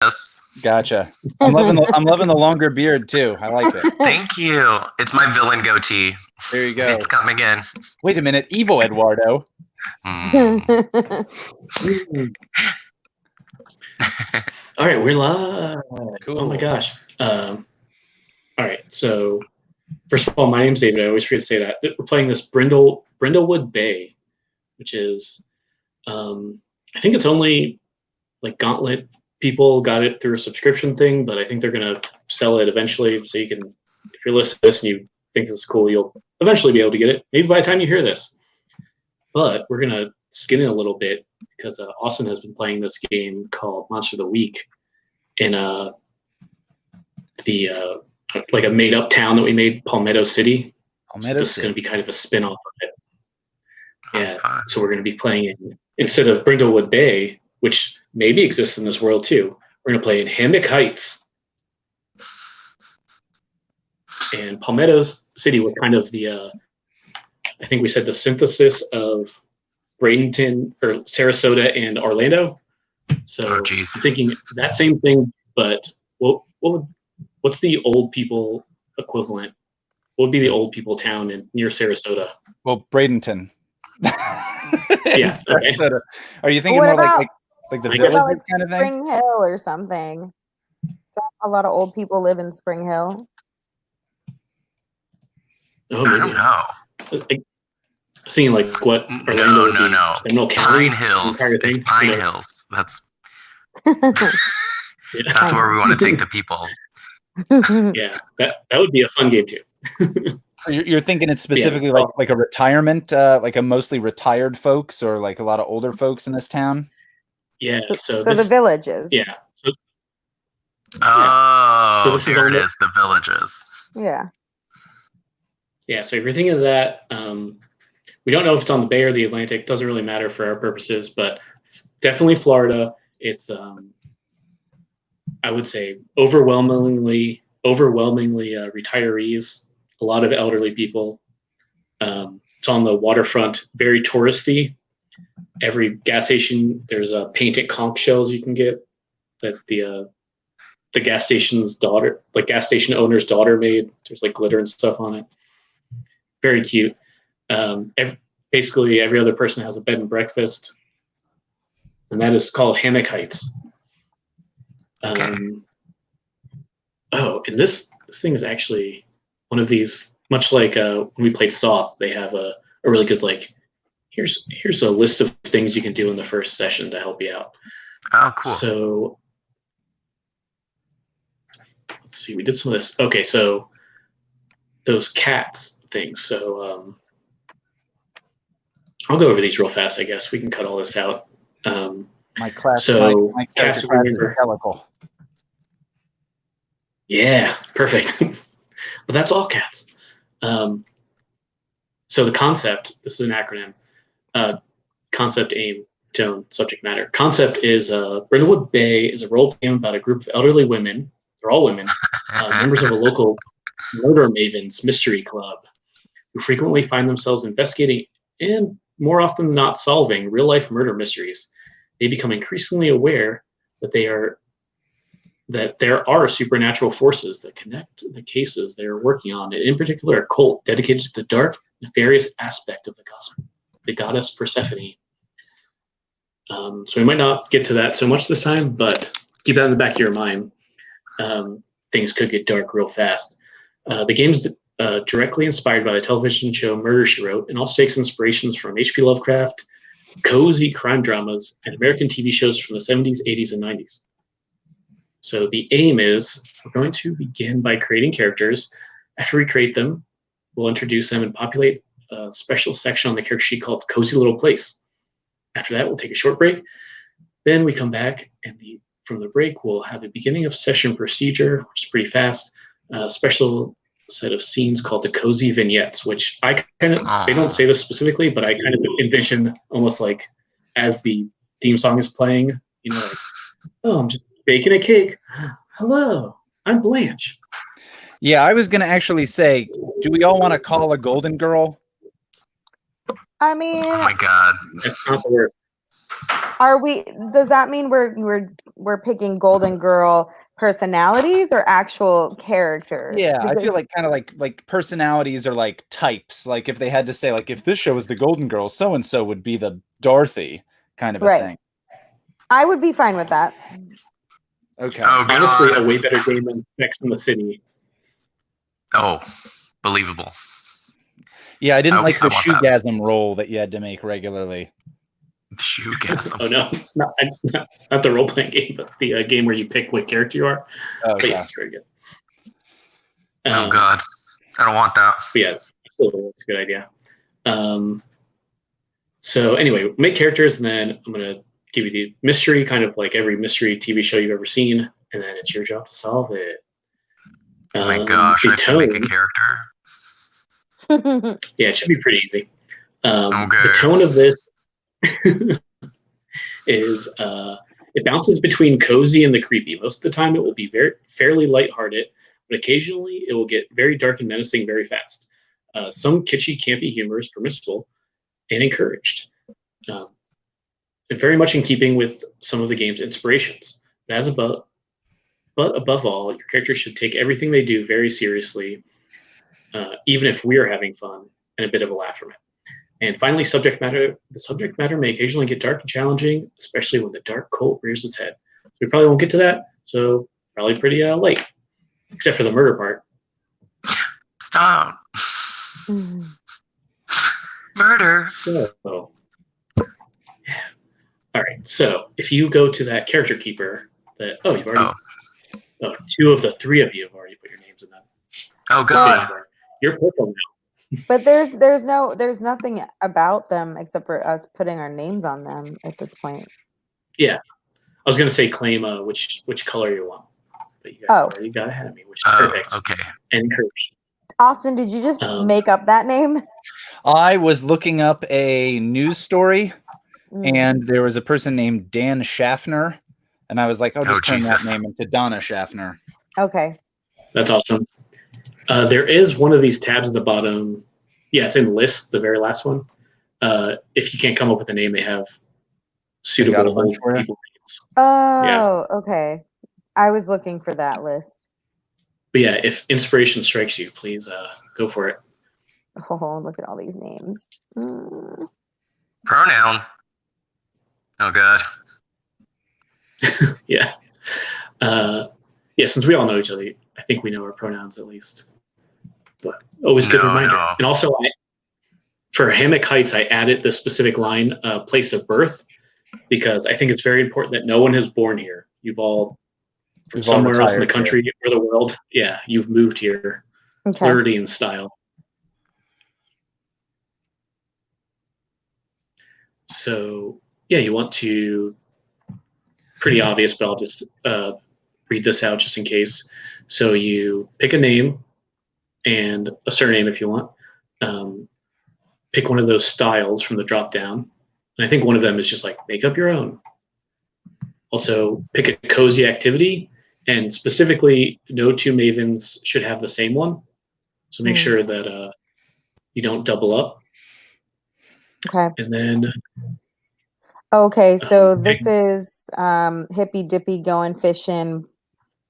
Yes. Gotcha. I'm loving the longer beard too. I like it. Thank you. It's my villain goatee. There you go. It's coming in. Wait a minute, evil Eduardo. All right, we're live. Cool. Oh my gosh. All right, so first of all, my name's David. I always forget to say that. We're playing this Brindlewood Bay, which is, I think it's only like Gauntlet people got it through a subscription thing, but I think they're going to sell it eventually. So you can, if you're listening to this and you think this is cool, you'll eventually be able to get it. Maybe by the time you hear this. But we're going to skin it a little bit because Austin has been playing this game called Monster of the Week in like a made-up town that we made, Palmetto City. So this is going to be kind of a spin-off of it. Yeah, so we're going to be playing in, instead of Brindlewood Bay, which maybe exists in this world too, we're going to play in Hammock Heights. And Palmetto City was kind of the, I think we said the synthesis of Bradenton or Sarasota and Orlando. So I'm thinking that same thing, but what's the old people equivalent? What would be the old people town near Sarasota? Well, Bradenton. Yeah. Okay. Are you thinking more like the village about, like, kind of thing? Spring Hill or something? So a lot of old people live in Spring Hill. Oh, I don't know. Seeing like what Orlando no. Seminole County, Pine Hills. It's Pine Hills. That's where we want to take the people. Yeah, that would be a fun game too. So you're thinking it's specifically like a retirement, like a mostly retired folks or like a lot of older folks in this town? Yeah, so the villages. Yeah. So, so here it is, the villages. Yeah. Yeah, so if you're thinking of that, we don't know if it's on the Bay or the Atlantic. Doesn't really matter for our purposes, but definitely Florida. It's, I would say, overwhelmingly retirees. A lot of elderly people. It's on the waterfront, very touristy. Every gas station, there's a painted conch shells you can get that the gas station's daughter, like gas station owner's daughter made. There's like glitter and stuff on it. Very cute. Basically, every other person has a bed and breakfast, and that is called Hammock Heights. And this thing is actually one of these, much like when we played Soth, they have a really good, like, here's a list of things you can do in the first session to help you out. Oh, cool. So let's see, we did some of this. Okay, so those cats things. So I'll go over these real fast, I guess. We can cut all this out. My class, so my cats, class remember. is helical. Yeah, perfect. But that's all cats. So the concept, this is an acronym, concept, aim, tone, subject matter. Concept is Brindlewood Bay is a role game about a group of elderly women, they're all women, members of a local Murder Mavens mystery club who frequently find themselves investigating and more often than not solving real-life murder mysteries. They become increasingly aware that there are supernatural forces that connect the cases they're working on, and in particular a cult dedicated to the dark, nefarious aspect of the goddess Persephone. So we might not get to that so much this time, but keep that in the back of your mind. Things could get dark real fast. The game's directly inspired by the television show Murder, She Wrote, and also takes inspirations from H.P. Lovecraft, cozy crime dramas, and American TV shows from the 70s, 80s, and 90s. So the aim is we're going to begin by creating characters. After we create them, we'll introduce them and populate a special section on the character sheet called Cozy Little Place. After that, we'll take a short break. Then we come back, and from the break, we'll have a beginning of session procedure, which is pretty fast. A special set of scenes called the Cozy Vignettes, which I kind of, they don't say this specifically, but I kind of envision almost like as the theme song is playing, you know, like, oh, I'm just baking a cake. Hello, I'm Blanche. Yeah, I was going to actually say, do we all want to call a golden girl? I mean, oh my God, that's not the word. Does that mean we're picking Golden Girl personalities or actual characters? Yeah, I Because feel like kind of like personalities are like types. Like if they had to say like if this show was the Golden Girl, so and so would be the Dorothy kind of a right. thing. I would be fine with that. Okay. Oh, God. Honestly, a way better game than Sex in the City. Oh, believable. Yeah, I didn't like the I want that. shoegasm roll that you had to make regularly. Shoegasm. Oh no, not the role playing game, but the game where you pick what character you are. Okay. But yes, very good. Oh God, I don't want that. But yeah, it's a good idea. So anyway, make characters, and then I'm gonna give you the mystery, kind of like every mystery TV show you've ever seen, and then it's your job to solve it. Oh my gosh, I have to make a character. Yeah, it should be pretty easy. Okay. The tone of this is it bounces between cozy and the creepy. Most of the time, it will be fairly lighthearted, but occasionally it will get very dark and menacing very fast. Some kitschy, campy humor is permissible and encouraged, and very much in keeping with some of the game's inspirations. But above all, your characters should take everything they do very seriously, even if we're having fun and a bit of a laugh from it. And finally, the subject matter may occasionally get dark and challenging, especially when the dark cult rears its head. We probably won't get to that, so probably pretty light, except for the murder part. Stop. Murder. So, all right. So if you go to that character keeper, you've already. Oh, 2 of the 3 of you have already put your names in that. Oh God. You're purple now. But there's nothing about them except for us putting our names on them at this point. Yeah, I was gonna say claim which color you want, but you guys already got ahead of me, which is perfect. Okay. And encouraged. Austin, did you just make up that name? I was looking up a news story, and there was a person named Dan Shaffner, and I was like, just turn that name into Donna Shaffner. Okay. That's awesome. There is one of these tabs at the bottom. Yeah, it's in list, the very last one. If you can't come up with a name, they have suitable old people names. Oh, okay. I was looking for that list. But yeah, if inspiration strikes you, please go for it. Oh, look at all these names. Pronoun. Oh God. Yeah. Since we all know each other, I think we know our pronouns at least. But always good reminder. No. And also, for Hammock Heights, I added the specific line, place of birth, because I think it's very important that no one is born here. You've all, from somewhere else in the country or the world, you've moved here. Okay. Flirty style. So, you want to, pretty obvious, but I'll just read this out just in case. So you pick a name and a surname if you want. Pick one of those styles from the drop down. And I think one of them is just like make up your own. Also, pick a cozy activity, and specifically, no 2 mavens should have the same one. So make sure that you don't double up. Okay. And then. Okay, so this is hippy dippy going fishing,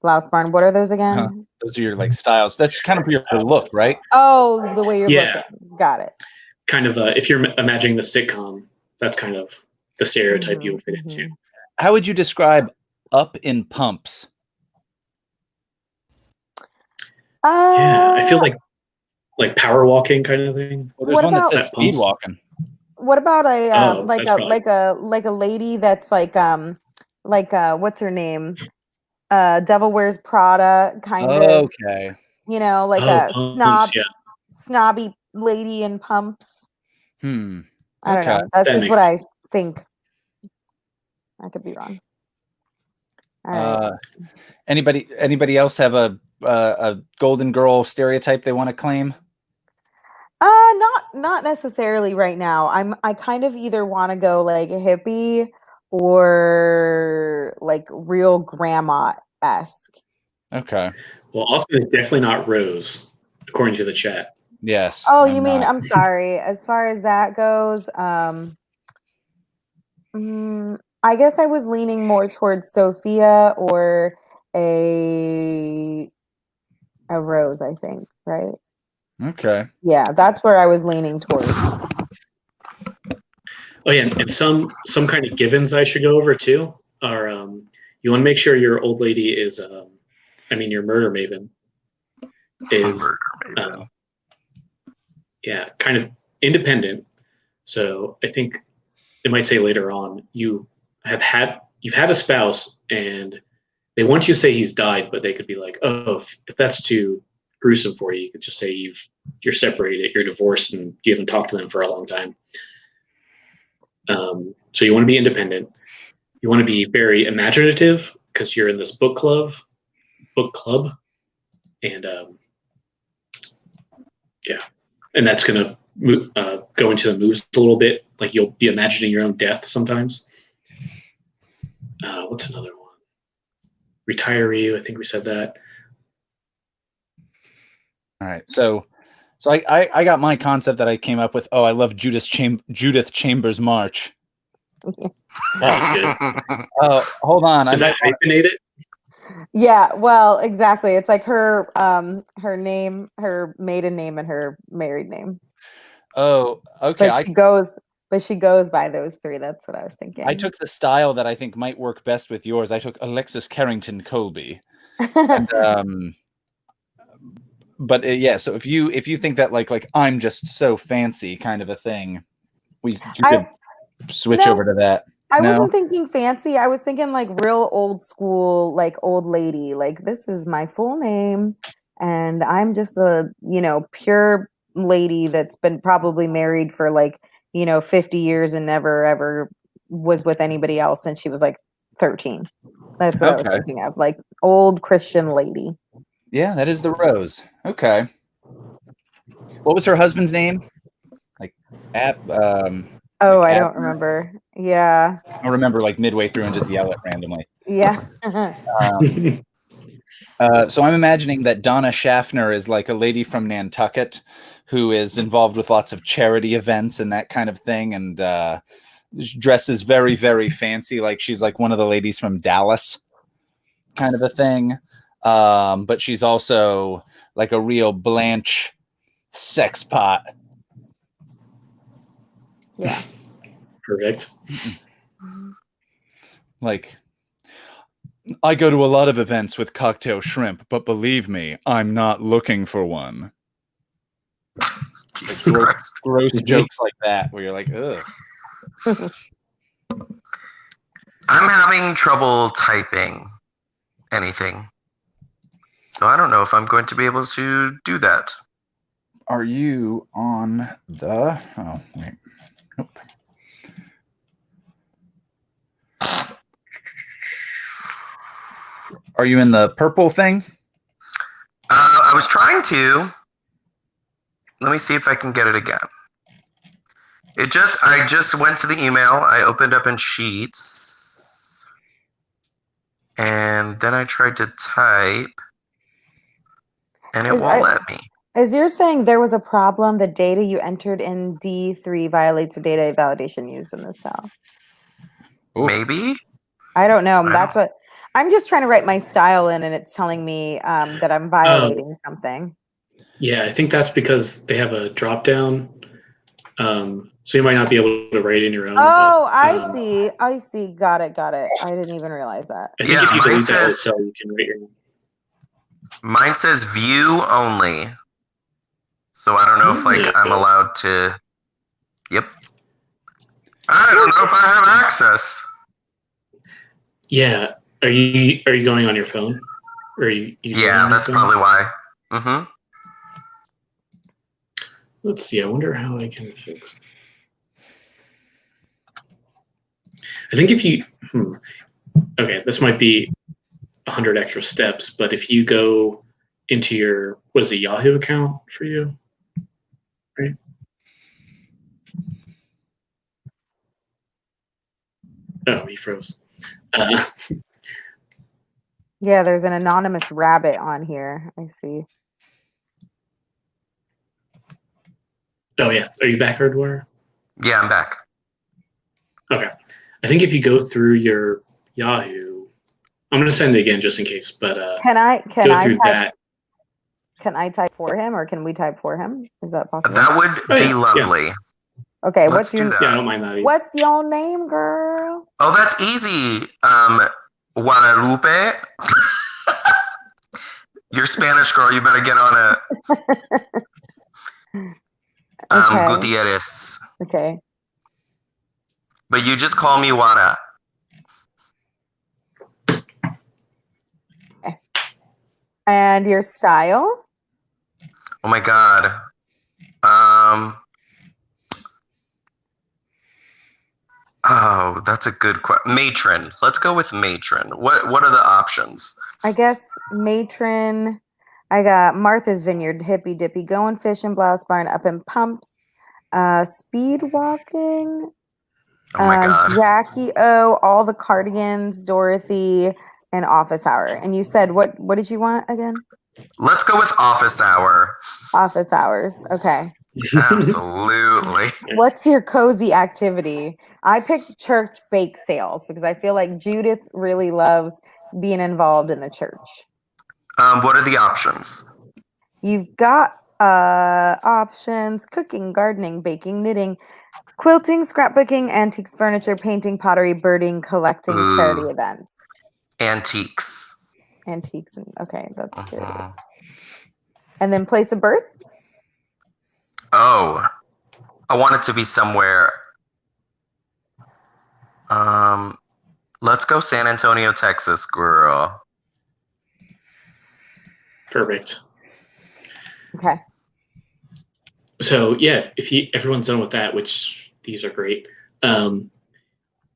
blouse barn. What are those again? Those are your like styles. That's kind of your look, right? Oh, the way you're looking. Got it. Kind of, if you're imagining the sitcom, that's kind of the stereotype you'll fit into. How would you describe Up in Pumps? I feel like power walking kind of thing. Well, there's one that says speed walking. What about a like a lady that's like what's her name? Devil Wears Prada kind of. Okay. You know, like snobby lady in pumps. I don't know. That's just what I think. I could be wrong. All right. Anybody else have a Golden Girl stereotype they want to claim? Not necessarily right now. I kind of either want to go like a hippie or like real grandma-esque. Okay. Well, Austin is definitely not Rose, according to the chat. Yes. Oh, you mean I'm sorry. As far as that goes, I guess I was leaning more towards Sophia or a rose, I think, right? Okay. Yeah, that's where I was leaning towards. Oh yeah, and some kind of givens I should go over too are you want to make sure your old lady is your murder maven is kind of independent. So I think it might say later on you've had a spouse and they want you to say he's died, but they could be like, oh, if that's too gruesome for you, you could just say you're separated, you're divorced, and you haven't talked to them for a long time. So you want to be independent. You want to be very imaginative because you're in this book club, and and that's gonna go into the moves a little bit. Like you'll be imagining your own death sometimes. What's another one? Retiree. I think we said that. All right. So I got my concept that I came up with. Oh, I love Judith Chambers March. That's good. Oh, hold on. Is that hyphenated? Yeah, well, exactly. It's like her name, her maiden name, and her married name. Oh, okay. But she goes by those three. That's what I was thinking. I took the style that I think might work best with yours. I took Alexis Carrington Colby. And, but yeah, so if you think that like I'm just so fancy kind of a thing, you could switch over to that. I wasn't thinking fancy. I was thinking like real old school, like old lady. Like this is my full name, and I'm just a pure lady that's been probably married for 50 years and never ever was with anybody else since she was like 13. That's what I was thinking of, like old Christian lady. Yeah, that is the Rose. Okay. What was her husband's name? I don't remember. Yeah. I remember like midway through and just yell it randomly. Yeah. So I'm imagining that Donna Shaffner is like a lady from Nantucket who is involved with lots of charity events and that kind of thing, and dresses very, very fancy, like she's like one of the ladies from Dallas kind of a thing. But she's also like a real Blanche sex pot. Yeah. Perfect. Like, I go to a lot of events with cocktail shrimp, but believe me, I'm not looking for one. Gross jokes like that where you're like, ugh. I'm having trouble typing anything. So I don't know if I'm going to be able to do that. Are you on the... Oh, wait. Nope. Are you in the purple thing? I was trying to. Let me see if I can get it again. I just went to the email. I opened up in Sheets. And then I tried to type. And it won't let me. As you're saying there was a problem, the data you entered in D3 violates the data validation used in this cell. Maybe? I don't know. That's what I'm just trying to write my style in, and it's telling me that I'm violating something. Yeah, I think that's because they have a drop down. So you might not be able to write in your own. Oh, but, I see. Got it. I didn't even realize that. I think if you delete that cell, you can write your own. Mine says view only. So I don't know if I'm allowed to. Yep. I don't know if I have access. Yeah. Are you going on your phone? Or are you yeah, that's probably why. Mm-hmm. Let's see. I wonder how I can fix. I think if you. Okay, this might be 100 extra steps, but if you go into your Yahoo account for you, right? Oh, he froze. Yeah, there's an anonymous rabbit on here. I see. Oh yeah, are you back, Eduardo? Yeah, I'm back. Okay, I I think if you go through your Yahoo, I'm going to send it again just in case. But can I through that? Can I type for him, or can we type for him? Is that possible? That would be lovely. Yeah. Okay, Let's do that. Yeah, I don't mind that either. What's your name, girl? Oh, that's easy. Guadalupe. You're Spanish, girl. You better get on it. Okay. Gutierrez. Okay. But you just call me Guada. Okay. And your style? Oh my god. Oh, that's a good question. Matron. Let's go with matron. What are the options? I guess matron. I got Martha's Vineyard, hippy dippy, going fishing, blouse barn, up in pumps, speed walking. Oh my god. Jackie O, all the cardigans, Dorothy, and office hour. And you said what did you want again? Let's go with office hour. Office hours. Okay. Absolutely. What's your cozy activity? I picked church bake sales because I feel like Judith really loves being involved in the church. What are the options? You've got options: cooking, gardening, baking, knitting, quilting, scrapbooking, antiques, furniture, painting, pottery, birding, collecting, charity events. Antiques. Antiques. Okay, that's good. And then place of birth? Oh, I want it to be somewhere. Let's go San Antonio, Texas, girl. Perfect. Okay. So yeah, everyone's done with that, which these are great.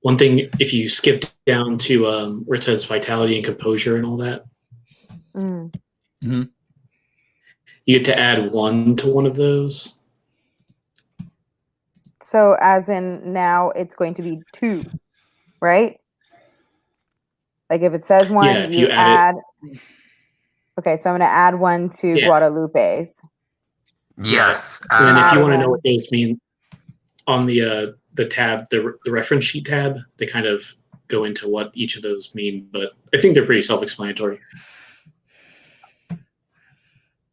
One thing, if you skip down to where it says vitality and composure and all that, you get to add 1 to one of those. So as in now it's going to be 2, right? Like if it says 1, yeah, if you add it. Okay, so I'm going to add 1 to Guadalupe's. Yes. And then if you want to know what those mean, on the tab, the reference sheet tab, they kind of go into what each of those mean, but I think they're pretty self-explanatory.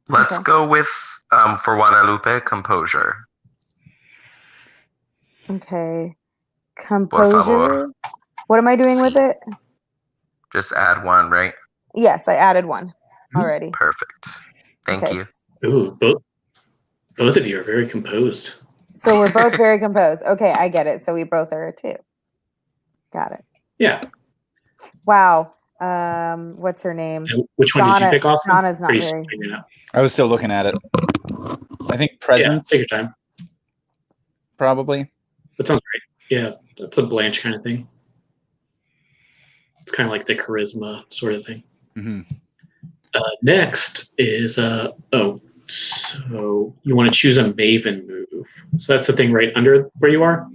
Let's go with, for Guadalupe, composure. Okay. Composure. What am I doing with it? Just add 1, right? Yes, I added 1 already. Perfect. Thank you. Ooh, both of you are very composed. So we're both very composed. Okay, I get it. So we both are 2. Got it. Yeah. Wow. What's her name? And which one did you pick, Austin? Donna's not very. I was still looking at it. I think presence. Yeah, take your time. Probably. That sounds right. Yeah, that's a Blanche kind of thing. It's kind of like the charisma sort of thing. Next is so you want to choose a Maven move. So that's the thing right under where you are.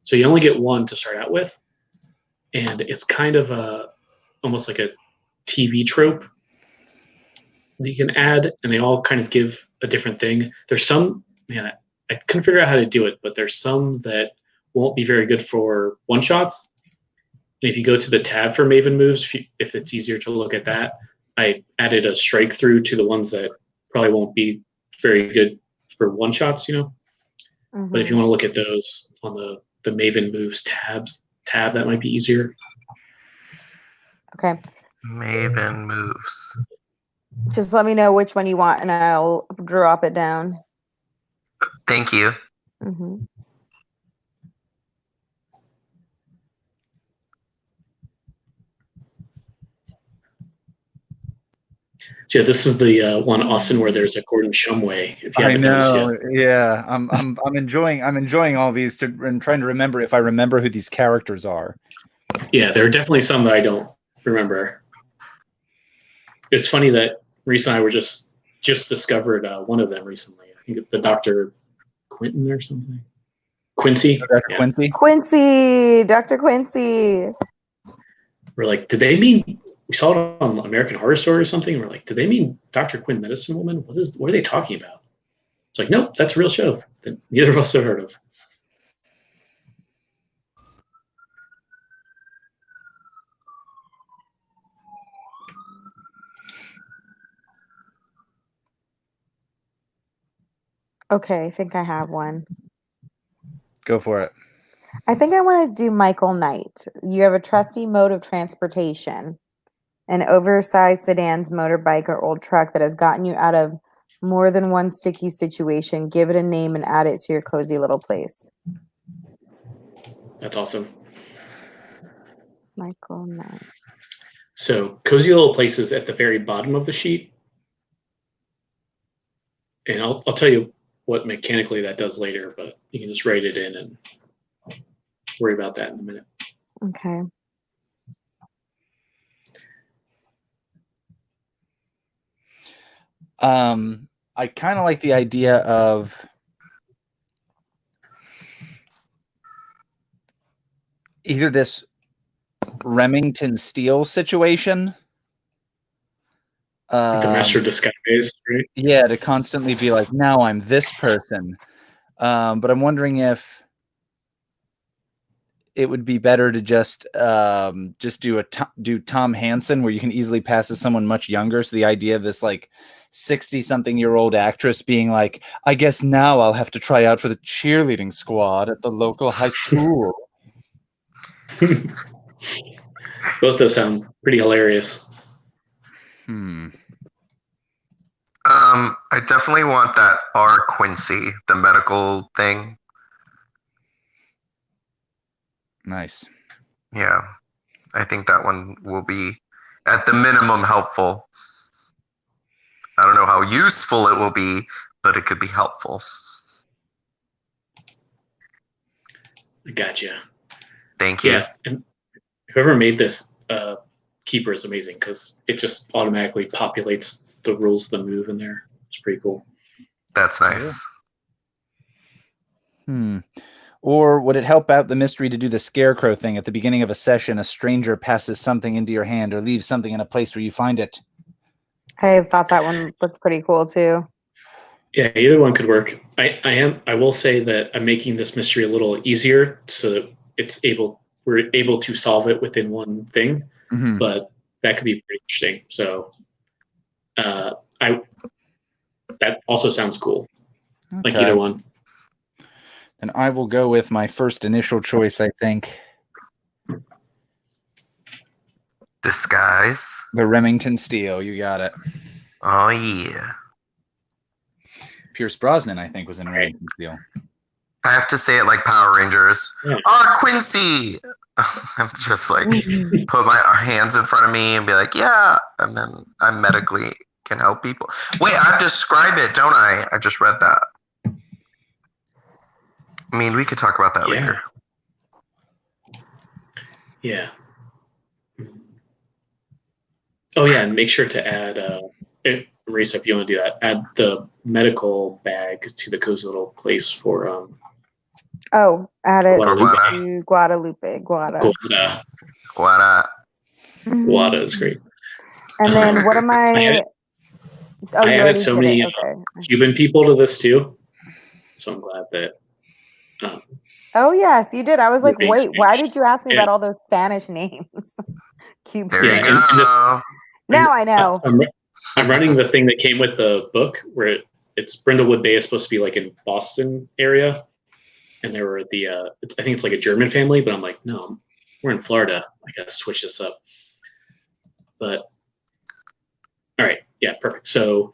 So you only get 1 to start out with, and it's kind of almost like a TV trope that you can add, and they all kind of give a different thing. There's some, man, I couldn't figure out how to do it, but there's some that won't be very good for one-shots. And if you go to the tab for Maven moves, if it's easier to look at that, I added a strike through to the ones that probably won't be very good for one-shots, But if you want to look at those on the Maven moves tab, that might be easier. Okay. Maven moves. Just let me know which one you want, and I'll drop it down. Thank you. So yeah, this is the one, Austin, where there's a Gordon Shumway. If you haven't noticed yet. Yeah. I'm enjoying all these and trying to remember if I remember who these characters are. Yeah, there are definitely some that I don't remember. It's funny that Marisa and I were just discovered one of them recently. I think the Dr. Quentin or something. Quincy. Dr. Quincy. Quincy. Dr. Quincy. We're like, did they mean? We saw it on American Horror Story or something. And we're like, did they mean Dr. Quinn Medicine Woman? What are they talking about? It's like, nope, that's a real show that neither of us have heard of. Okay, I think I have one. Go for it. I think I want to do Michael Knight. You have a trusty mode of transportation, an oversized sedan's motorbike or old truck that has gotten you out of more than one sticky situation. Give it a name and add it to your cozy little place. That's awesome. Michael Knight. So cozy little place is at the very bottom of the sheet. And I'll tell you what mechanically that does later, but you can just write it in and worry about that in a minute. Okay. I kind of like the idea of either this Remington Steele situation. Like the master of disguise, right? Yeah, to constantly be like, now I'm this person. But I'm wondering if it would be better to just do Tom Hansen, where you can easily pass as someone much younger. So the idea of this like 60-something-year-old actress being like, I guess now I'll have to try out for the cheerleading squad at the local high school. Both those sound pretty hilarious. I definitely want that R. Quincy, the medical thing. Nice. Yeah. I think that one will be, at the minimum, helpful. I don't know how useful it will be, but it could be helpful. I gotcha. Thank you. Yeah, and whoever made this keeper is amazing because it just automatically populates the rules of the move in there. It's pretty cool. That's nice. Or would it help out the mystery to do the scarecrow thing at the beginning of a session? A stranger passes something into your hand or leaves something in a place where you find it. I thought that one looked pretty cool too. Yeah, either one could work. I will say that I'm making this mystery a little easier so that we're able to solve it within one thing. Mm-hmm. But that could be pretty interesting. So that also sounds cool. Okay. Like either one. Then I will go with my first initial choice, I think. Disguise. The Remington Steele, you got it. Oh, yeah. Pierce Brosnan, I think, was in Remington Steele. I have to say it like Power Rangers. Yeah. R. Quincy! I'm just like, put my hands in front of me and be like, yeah. And then I medically can help people. Wait, I have to describe it, don't I? I just read that. I mean, we could talk about that later. Yeah. Oh, yeah, and make sure to add, Marisa, if you want to do that, add the medical bag to the cozy little place for... add it Guada. to Guadalupe. Guada. Guada is great. And then what am I... I added so many Cuban people to this, too. So I'm glad that... oh, yes, you did. I was like, wait, why did you ask me about all those Spanish names? Cuban. There you go. Now I know. I'm running the thing that came with the book where it's Brindlewood Bay is supposed to be like in Boston area. And there were I think it's like a German family, but I'm like, no, we're in Florida. I got to switch this up. But, all right. Yeah, perfect. So,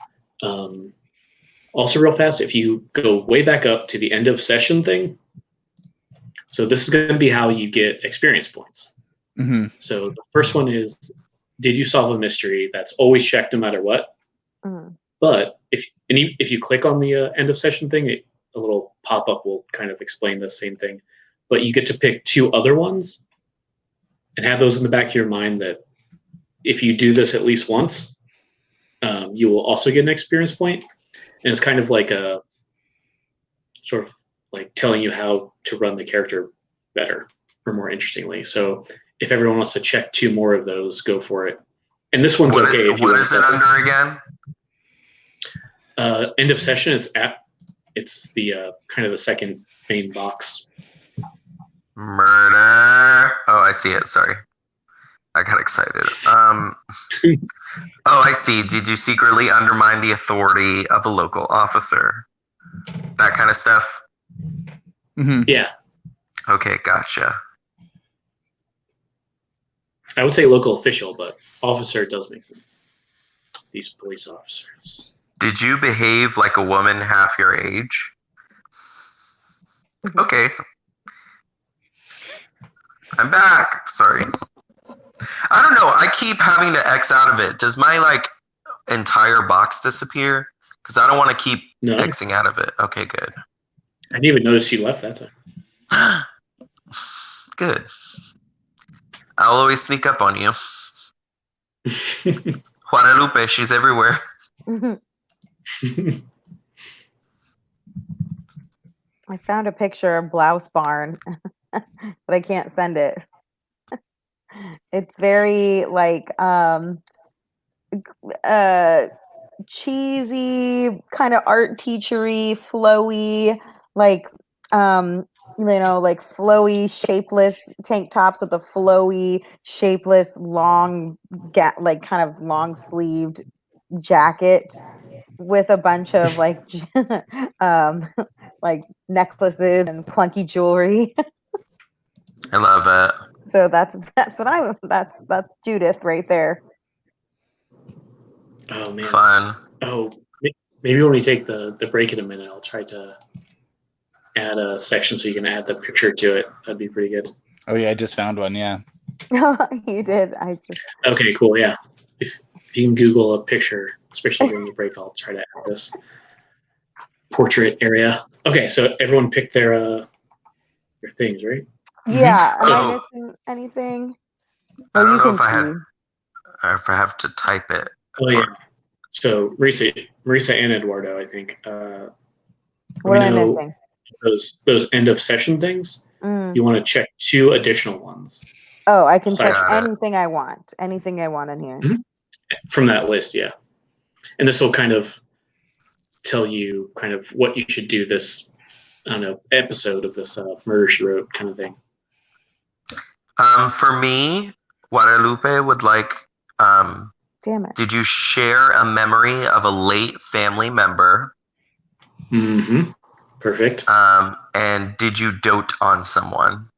also real fast, if you go way back up to the end of session thing, so this is going to be how you get experience points. Mm-hmm. So the first one is, did you solve a mystery? That's always checked no matter what. Mm-hmm. But if you click on the end of session thing, a little pop-up will kind of explain the same thing. But you get to pick two other ones and have those in the back of your mind that if you do this at least once, you will also get an experience point. And it's kind of like a sort of like telling you how to run the character better or more interestingly. So if everyone wants to check two more of those, go for it. And this one's okay. What is it under again? End of session. It's the kind of the second main box. Murder. Oh, I see it. Sorry. I got excited. Oh, I see. Did you secretly undermine the authority of a local officer? that kind of stuff. Mm-hmm. Yeah. Okay, gotcha. I would say local official, but officer does make sense. These police officers. Did you behave like a woman half your age? Okay. I'm back. Sorry. I don't know. I keep having to X out of it. Does my entire box disappear? Because I don't want to keep Xing out of it. Okay, good. I didn't even notice you left that time. Good. I'll always sneak up on you. Guadalupe, she's everywhere. I found a picture of Blouse Barn, but I can't send it. It's very cheesy, kind of art teachery, flowy, flowy, shapeless tank tops with a flowy, shapeless, long, kind of long sleeved jacket with a bunch of necklaces and clunky jewelry. I love it. So that's Judith right there. Oh man, fun. Oh, maybe when we take the break in a minute, I'll try to add a section so you can add the picture to it. That'd be pretty good. Oh yeah, I just found one. Yeah. You did. Okay, cool. Yeah, if you can Google a picture, especially during the break, I'll try to add this portrait area. Okay, so everyone picked their things, right? Yeah. Am I missing anything? I don't know if I have to type it. Oh yeah. So Marisa and Eduardo, I think. What am I missing? Those end of session things. You want to check 2 additional ones. Oh, I can check anything I want. Anything I want in here. Mm-hmm. From that list, yeah. And this will kind of tell you kind of what you should do this, episode of this Murder, She Wrote kind of thing. For me, Guadalupe would like. Damn it! Did you share a memory of a late family member? Mm-hmm. Perfect. And did you dote on someone?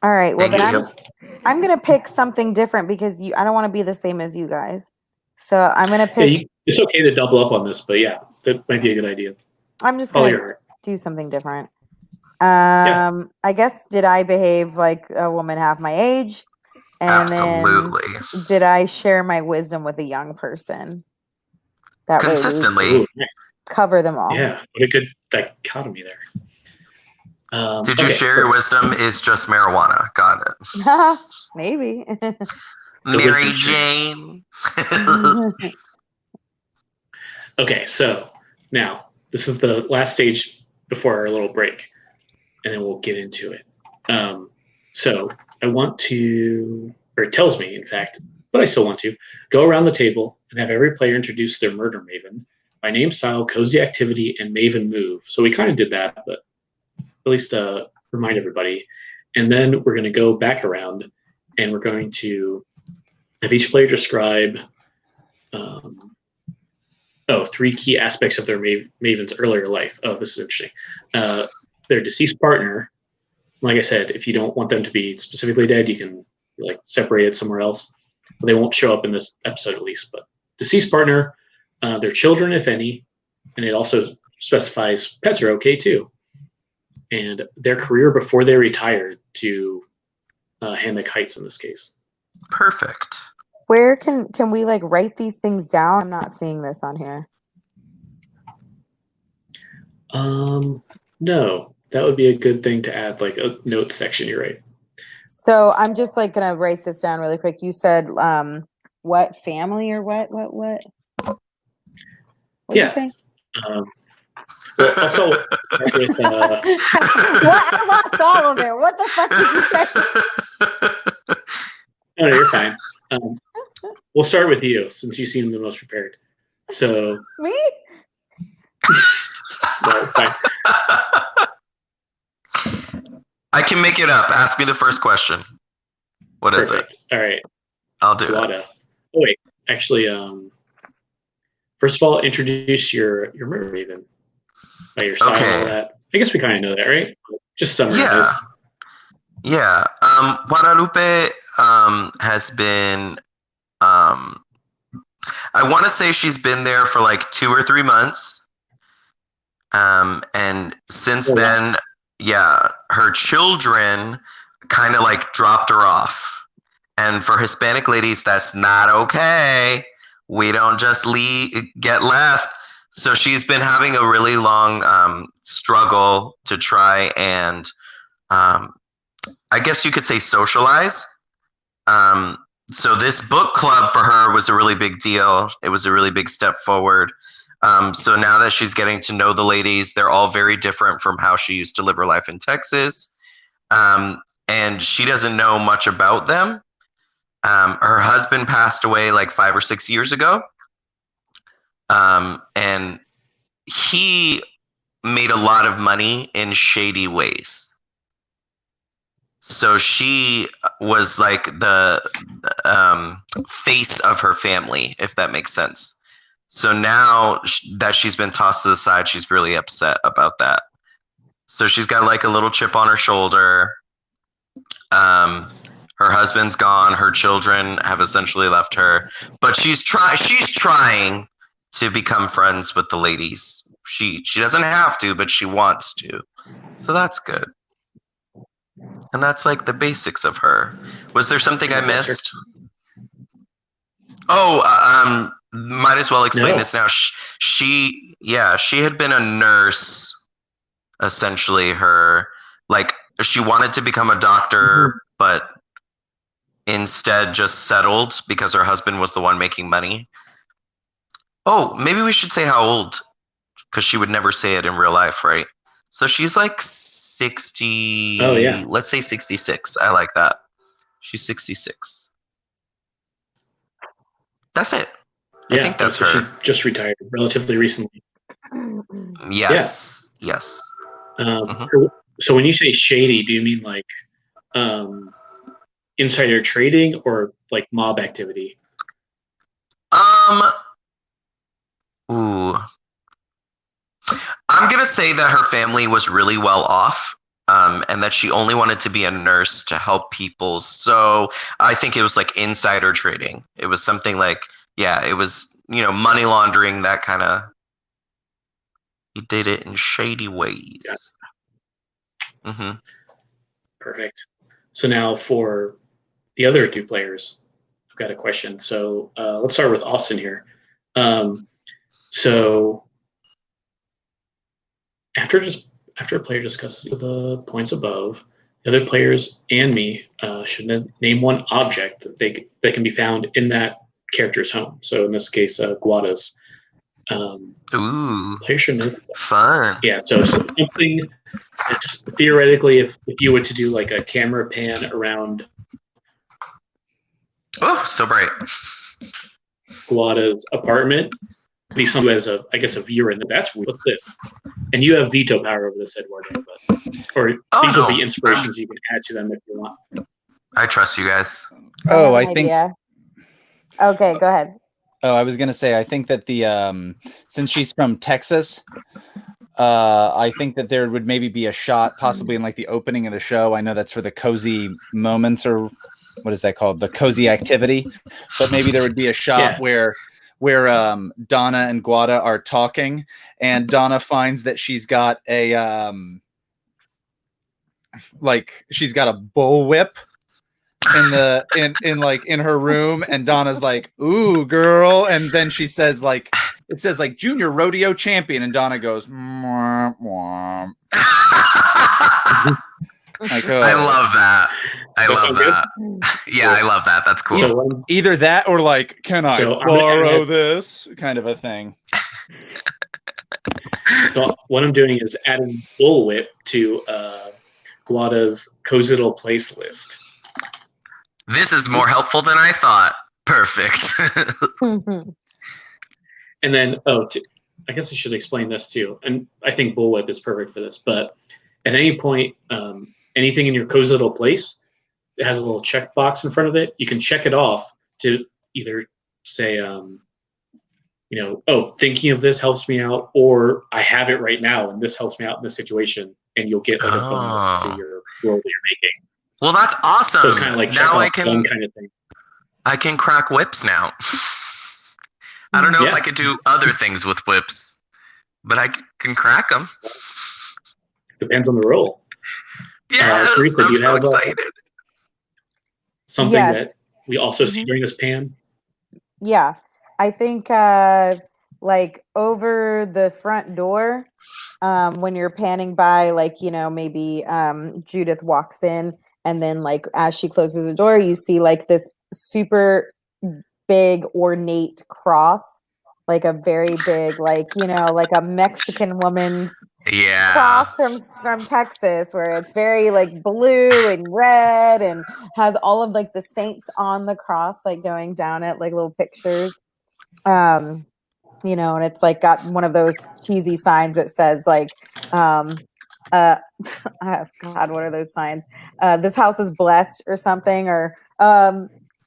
All right. Well, then I'm gonna pick something different because I don't want to be the same as you guys. So I'm gonna pick. Yeah, it's okay to double up on this, but yeah, that might be a good idea. I'm just gonna do something different. I guess, did I behave like a woman half my age? And absolutely. Then did I share my wisdom with a young person? That consistently. Way cover them all. Yeah, what a good dichotomy there. Did you share your wisdom is just marijuana? Got it. Maybe. Mary Jane. Okay, so now this is the last stage before our little break, and then we'll get into it. So I want to, or it tells me, in fact, but I still want to, go around the table and have every player introduce their murder maven by name, style, cozy activity, and maven move. So we kind of did that, but at least remind everybody. And then we're going to go back around, and we're going to have each player describe 3 key aspects of their maven's earlier life. Oh, this is interesting. Their deceased partner. Like I said, if you don't want them to be specifically dead, you can separate it somewhere else. But they won't show up in this episode at least. But deceased partner, their children, if any, and it also specifies pets are okay too. And their career before they retired to Hammock Heights in this case. Perfect. Where can we write these things down? I'm not seeing this on here. No, that would be a good thing to add, a notes section. You're right. So I'm just gonna write this down really quick. You said what family or what? What did you say? Well, also with, what? I lost all of it. What the fuck did you say? No, you're fine. We'll start with you since you seem the most prepared. So me? No, fine. I can make it up. Ask me the first question. What is it? All right. I'll do Guada. it. Oh wait, actually, first of all, introduce your murder maven. by your style and all that. I guess we kind of know that, right? Just summarize. Yeah. Guadalupe has been. I want to say she's been there for like 2 or 3 months. And since then, her children kind of like dropped her off. And for Hispanic ladies, that's not okay. We don't just get left. So she's been having a really long struggle to try and, I guess you could say, socialize. So this book club for her was a really big deal. It was a really big step forward. So now that she's getting to know the ladies, they're all very different from how she used to live her life in Texas. And she doesn't know much about them. Her husband passed away like 5 or 6 years ago. And he made a lot of money in shady ways. So she was like the face of her family, if that makes sense. So now that she's been tossed to the side, she's really upset about that. So she's got like a little chip on her shoulder. Her husband's gone. Her children have essentially left her, but she's trying to become friends with the ladies. She doesn't have to, but she wants to. So that's good. And that's like the basics of her. Was there something I missed? Oh, might as well explain this now. She had been a nurse, essentially. She wanted to become a doctor, but instead just settled because her husband was the one making money. Oh, maybe we should say how old, because she would never say it in real life, right? So she's like 60. Oh, yeah. Let's say 66. I like that. She's 66. That's it. Yeah, I think that's her. She just retired relatively recently. Yes. Yeah. Yes. So when you say shady, do you mean like insider trading or like mob activity? Ooh. I'm gonna say that her family was really well off, and that she only wanted to be a nurse to help people. So I think it was like insider trading. It was something like, it was, money laundering, that kind of. He did it in shady ways. Yeah. Mm-hmm. Perfect. So now for the other 2 players, I've got a question. So let's start with Austin here. So after a player discusses the points above, the other players and me should name one object that can be found in that character's home. So in this case, Guada's. Ooh, player should know that. Fun. Yeah, so something that's theoretically, if you were to do like a camera pan around. Oh, so bright. Guada's apartment. Be someone who has a viewer in there. That's weird. What's this? And you have veto power over this, Eduardo. These will be inspirations you can add to them if you want. I trust you guys. I think. Okay, go ahead. Oh, I was gonna say, I think that the since she's from Texas, I think that there would maybe be a shot, possibly in like the opening of the show. I know that's for the cozy moments, or what is that called? The cozy activity. But maybe there would be a shot where Donna and Guada are talking, and Donna finds that she's got a she's got a bullwhip in her room, and Donna's like, "Ooh, girl," and then she says it says junior rodeo champion, and Donna goes, "Mwah, mwah." I love that. I love that. Yeah, I love that. That's cool. So, either that or can I borrow this kind of a thing. So what I'm doing is adding bullwhip to Guada's cozy little place list. This is more helpful than I thought. Perfect. And then, I guess I should explain this too. And I think bullwhip is perfect for this. But at any point, anything in your cozy little place that has a little checkbox in front of it, you can check it off to either say, thinking of this helps me out, or I have it right now and this helps me out in this situation, and you'll get like a bonus to your roll that you're making. Well, that's awesome. So it's kind of like now I can kind of thing. I can crack whips now. I don't know if I could do other things with whips, but I can crack them. Depends on the roll. Yeah, Marisa, I'm so excited. Something that we also see during this pan? Yeah, I think like over the front door, when you're panning by, like, maybe Judith walks in, and then like as she closes the door, you see like this super big ornate cross, like a very big, like like a Mexican woman's cross from Texas, where it's very like blue and red and has all of like the saints on the cross, like going down it, like little pictures. And it's like got one of those cheesy signs that says like God, what are those signs? This house is blessed or something, or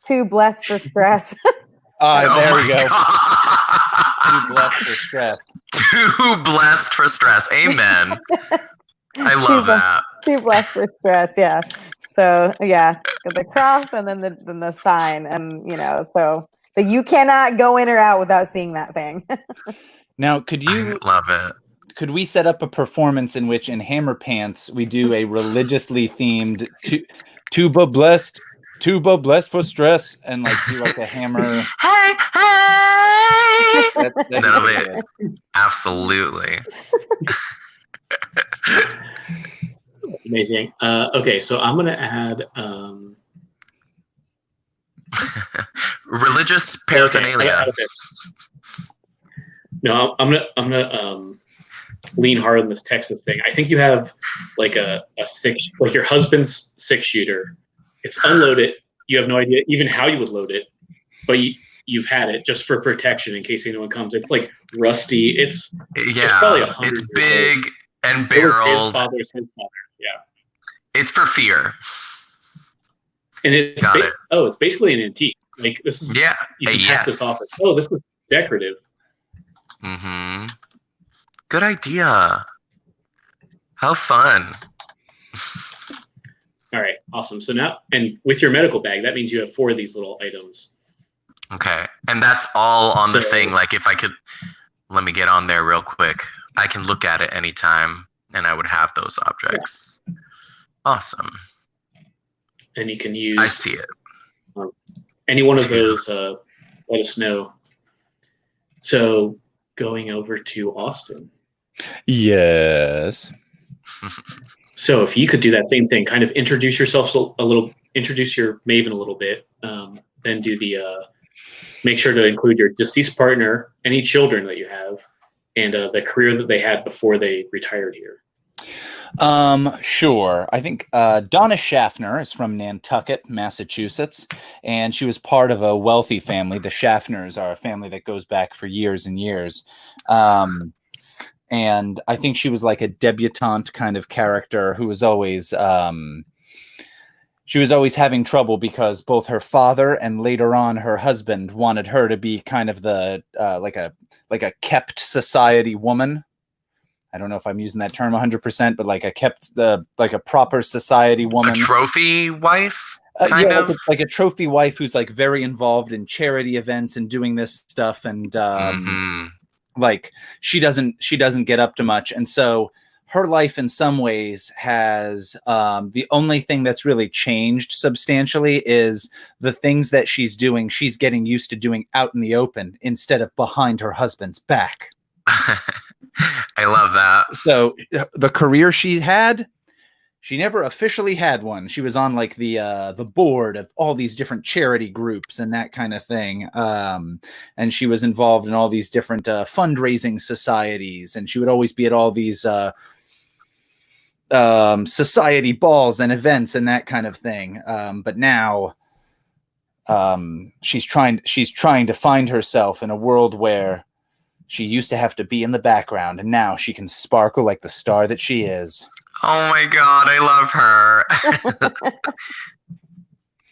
too blessed for stress. There we go. Too blessed for stress. Too blessed for stress. Amen. I love that. Too blessed for stress. Yeah. So the cross and then the sign, and so that you cannot go in or out without seeing that thing. Now, could you love it? Could we set up a performance in which in Hammer Pants we do a religiously themed tuba blessed for stress, and like do like a hammer? Hey! That'll be it. Absolutely. That's amazing. Okay, so I'm gonna add religious paraphernalia. No, I'm gonna lean hard on this Texas thing. I think you have like a six, like your husband's 6-shooter. It's unloaded. You have no idea even how you would load it, but you've had it just for protection in case anyone comes. It's like rusty. It's probably 100. It's big and barreled. His father's. Yeah. It's for fear. And it's basically an antique. Like this is you can pass this off. Oh, this is decorative. Mm-hmm. Good idea. How fun. All right, awesome. So now, and with your medical bag, that means you have 4 of these little items. Okay, and that's all on the thing. Like if I could, let me get on there real quick. I can look at it anytime, and I would have those objects. Yeah. Awesome. And you can use. I see it. Any one of those, let us know. So going over to Austin. Yes. So if you could do that same thing, kind of introduce yourself a little, introduce your Maven a little bit, then do the, make sure to include your deceased partner, any children that you have, and the career that they had before they retired here. Sure. I think Donna Shaffner is from Nantucket, Massachusetts, and she was part of a wealthy family. The Shaffners are a family that goes back for years and years. And I think she was like a debutante kind of character who was always she was always having trouble because both her father and later on her husband wanted her to be kind of the like a kept society woman. I don't know if I'm using that term 100%, but like a proper society woman. A trophy wife? Kind of? Like a trophy wife who's like very involved in charity events and doing this stuff, and like she doesn't get up to much. And so her life in some ways has the only thing that's really changed substantially is the things that she's doing. She's getting used to doing out in the open instead of behind her husband's back. I love that. So the career she had, she never officially had one. She was on like the board of all these different charity groups and that kind of thing. And she was involved in all these different fundraising societies, and she would always be at all these society balls and events and that kind of thing. But now she's trying to find herself in a world where she used to have to be in the background, and now she can sparkle like the star that she is. Oh my God, I love her.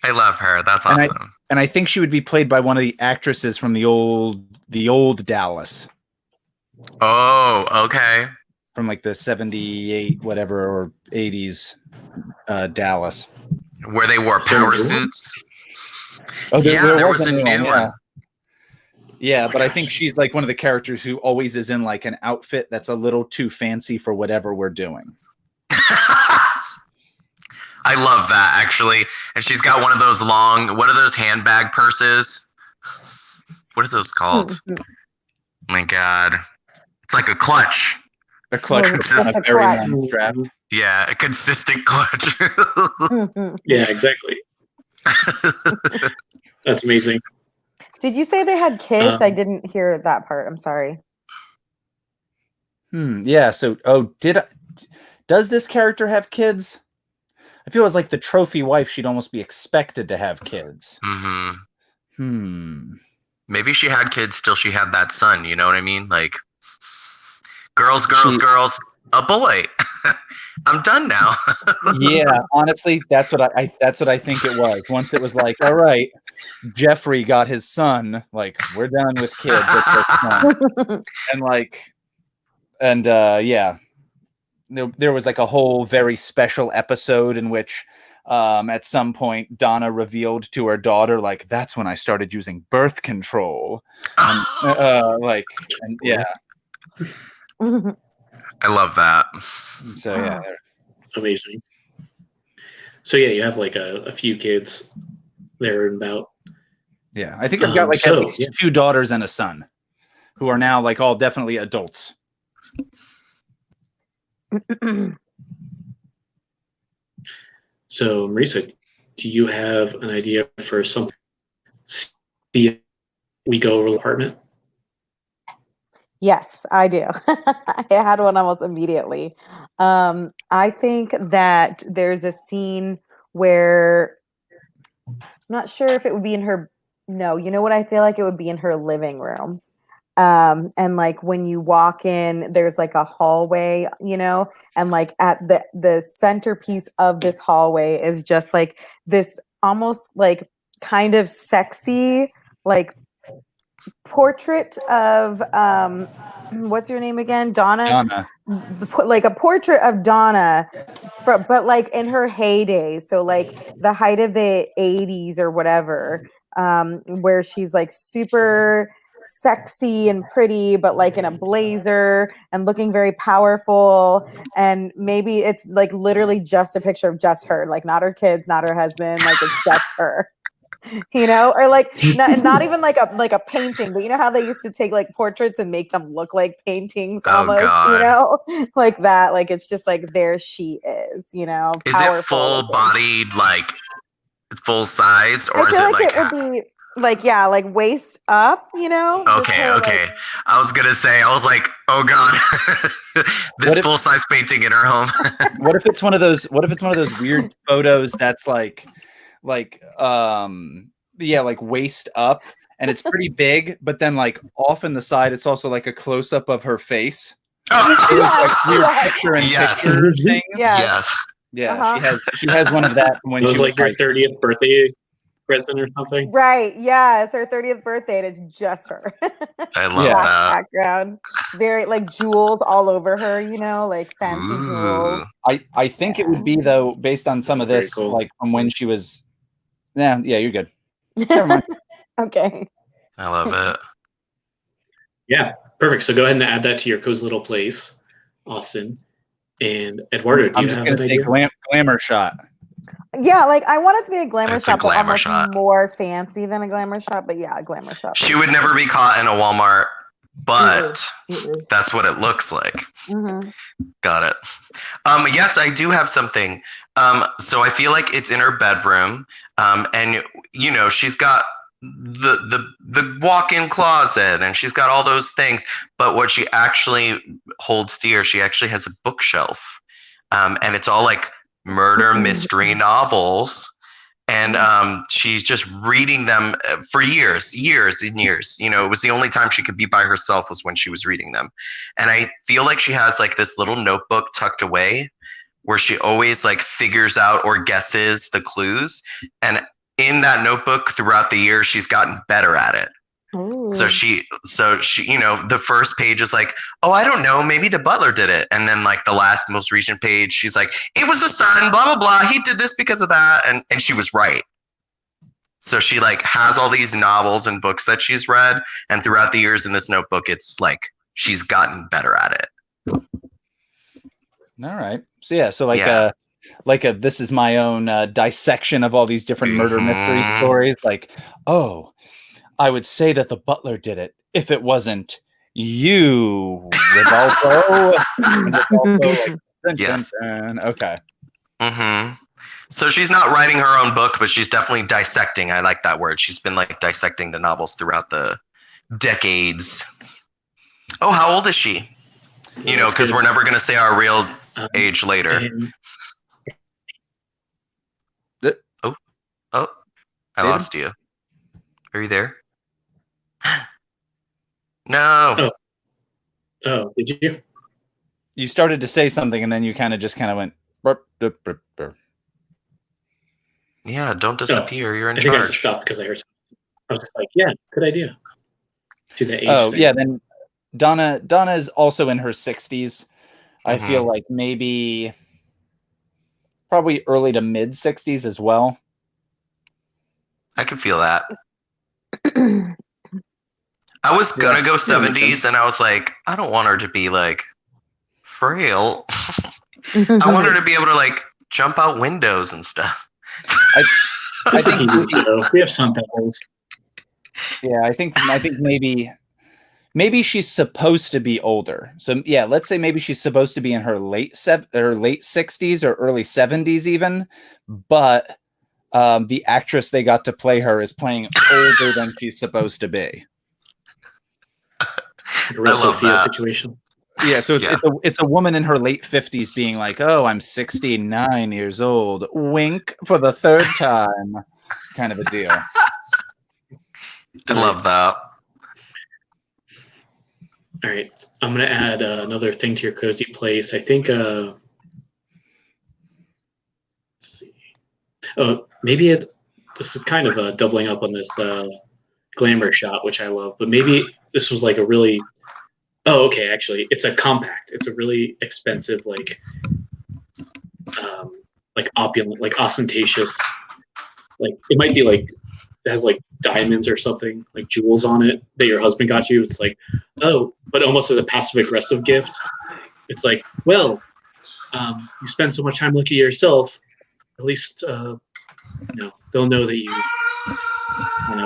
I love her. That's awesome. And I think she would be played by one of the actresses from the old Dallas. Oh, okay. From like the 78 whatever or 80s Dallas. Where they wore power suits. Oh, there was a new one. Yeah, but I think she's like one of the characters who always is in like an outfit that's a little too fancy for whatever we're doing. I love that, actually. And she's got one of those long, what are those handbag purses? What are those called? Oh my God. It's like a clutch. A clutch with a very long strap. Yeah, a consistent clutch. Yeah, exactly. That's amazing. Did you say they had kids? I didn't hear that part. I'm sorry. Yeah. So, does this character have kids? I feel as like the trophy wife, she'd almost be expected to have kids. Maybe she had kids till she had that son. You know what I mean? Like, girls, a boy. I'm done now. Yeah, honestly, that's what I think it was. Once it was like, all right, Jeffrey got his son. Like, we're done with kids. And yeah, there was like a whole very special episode in which, at some point, Donna revealed to her daughter, like, that's when I started using birth control. Yeah. I love that. So yeah, amazing. So yeah, you have like a few kids there and about. Yeah, I think I've got like at least 2 daughters and a son, who are now like all definitely adults. So Marisa, do you have an idea for something? We go over the apartment. Yes, I do. I had one almost immediately. I think that there's a scene where I'm not sure if it would be in her. No, you know what? I feel like it would be in her living room. And like when you walk in, there's like a hallway, you know, and like at the centerpiece of this hallway is just like this almost like kind of sexy, like portrait of what's your name again? Donna. Like a portrait of Donna, but like in her heyday, so like the height of the 80s or whatever, where she's like super sexy and pretty, but like in a blazer and looking very powerful. And maybe it's like literally just a picture of just her, like not her kids, not her husband, like it's just her. You know, or like not even like a painting, but you know how they used to take like portraits and make them look like paintings almost, you know, like that. Like it's just like there she is, you know. Is it full bodied, like it's full size, or is it like it would be like, yeah, like waist up, you know? Okay. Like, I was gonna say, I was like, oh God, this full size painting in her home. What if it's one of those weird photos that's like waist up and it's pretty big, but then like off in the side it's also like a close-up of her face. Like weird picture in picture things. Yes. Yeah, she has one of that when it was like her 30th birthday present or something. Right. Yeah, it's her 30th birthday and it's just her. I love that background. Very like jewels all over her, you know, like fancy jewels. I think it would be though, based on some of this, cool. Like from when she was. Yeah, you're good. Never mind. Okay. I love it. Yeah, perfect. So go ahead and add that to your cozy little place, Austin. And Eduardo, do you have an idea? Glamour shot. Yeah, like I want it to be a glamour shot, but almost more fancy than a glamour shot. But yeah, a glamour shot. She would never be caught in a Walmart, but that's what it looks like. Mm-hmm. Got it. Yes, I do have something. So I feel like it's in her bedroom, and you know she's got the walk-in closet, and she's got all those things. But what she actually holds dear, she actually has a bookshelf, and it's all like murder mystery novels, and she's just reading them for years and years. You know, it was the only time she could be by herself was when she was reading them. And I feel like she has like this little notebook tucked away where she always like figures out or guesses the clues. And in that notebook throughout the years, she's gotten better at it. Ooh. So she, you know, the first page is like, oh, I don't know, maybe the butler did it. And then like the last most recent page, she's like, it was the son, blah, blah, blah. He did this because of that. And she was right. So she like has all these novels and books that she's read. And throughout the years in this notebook, it's like she's gotten better at it. All right. So yeah, so like a this is my own dissection of all these different murder mystery stories. Like, oh, I would say that the butler did it if it wasn't you, Rodolfo. Yes. Okay. Mm-hmm. So she's not writing her own book, but she's definitely dissecting. I like that word. She's been like dissecting the novels throughout the decades. Oh, how old is she? You know, because we're never going to say our real age later. Oh, I lost you. Are you there? No. Oh, did you? You started to say something and then you kind of went. Burp, burp, burp, burp. Yeah, don't disappear. You're in charge. I think I charge. just stopped because I heard something. I was just like, yeah, good idea. To the age thing. Yeah, then Donna is also in her 60s. I feel like maybe probably early to mid 60s as well. I can feel that. I was gonna go 70s, and I was like, I don't want her to be like frail. I want her to be able to like jump out windows and stuff. I think we have some pebbles. Yeah, I think maybe she's supposed to be older. So yeah, let's say maybe she's supposed to be in her late 60s or early 70s even, but the actress they got to play her is playing older than she's supposed to be. Like a real Sophia situation. Yeah, so it's a woman in her late 50s being like, "Oh, I'm 69 years old. Wink for the third time," kind of a deal. I love that. All right, I'm gonna add another thing to your cozy place. I think. Let's see. Oh, maybe this is kind of doubling up on this glamour shot, which I love. But maybe this was like a really. Oh, okay. Actually, it's a compact. It's a really expensive, like opulent, like ostentatious. Like it might be like it has like diamonds or something, like jewels on it that your husband got you. It's like, oh, but almost as a passive aggressive gift. It's like, well, you spend so much time looking at yourself. At least they'll know that you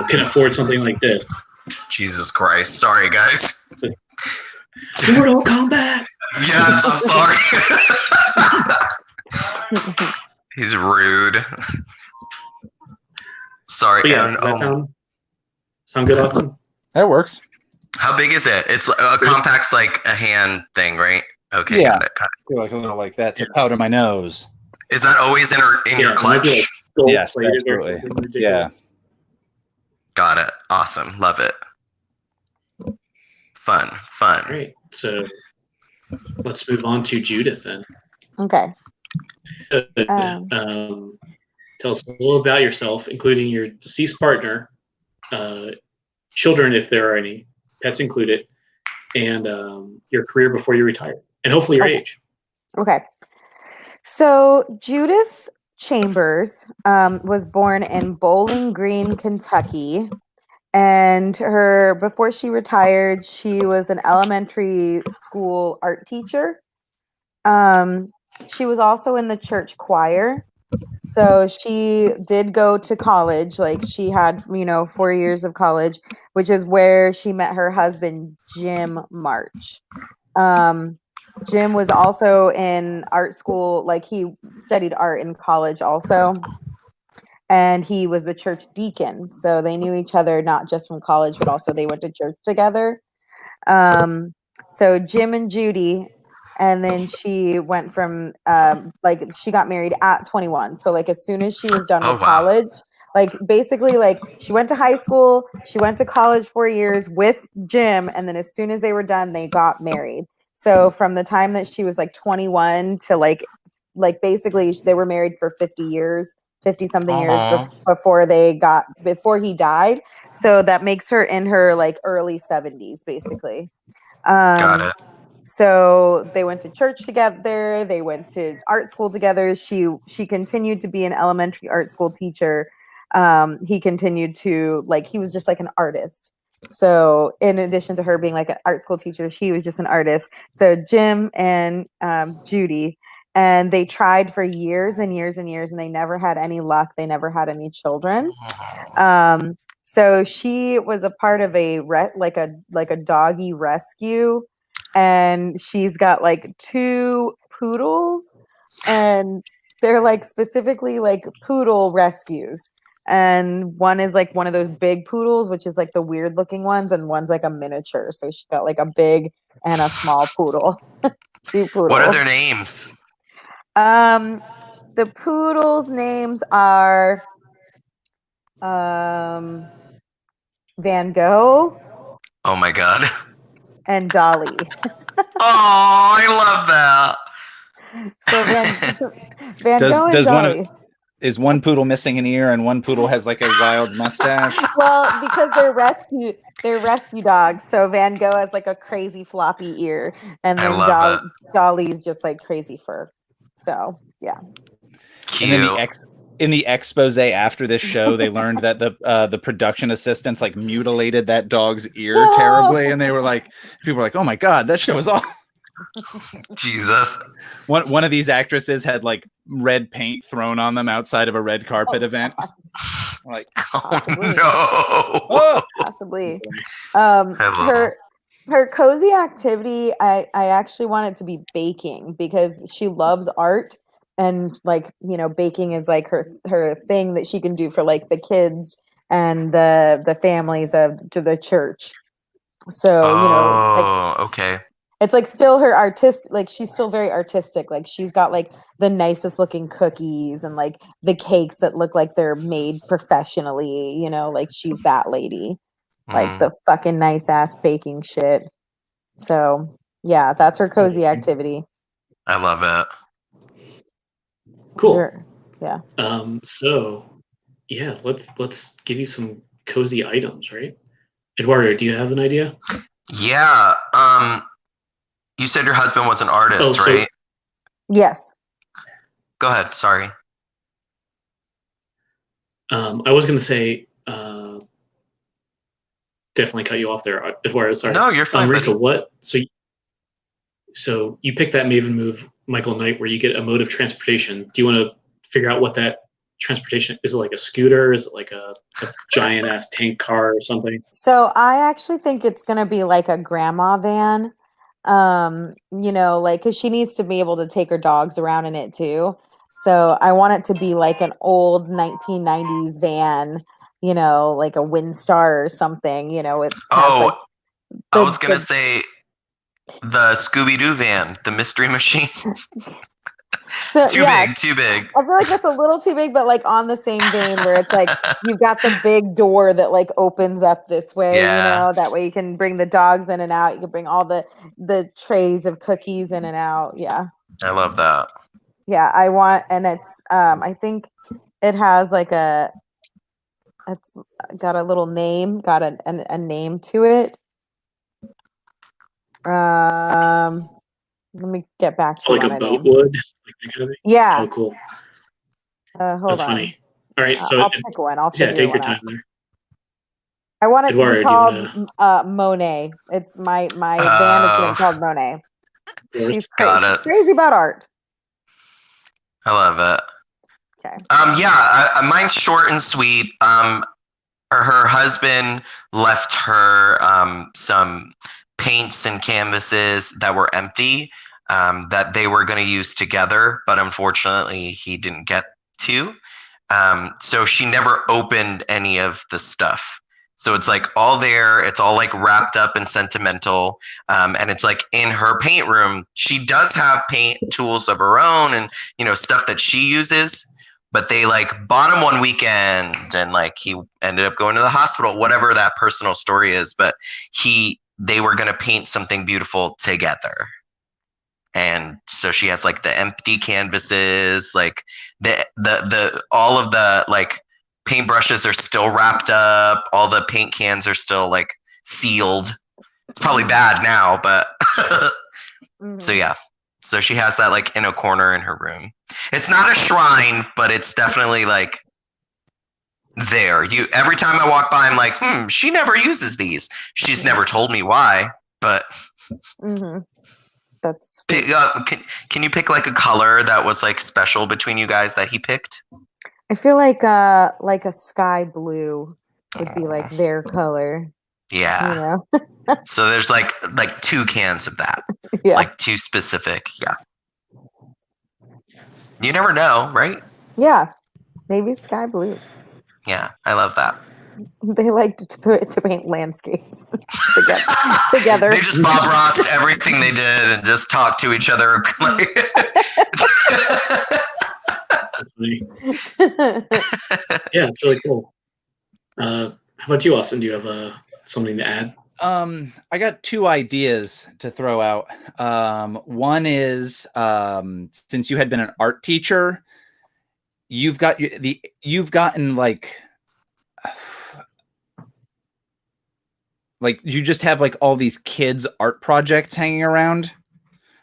can afford something like this. Jesus Christ! Sorry, guys. Mortal Kombat. Yes, I'm sorry. He's rude. Sorry. Yeah, does that sound good, Austin? That works. How big is it? It's a compact's like a hand thing, right? Okay, yeah. Got it. I feel like a little like that to powder my nose. Is that always in your clutch? Like yes, absolutely. Yeah. Got it. Awesome. Love it. Fun. All right. So let's move on to Judith then. Okay. Tell us a little about yourself, including your deceased partner, children, if there are any, pets included, and your career before you retired, and hopefully your age. Okay. So Judith Chambers was born in Bowling Green, Kentucky. And before she retired, she was an elementary school art teacher. She was also in the church choir. So she did go to college. Like she had, 4 years of college, which is where she met her husband, Jim March. Jim was also in art school. Like he studied art in college also. And he was the church deacon. So they knew each other, not just from college, but also they went to church together. So Jim and Judy, and then she went from, she got married at 21. So like as soon as she was done with college, like basically like she went to high school, she went to college 4 years with Jim. And then as soon as they were done, they got married. So from the time that she was like 21 to like basically they were married for 50 years. 50-something years before he died. So that makes her in her like early 70s, basically. Got it. So they went to church together. They went to art school together. She continued to be an elementary art school teacher. He continued to he was just like an artist. So in addition to her being like an art school teacher, she was just an artist. So Jim and Judy, and they tried for years and years and years, and they never had any luck. They never had any children. So she was a part of a doggy rescue, and she's got like 2 poodles, and they're like specifically like poodle rescues. And one is like one of those big poodles, which is like the weird looking ones, and one's like a miniature. So she got like a big and a small poodle. 2 poodles. What are their names? The poodles' names are Van Gogh. Oh my god. And Dolly. Oh, I love that. So Van Gogh and Dolly. Is one poodle missing an ear and one poodle has like a wild mustache? Well, because they're rescue dogs. So Van Gogh has like a crazy floppy ear, and then Dolly's just like crazy fur. So yeah. Cute. And then in the expose after this show, they learned that the production assistants like mutilated that dog's ear terribly, and people were like, "Oh my god, that show was awful." Jesus. One of these actresses had like red paint thrown on them outside of a red carpet event. Like, possibly. No. Possibly. Her cozy activity, I actually want it to be baking, because she loves art, and baking is like her thing that she can do for like the kids and the families to the church. So okay. It's like still her she's still very artistic. Like she's got like the nicest looking cookies and like the cakes that look like they're made professionally, like she's that lady. Like the fucking nice ass baking shit. So yeah, that's her cozy activity. I love it. Cool. Yeah. So yeah, let's give you some cozy items, right? Eduardo, do you have an idea? Yeah. You said your husband was an artist, right? Yes. Go ahead. Sorry. I was going to say, definitely cut you off there, Eduardo. Sorry. No, you're fine. Marisa, what? So you picked that Maven move, Michael Knight, where you get a mode of transportation. Do you want to figure out what that transportation is? It like a scooter? Is it like a giant ass tank car or something? So I actually think it's going to be like a grandma van. Because she needs to be able to take her dogs around in it too. So I want it to be like an old 1990s van, like a Windstar or something, I was going to say the Scooby-Doo van, the Mystery Machine. Too big. I feel like that's a little too big, but like on the same vein where it's like you've got the big door that like opens up this way, that way you can bring the dogs in and out. You can bring all the trays of cookies in and out. Yeah. I love that. Yeah, I want, and it's I think it has like it's got a little name, got a name to it. Let me get back to like a boat would. Yeah. Oh, cool. Hold That's on. Funny. All right, so I'll pick one. take your time there. I want it Eduardo, to be called Monet. It's my van is going to be called Monet. She's crazy about art. I love it. Okay. Mine's short and sweet. Her husband left her some paints and canvases that were empty that they were going to use together, but unfortunately he didn't get to. So she never opened any of the stuff. So it's like all there. It's all like wrapped up and sentimental. And it's like in her paint room. She does have paint tools of her own and, stuff that she uses. But they like bought him one weekend and like he ended up going to the hospital, whatever that personal story is. But they were going to paint something beautiful together. And so she has like the empty canvases, like the all of the like paintbrushes are still wrapped up, all the paint cans are still like sealed. It's probably bad now, but so yeah. So she has that like in a corner in her room. It's not a shrine, but it's definitely like there. Every time I walk by, I'm like, she never uses these. She's never told me why, but that's can you pick like a color that was like special between you guys that he picked? I feel like a sky blue would be like their color. Yeah. You know? So there's like 2 cans of that. Yeah. Like 2 specific. Yeah. You never know, right? Yeah. Maybe sky blue. Yeah, I love that. They like to paint landscapes together. They just Bob Rossed everything they did and just talked to each other. Yeah, it's really cool. How about you, Austin? Do you have something to add? I got 2 ideas to throw out. One is since you had been an art teacher, you've gotten like you just have like all these kids' art projects hanging around.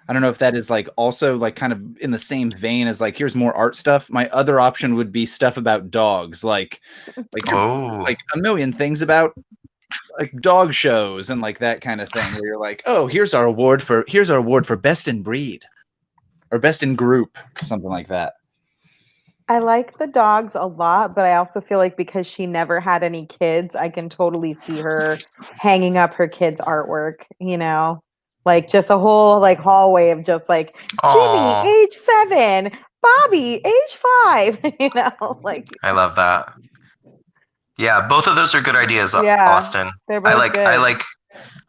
I don't know if that is like also like kind of in the same vein as like here's more art stuff. My other option would be stuff about dogs, like a million things about like dog shows and like that kind of thing where you're like, oh, here's our award for best in breed or best in group, something like that. I like the dogs a lot, but I also feel like because she never had any kids, I can totally see her hanging up her kids' artwork, you know, like just a whole like hallway of just like Jimmy, age 7, Bobby, age 5, you know, like. I love that. Yeah, both of those are good ideas, Austin. They're both good.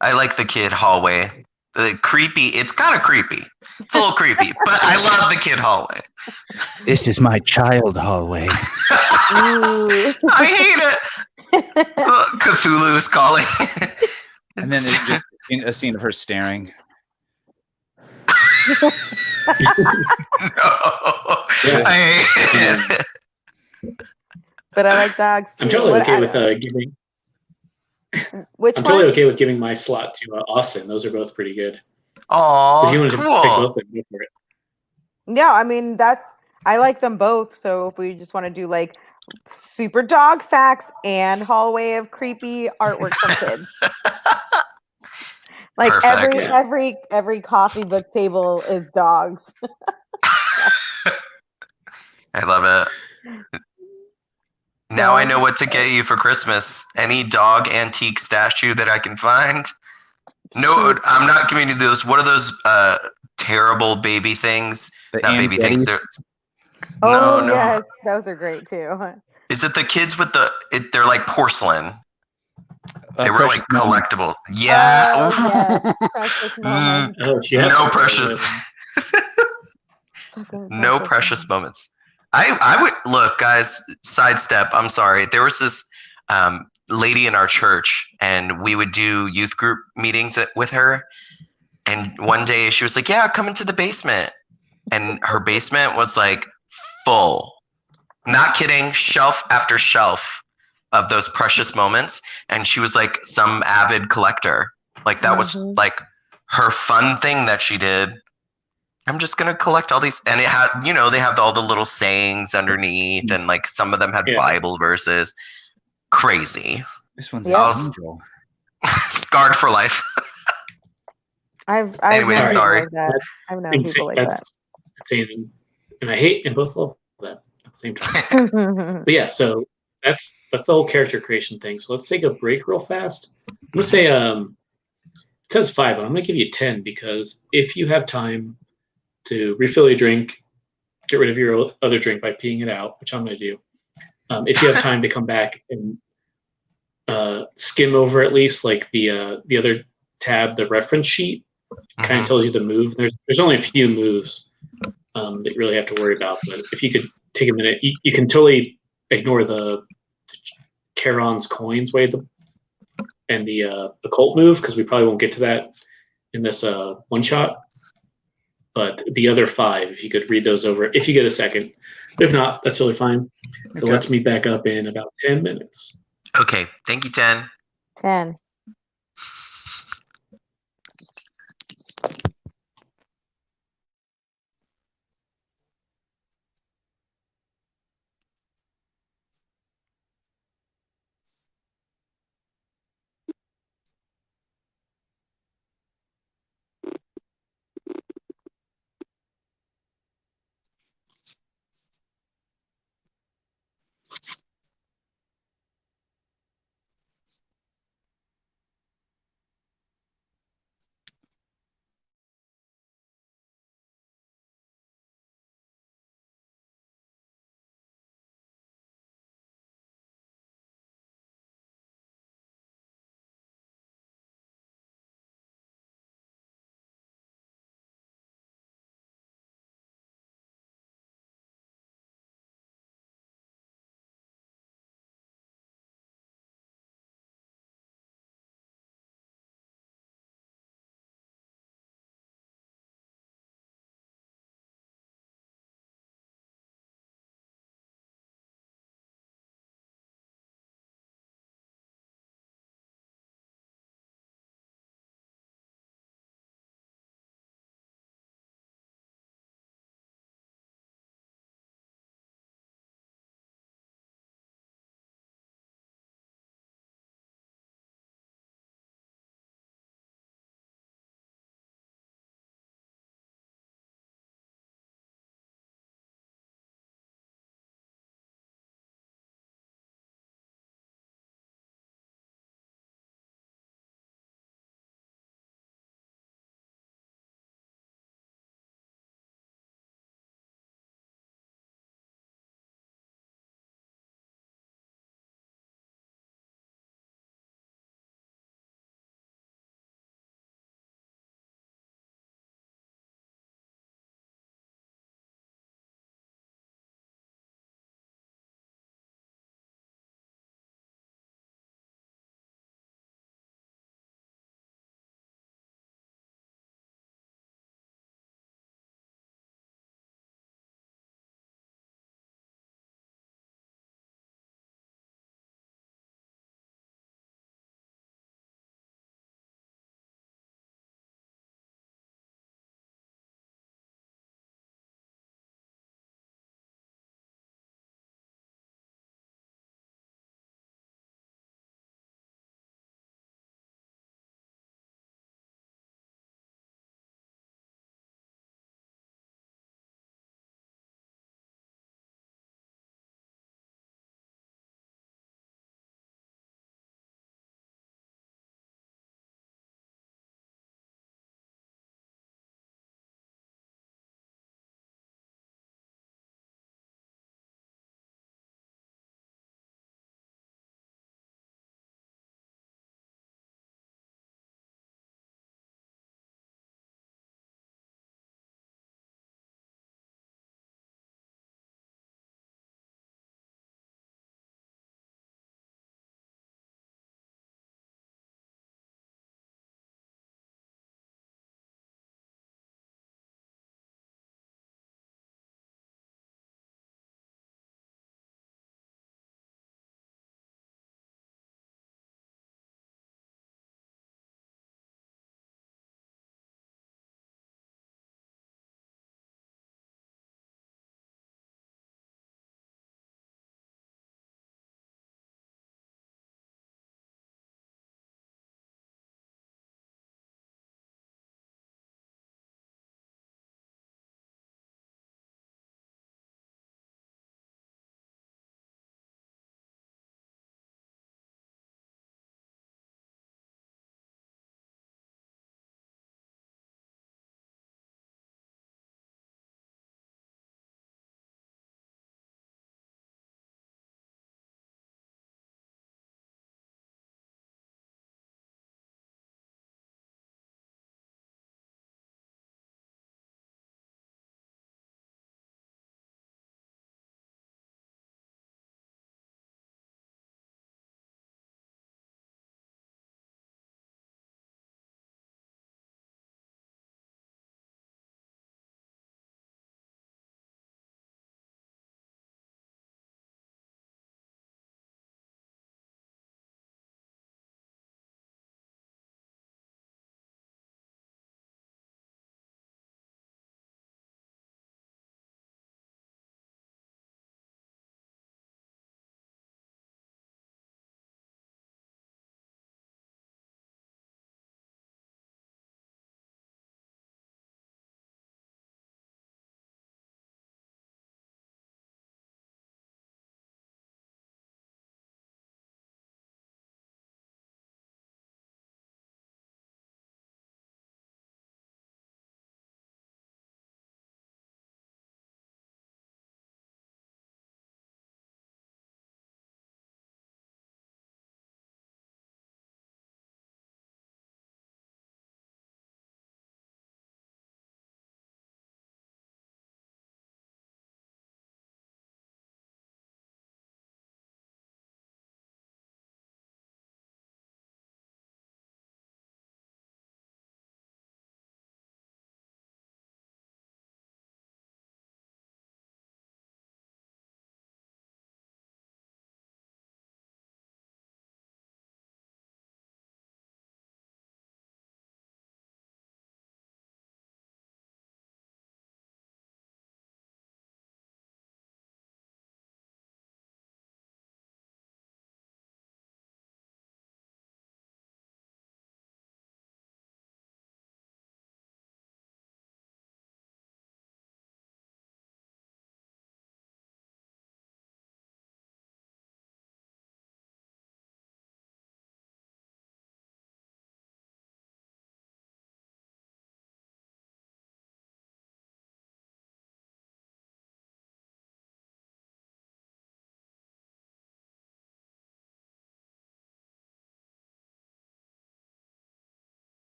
I like the kid hallway. The creepy. It's kind of creepy. It's a little creepy, but I love the kid hallway. This is my child hallway. I hate it. Cthulhu is calling. And then it's just a scene of her staring. No, I hate it. But I like dogs too. I'm totally okay with giving. I'm totally okay with giving my slot to Austin. Those are both pretty good. Oh, if you want to pick both of them, go for it. Yeah, I mean I like them both. So if we just want to do like super dog facts and hallway of creepy artwork from kids, like perfect. every coffee book table is dogs. I love it. Now I know what to get you for Christmas. Any dog antique statue that I can find. No, I'm not giving you those. What are those terrible baby things? Not baby things. They're no. Yes, those are great too. Is it the kids with they're like porcelain. They were like collectible. Yeah. Precious moments. No precious. No precious moments. I would look, guys. Sidestep. I'm sorry. There was this lady in our church, and we would do youth group meetings with her. And one day she was like, "Yeah, come into the basement." And her basement was like full. Not kidding. Shelf after shelf of those precious moments. And she was like some avid collector. Like that was like her fun thing that she did. I'm just going to collect all these. And it had, they have all the little sayings underneath. And like some of them had Bible verses. Crazy. This one's angel. Scarred for life. Anyway, sorry. I've known people like that. That's anything. And I hate and both love that at the same time. But yeah, so that's the whole character creation thing. So let's take a break real fast. I'm going to say, it says 5, but I'm going to give you 10 because if you have time to refill your drink, get rid of your other drink by peeing it out, which I'm going to do. If you have time to come back and skim over at least like the other tab, the reference sheet, kind of tells you the move. There's only a few moves that you really have to worry about. But if you could take a minute, you can totally ignore the Charon's coins way and the occult move because we probably won't get to that in this one shot. But the other 5, if you could read those over, if you get a second. If not, that's totally fine. Okay. So let's meet back up in about 10 minutes. Okay. Thank you, 10. 10.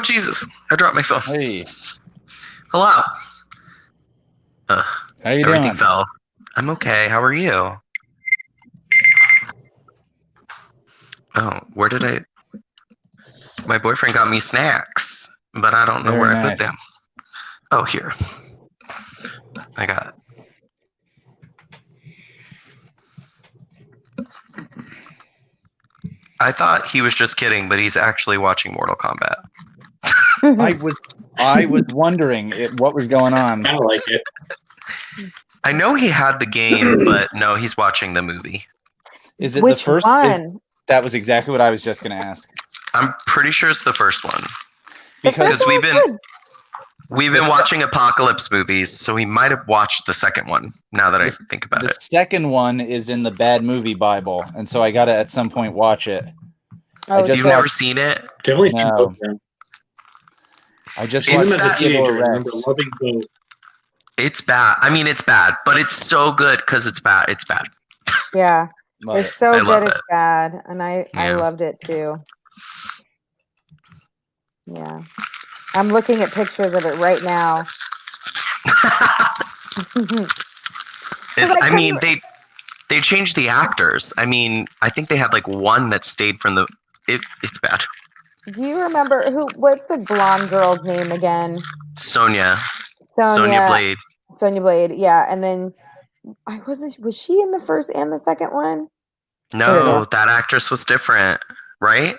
Jesus! I dropped my phone. Hey. Hello. How you Everything doing? fell. I'm okay. How are you? Oh, where did I? My boyfriend got me snacks, but I don't know where I put them. Oh, here. I got. I thought he was just kidding, but he's actually watching Mortal Kombat. I was wondering what was going on. I like it. I know he had the game, but no, he's watching the movie. Is it Which the first one? That was exactly what I was just going to ask. I'm pretty sure it's the first one. Because we've been watching Apocalypse movies, so we might have watched the second one, now that I think about it. The second one is in the Bad Movie Bible, and so I got to at some point watch it. You've never seen it? Definitely seen both of them. I just seen watched them as a teenager. I Rex. remember loving both. It's bad. I mean, it's bad, but it's so good because it's bad. It's bad. Yeah. It's so good, it's it. bad. And I loved it too. Yeah. I'm looking at pictures of it right now. I mean, they changed the actors. I mean, I think they had like one that stayed from the. It's bad. Do you remember what's the blonde girl's name again? Sonya Blade. Sonya Blade, yeah. And then was she in the first and the second one? No, that actress was different, right?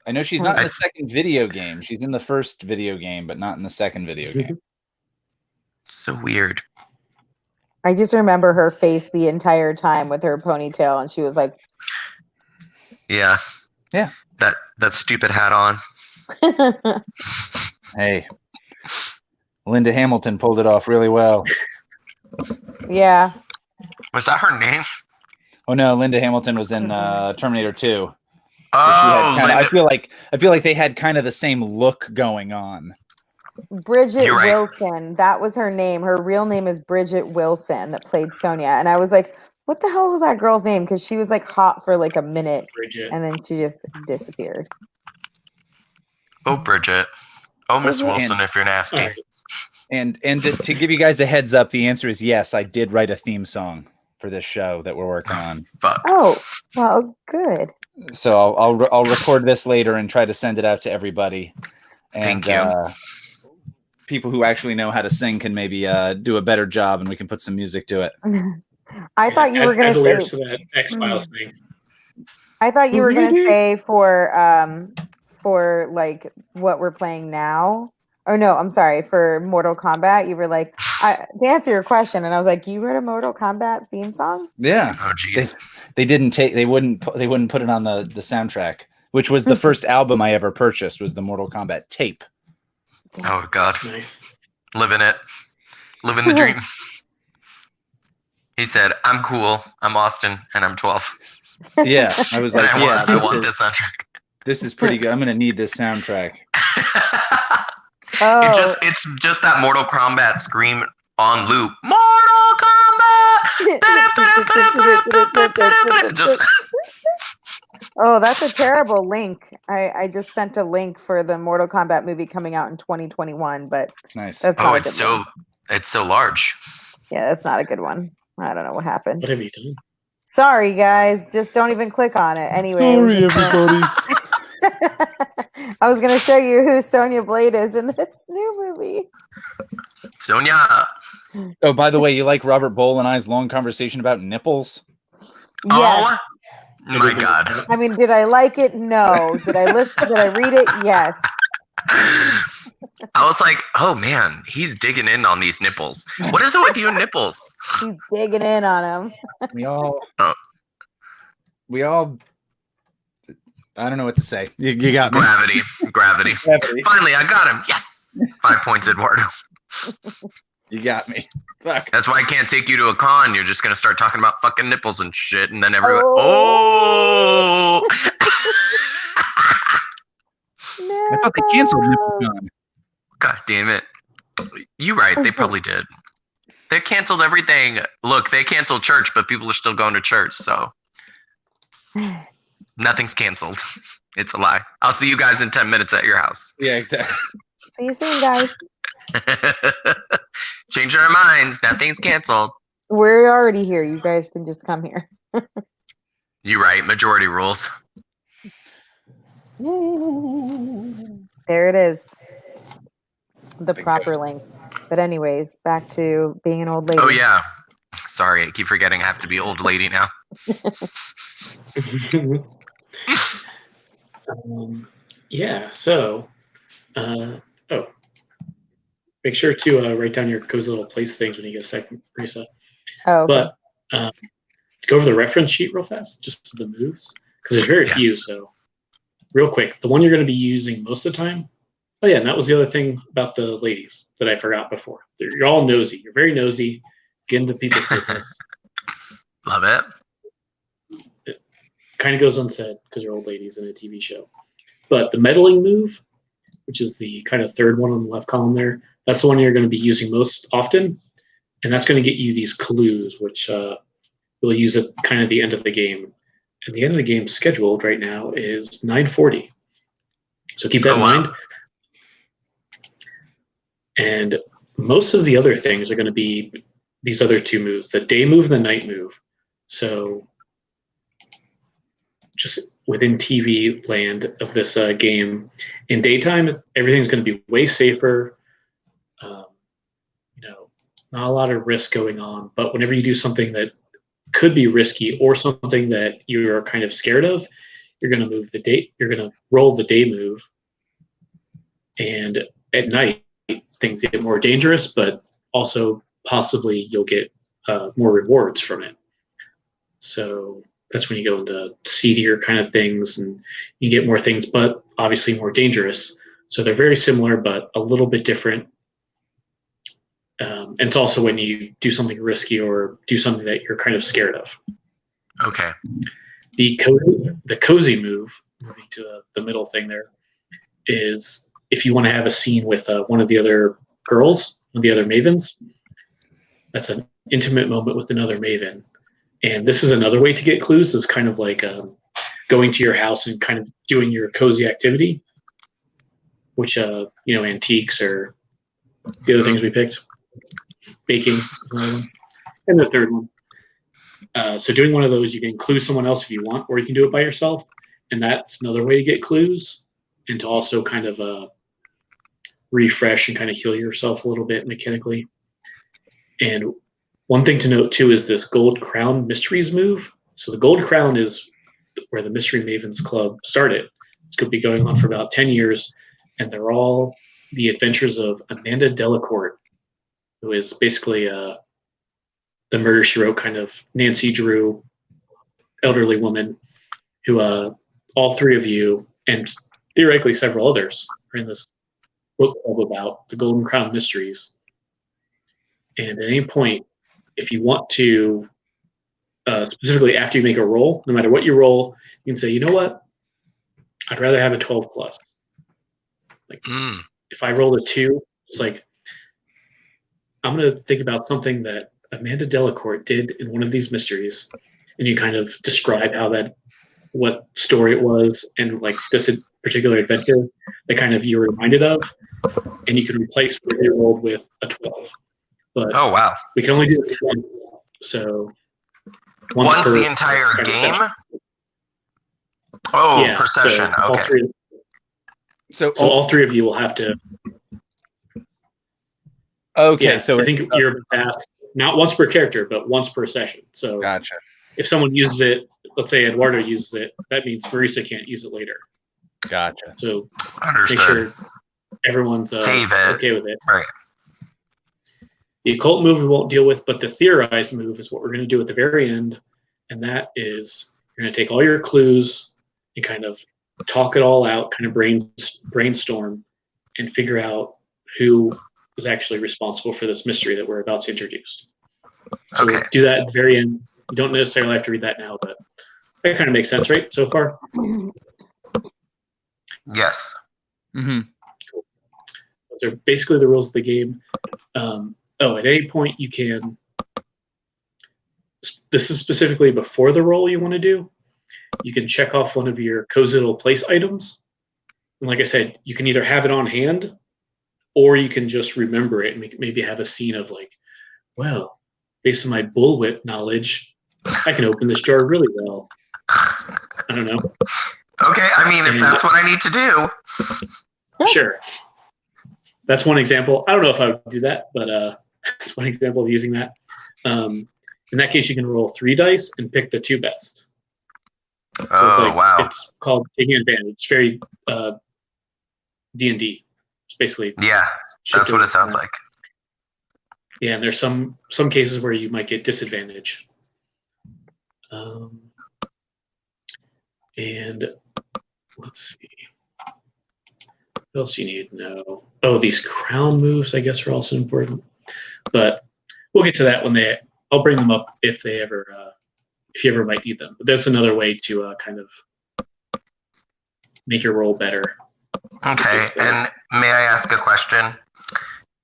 I know she's not in the second video game. She's in the first video game, but not in the second video game. So weird. I just remember her face the entire time with her ponytail, and she was like, Yeah. That stupid hat on. Hey, Linda Hamilton pulled it off really well. Yeah. Was that her name? Oh no, Linda Hamilton was in Terminator 2. Oh, I feel like they had kind of the same look going on. Bridget Wilson, that was her name. Her real name is Bridget Wilson, that played Sonya. And I was like, what the hell was that girl's name? Because she was like hot for like a minute, Bridget. and then she just disappeared. Oh, Bridget. Oh, Miss Wilson, if you're nasty. Right. And to give you guys a heads up, the answer is yes. I did write a theme song for this show that we're working on. Fuck. Oh, well, good. So I'll record this later and try to send it out to everybody. And, Thank you. People who actually know how to sing can maybe do a better job, and we can put some music to it. I thought you were going to say to that X-Files thing. I thought you were going to say for like what we're playing now. Oh no, I'm sorry, for Mortal Kombat. You were like, to answer your question, and I was like, you wrote a Mortal Kombat theme song? Yeah. Oh jeez. They wouldn't put it on the soundtrack, which was the first album I ever purchased, was the Mortal Kombat tape. Oh god. Nice. Living the dream. He said, I'm cool, I'm Austin, and I'm 12. Yeah. I was like, I want this soundtrack. This is pretty good. I'm gonna need this soundtrack. Oh. It's just that Mortal Kombat scream on loop. Mortal Kombat. Just Oh, that's a terrible link. I just sent a link for the Mortal Kombat movie coming out in 2021, but nice. That's not it's so large. Yeah, that's not a good one. I don't know what happened. What have you done? Sorry, guys. Just don't even click on it. Anyway. Sorry, everybody. I was going to show you who Sonya Blade is in this new movie. Sonya. Oh, by the way, you like Robert Bowl and I's long conversation about nipples? Yes. Oh my god. I mean, did I like it? No. Did I listen? Did I read it? Yes. I was like, oh man, he's digging in on these nipples. What is it with you and nipples? He's digging in on them. We all I don't know what to say. You got me. Gravity. Finally, I got him. Yes. 5 points, Eduardo. You got me. Fuck. That's why I can't take you to a con. You're just going to start talking about fucking nipples and shit, and then everyone... Oh! I thought they canceled NippleCon. God damn it. You're right. They probably did. They canceled everything. Look, they canceled church, but people are still going to church, so... Nothing's canceled. It's a lie. I'll see you guys in 10 minutes at your house. Yeah, exactly. See you soon, guys. Change our minds. Nothing's canceled. We're already here. You guys can just come here. You right. Majority rules. There it is. The proper length. But anyways, back to being an old lady. Oh, yeah. Sorry, I keep forgetting I have to be old lady now. Yeah, so, make sure to write down your cozy little place things when you get a second, Marisa. Oh, okay. But go over the reference sheet real fast, just the moves, because there's very few. So, real quick, the one you're going to be using most of the time. Oh yeah, and that was the other thing about the ladies that I forgot before. You're all nosy. You're very nosy. Get into people's business. Love it. It kind of goes unsaid because you're old ladies in a TV show. But the meddling move, which is the kind of third one on the left column there, that's the one you're going to be using most often. And that's going to get you these clues, which you'll use at kind of the end of the game. And the end of the game scheduled right now is 9:40. So keep that in mind. And most of the other things are going to be these other two moves, the day move, the night move. So just within TV land of this game, in daytime, everything's going to be way safer. Not a lot of risk going on. But whenever you do something that could be risky or something that you're kind of scared of, you're going to move the day. You're going to roll the day move. And at night, things get more dangerous, but also possibly you'll get more rewards from it. So that's when you go into seedier kind of things and you get more things, but obviously more dangerous. So they're very similar, but a little bit different. And it's also when you do something risky or do something that you're kind of scared of. Okay. The cozy move, moving to the middle thing there, is if you want to have a scene with one of the other girls, one of the other mavens. That's an intimate moment with another maven. And this is another way to get clues. It's kind of like going to your house and kind of doing your cozy activity, which, antiques or the other things we picked. Baking, and the third one. So doing one of those, you can include someone else if you want, or you can do it by yourself. And that's another way to get clues and to also kind of refresh and kind of heal yourself a little bit mechanically. And one thing to note too is this Gold Crown Mysteries move. So the Gold Crown is where the Mystery Mavens Club started. It's going to be going on for about 10 years, and they're all the adventures of Amanda Delacourt, who is basically the Murder, She Wrote kind of Nancy Drew elderly woman who all three of you, and theoretically several others, are in this book club about the Golden Crown Mysteries. And at any point, if you want to, specifically after you make a roll, no matter what you roll, you can say, you know what? I'd rather have a 12 plus. Like, if I rolled a 2, it's like, I'm going to think about something that Amanda Delacourt did in one of these mysteries, and you kind of describe what story it was, and like this particular adventure that kind of you're reminded of, and you can replace what you rolled with a 12. But oh wow, we can only do it once. So once the entire game. Oh, yeah, per session. So okay. So all three of you will have to. Okay, yeah, so I think you're asked not once per character, but once per session. So gotcha. If someone uses it, let's say Eduardo uses it, that means Marisa can't use it later. Gotcha. So understood. Make sure everyone's okay with it. Right. The occult move we won't deal with, but the theorize move is what we're going to do at the very end, and that is you're going to take all your clues and kind of talk it all out, kind of brainstorm, and figure out who is actually responsible for this mystery that we're about to introduce. So okay. Do that at the very end. You don't necessarily have to read that now, but that kind of makes sense, right, so far? Yes. Mm-hmm. Cool. Those are basically the rules of the game. At any point you can, this is specifically before the roll you want to do, you can check off one of your cozy little place items. And like I said, you can either have it on hand, or you can just remember it and maybe have a scene of like, well, based on my bullwhip knowledge, I can open this jar really well. I don't know. Okay, I mean, if that's what I need to do. Sure. That's one example. I don't know if I would do that, but it's one example of using that. In that case, you can roll 3 dice and pick the 2 best. So wow. It's called taking advantage. It's very D&D. It's basically... Yeah, that's what it sounds like. Yeah, and there's some cases where you might get disadvantage. And let's see. What else do you need to know? Oh, these crown moves, I guess, are also important. But we'll get to that when I'll bring them up if you ever might need them. But that's another way to kind of make your roll better. Okay, and may I ask a question?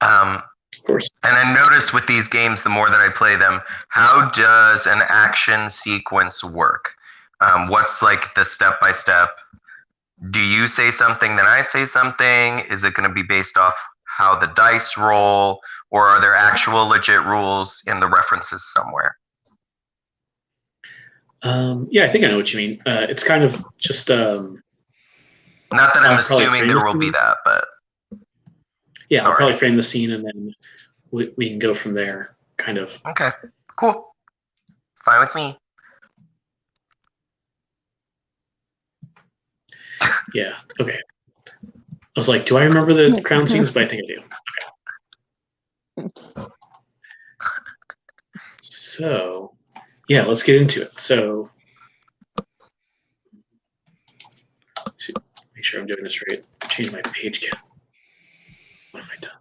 Of course. And I notice with these games, the more that I play them, how does an action sequence work? What's like the step-by-step? Do you say something, then I say something? Is it going to be based off how the dice roll? Or are there actual legit rules in the references somewhere? Yeah, I think I know what you mean. It's kind of just... not that I'm assuming there will be that, but... Yeah, I'll probably frame the scene and then we can go from there, kind of. Okay, cool. Fine with me. Yeah, okay. I was like, do I remember the crown scenes? But I think I do. Okay. So, yeah, let's get into it. So, to make sure I'm doing this right, change my page count. What have I done?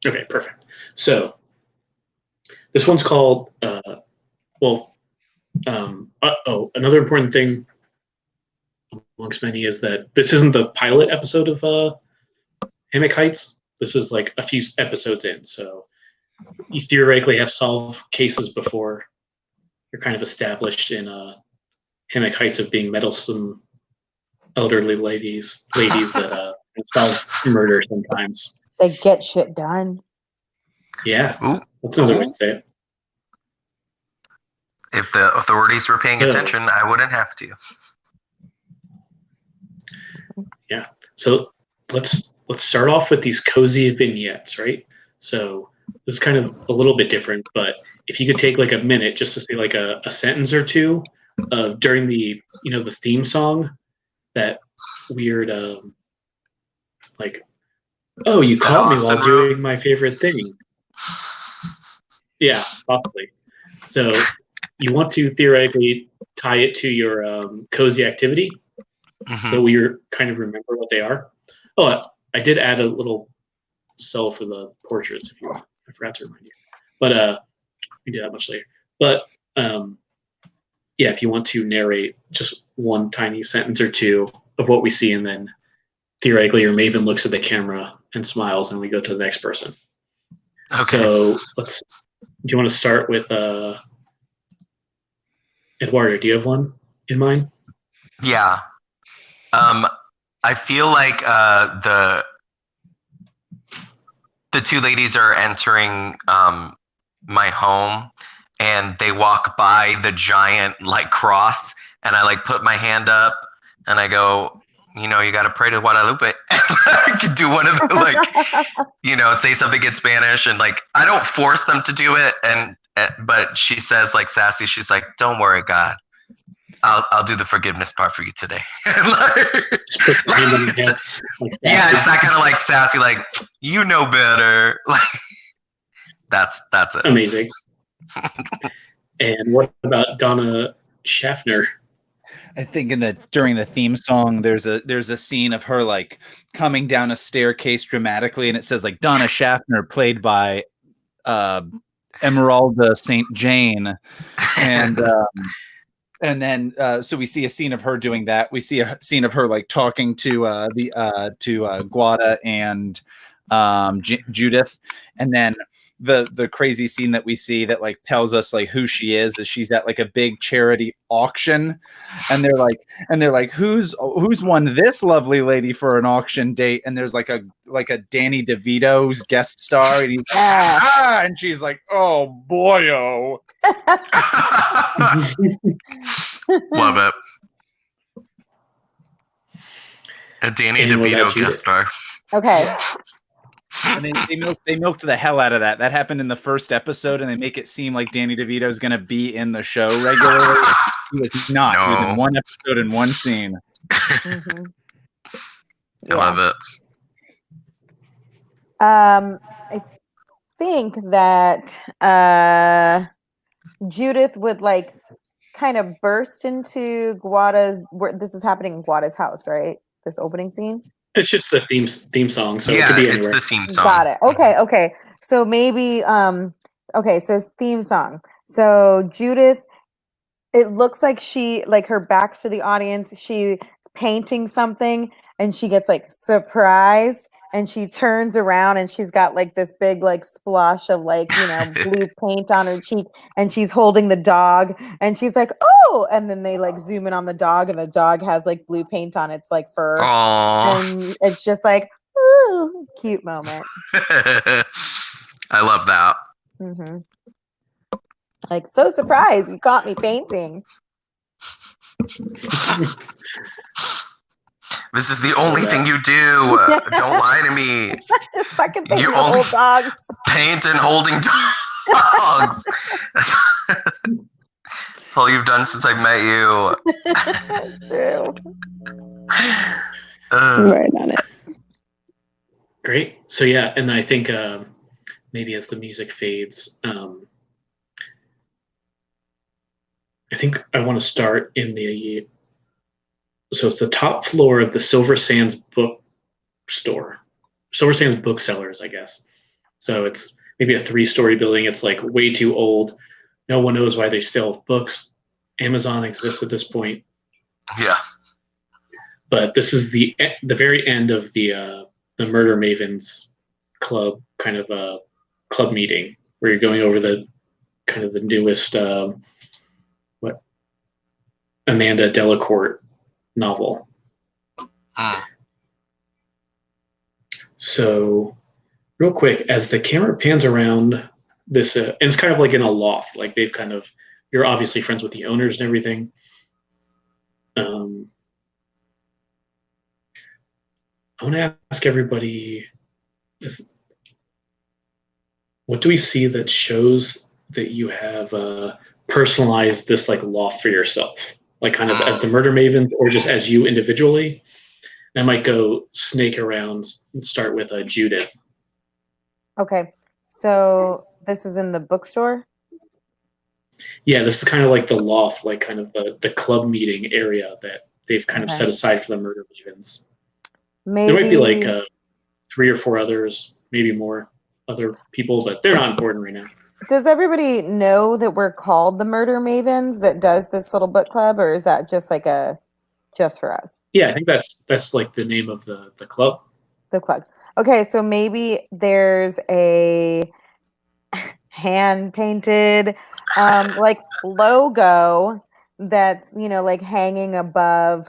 Okay, perfect. So, this one's called, another important thing amongst many is that this isn't the pilot episode of Hammock Heights. This is like a few episodes in, so you theoretically have solved cases before you're kind of established in Hammock Heights of being meddlesome elderly ladies that solve murder sometimes. They get shit done. Yeah, that's another way to say it. If the authorities were paying attention, I wouldn't have to. Yeah. So let's start off with these cozy vignettes, right? So this is kind of a little bit different, but if you could take like a minute just to say like a sentence or two during the the theme song, that weird like, oh, you caught me while doing my favorite thing. Yeah, possibly. So you want to theoretically tie it to your cozy activity, so we kind of remember what they are. Oh, I did add a little cell for the portraits if you want. I forgot to remind you, but we do that much later. But yeah, if you want to narrate just one tiny sentence or two of what we see, and then theoretically your Maven looks at the camera and smiles, and we go to the next person. Okay. So do you want to start with Eduardo? Do you have one in mind? Yeah. I feel like the two ladies are entering my home, and they walk by the giant like cross, and I like put my hand up and I go, you got to pray to Guadalupe. I could do one of the like, say something in Spanish, and like I don't force them to do it, but she says like sassy, she's like, "Don't worry, God, I'll do the forgiveness part for you today." It's not kind of like sassy, like you know better. Like that's it. Amazing. And what about Donna Shaffner? I think during the theme song, there's a scene of her like coming down a staircase dramatically, and it says like Donna Shaffner, played by Emeralda St. Jane, and then so we see a scene of her doing that. We see a scene of her like talking to Guada and Judith, and then the crazy scene that we see that like tells us like who she is she's at like a big charity auction, and they're like who's won this lovely lady for an auction date, and there's like a Danny DeVito's guest star, and he's and she's like, oh boyo. Love it. A Danny DeVito guest star. Okay. And they milked the hell out of that. That happened in the first episode, and they make it seem like Danny DeVito's going to be in the show regularly. He was not. No. He was in one episode and one scene. Mm-hmm. I love it. I think that Judith would like kind of burst into Guada's. This is happening in Guada's house, right? This opening scene. It's just the theme song, so yeah, it could be anywhere. It's the theme song. Got it. Okay. So maybe so theme song. So Judith, it looks like she like her back's to the audience. She's painting something and she gets like surprised and she turns around and she's got like this big like splosh of like, blue paint on her cheek, and she's holding the dog and she's like, oh, and then they like zoom in on the dog and the dog has like blue paint on its like fur. Aww. And it's just like, ooh, cute moment. I love that. Mm-hmm. Like, so surprised you caught me painting. This is the only thing you do. Don't lie to me. Just fucking paint you only dogs. Paint and holding dogs. That's all you've done since I met you. True. Right on it. Great. So yeah, and I think maybe as the music fades, I think I want to start in the. So it's the top floor of the Silver Sands bookstore. Silver Sands booksellers, I guess. So it's maybe a 3-story building. It's like way too old. No one knows why they still have books. Amazon exists at this point. Yeah. But this is the very end of the Murder Mavens club kind of club meeting where you're going over the kind of the newest Amanda Delacourt novel. So real quick, as the camera pans around this, and it's kind of like in a loft, like they've kind of, you're obviously friends with the owners and everything. I want to ask everybody, what do we see that shows that you have personalized this like loft for yourself? Like kind of as the Murder Mavens or just as you individually? I might go snake around and start with Judith. Okay. So this is in the bookstore? Yeah, this is kind of like the loft, like kind of the club meeting area that they've kind of set aside for the Murder Mavens. Maybe. There might be like 3 or 4 others, maybe more other people, but they're not important right now. Does everybody know that we're called the Murder Mavens that does this little book club, or is that just like just for us? Yeah, I think that's like the name of the club. The club. Okay, so maybe there's a hand painted like logo that's like hanging above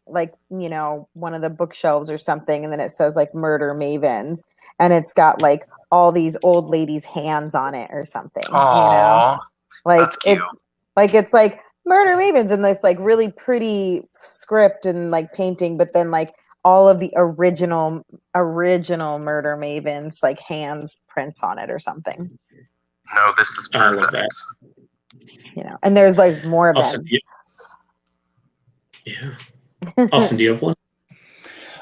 like one of the bookshelves or something, and then it says like Murder Mavens, and it's got like all these old ladies' hands on it or something. Aww, like it's like Murder Mavens in this like really pretty script and like painting, but then like all of the original Murder Mavens like hands prints on it or something. No, this is perfect. And there's like more of them. Yeah. Austin, do you have one?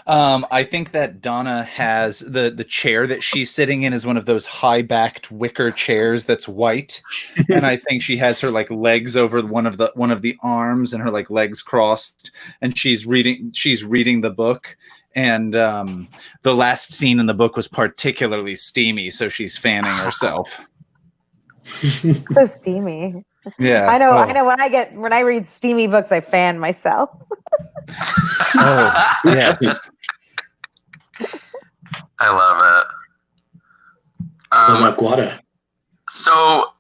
I think that Donna has the chair that she's sitting in is one of those high-backed wicker chairs that's white, and I think she has her like legs over one of the arms and her like legs crossed, and she's reading the book. And the last scene in the book was particularly steamy, so she's fanning herself. So steamy. Yeah, I know. When I read steamy books, I fan myself. Oh, yes. I love it. What about Guada? So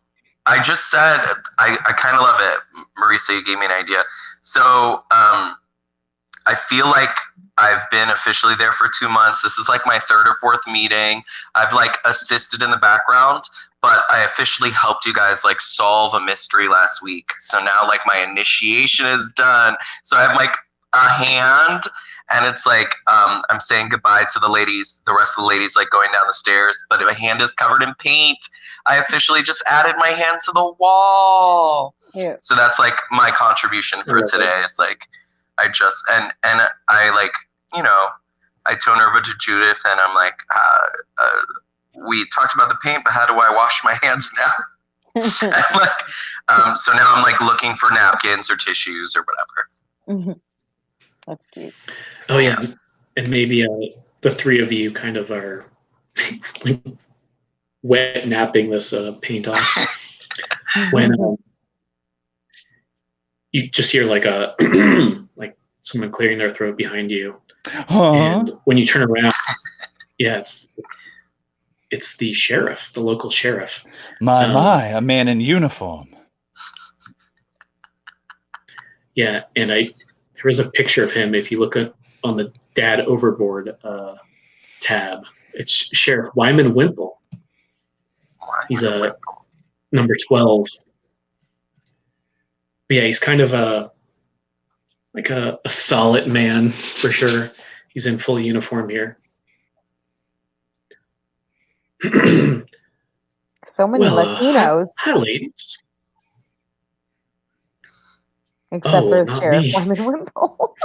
I just said I kind of love it. Marisa, you gave me an idea. So I feel like I've been officially there for 2 months. This is like my 3rd or 4th meeting. I've like assisted in the background, but I officially helped you guys like solve a mystery last week. So now like my initiation is done. So I have like a hand, and it's like I'm saying goodbye to the ladies, the rest of the ladies like going down the stairs, but my hand is covered in paint. I officially just added my hand to the wall. Yeah. So that's like my contribution for today. It's like I just and I like, you know, I turn over to Judith and I'm like, we talked about the paint, but how do I wash my hands now? Like, so now I'm like looking for napkins or tissues or whatever. Mm-hmm. That's cute. Oh yeah, and maybe the 3 of you kind of are like wet napping this paint off. When you just hear like a like someone clearing their throat behind you, and when you turn around, yeah, it's the sheriff, the local sheriff. My, a man in uniform. Yeah, and there is a picture of him. If you look on the Dad Overboard tab, it's Sheriff Wyman Wimple. He's a number 12. But yeah, he's kind of a solid man for sure. He's in full uniform here. So many Latinos. Hi, ladies. Except for Sheriff Wyman Wimple.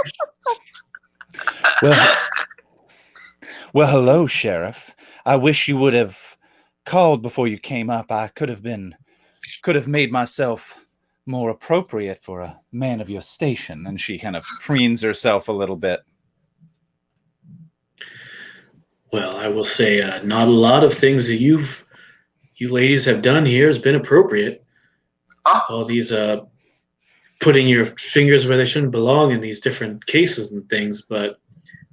Well, hello, Sheriff. I wish you would have called before you came up. I could have made myself more appropriate for a man of your station. And she kind of preens herself a little bit. Well, I will say not a lot of things that you ladies have done here has been appropriate. All these putting your fingers where they shouldn't belong in these different cases and things, but